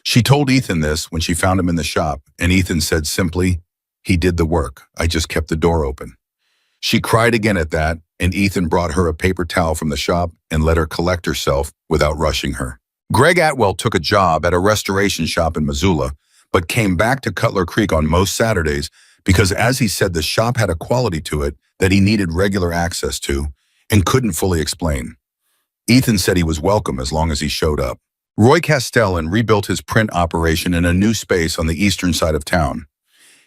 She told Ethan this when she found him in the shop, and Ethan said simply, "He did the work. I just kept the door open." She cried again at that, and Ethan brought her a paper towel from the shop and let her collect herself without rushing her. Greg Atwell took a job at a restoration shop in Missoula, but came back to Cutler Creek on most Saturdays because, as he said, the shop had a quality to it that he needed regular access to and couldn't fully explain. Ethan said he was welcome as long as he showed up. Roy Castellan rebuilt his print operation in a new space on the eastern side of town.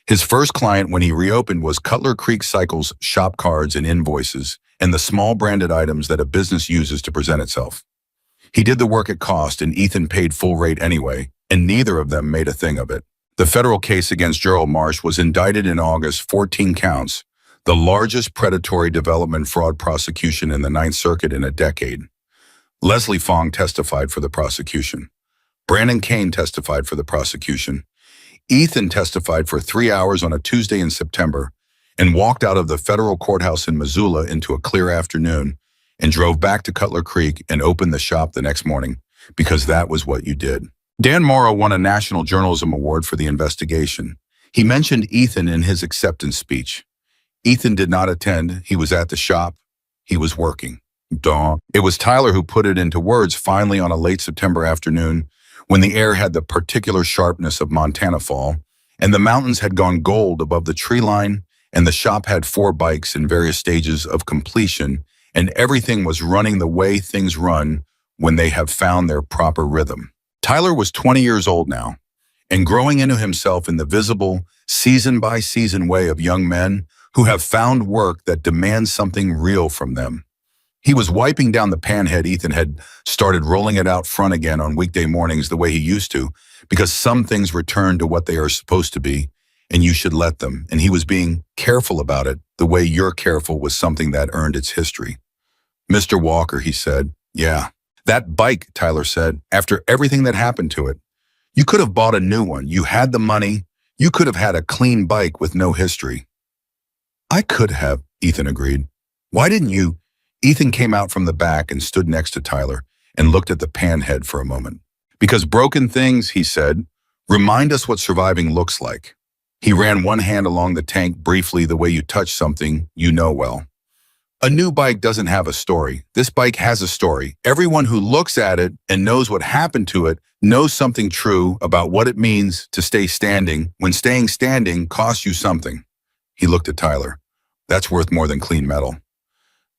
His first client when he reopened was Cutler Creek Cycle's shop cards and invoices and the small branded items that a business uses to present itself. He did the work at cost, and Ethan paid full rate anyway, and neither of them made a thing of it. The federal case against Gerald Marsh was indicted in August, 14 counts, the largest predatory development fraud prosecution in the Ninth Circuit in a decade. Leslie Fong testified for the prosecution. Brandon Kane testified for the prosecution. Ethan testified for 3 hours on a Tuesday in September and walked out of the federal courthouse in Missoula into a clear afternoon and drove back to Cutler Creek and opened the shop the next morning, because that was what you did. Dan Morrow won a National Journalism Award for the investigation. He mentioned Ethan in his acceptance speech. Ethan did not attend. He was at the shop. He was working. Duh. It was Tyler who put it into words finally on a late September afternoon when the air had the particular sharpness of Montana fall, and the mountains had gone gold above the tree line, and the shop had 4 bikes in various stages of completion, and everything was running the way things run when they have found their proper rhythm. Tyler was 20 years old now, and growing into himself in the visible, season-by-season way of young men who have found work that demands something real from them. He was wiping down the panhead. Ethan had started rolling it out front again on weekday mornings the way he used to, because some things return to what they are supposed to be, and you should let them, and he was being careful about it the way you're careful with something that earned its history. "Mr. Walker," he said. "Yeah. That bike," Tyler said, "after everything that happened to it. You could have bought a new one. You had the money. You could have had a clean bike with no history." "I could have," Ethan agreed. "Why didn't you?" Ethan came out from the back and stood next to Tyler and looked at the panhead for a moment. "Because broken things," he said, "remind us what surviving looks like." He ran one hand along the tank briefly, the way you touch something you know well. "A new bike doesn't have a story. This bike has a story. Everyone who looks at it and knows what happened to it knows something true about what it means to stay standing when staying standing costs you something." He looked at Tyler. "That's worth more than clean metal."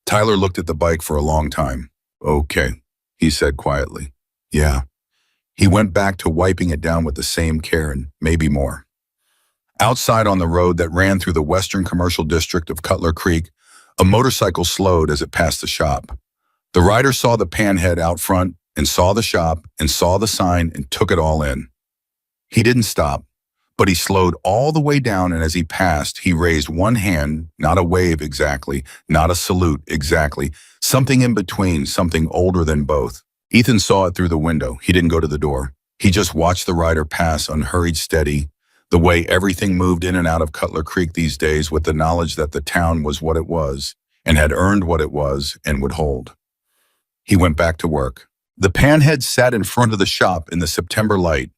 Tyler looked at the bike for a long time. "Okay," he said quietly. "Yeah." He went back to wiping it down with the same care and maybe more. Outside on the road that ran through the western commercial district of Cutler Creek, a motorcycle slowed as it passed the shop. The rider saw the panhead out front and saw the shop and saw the sign and took it all in. He didn't stop, but he slowed all the way down, and as he passed, he raised one hand, not a wave exactly, not a salute exactly, something in between, something older than both. Ethan saw it through the window. He didn't go to the door. He just watched the rider pass, unhurried, steady, the way everything moved in and out of Cutler Creek these days, with the knowledge that the town was what it was and had earned what it was and would hold. He went back to work. The panhead sat in front of the shop in the September light,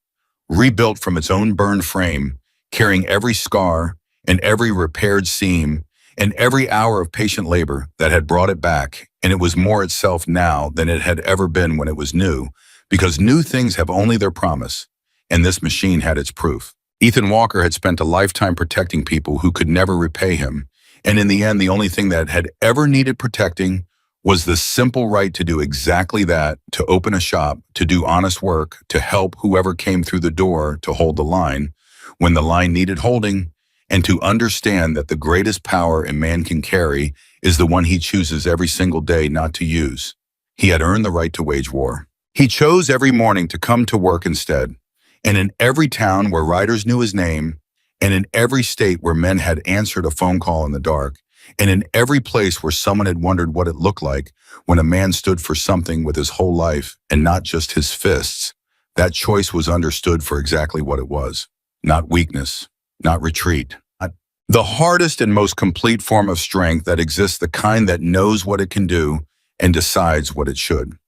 rebuilt from its own burned frame, carrying every scar and every repaired seam and every hour of patient labor that had brought it back, and it was more itself now than it had ever been when it was new, because new things have only their promise, and this machine had its proof. Ethan Walker had spent a lifetime protecting people who could never repay him, and in the end, the only thing that had ever needed protecting was the simple right to do exactly that, to open a shop, to do honest work, to help whoever came through the door, to hold the line when the line needed holding, and to understand that the greatest power a man can carry is the one he chooses every single day not to use. He had earned the right to wage war. He chose every morning to come to work instead, and in every town where riders knew his name, and in every state where men had answered a phone call in the dark, and in every place where someone had wondered what it looked like when a man stood for something with his whole life and not just his fists, that choice was understood for exactly what it was. Not weakness, not retreat. The hardest and most complete form of strength that exists, the kind that knows what it can do and decides what it should.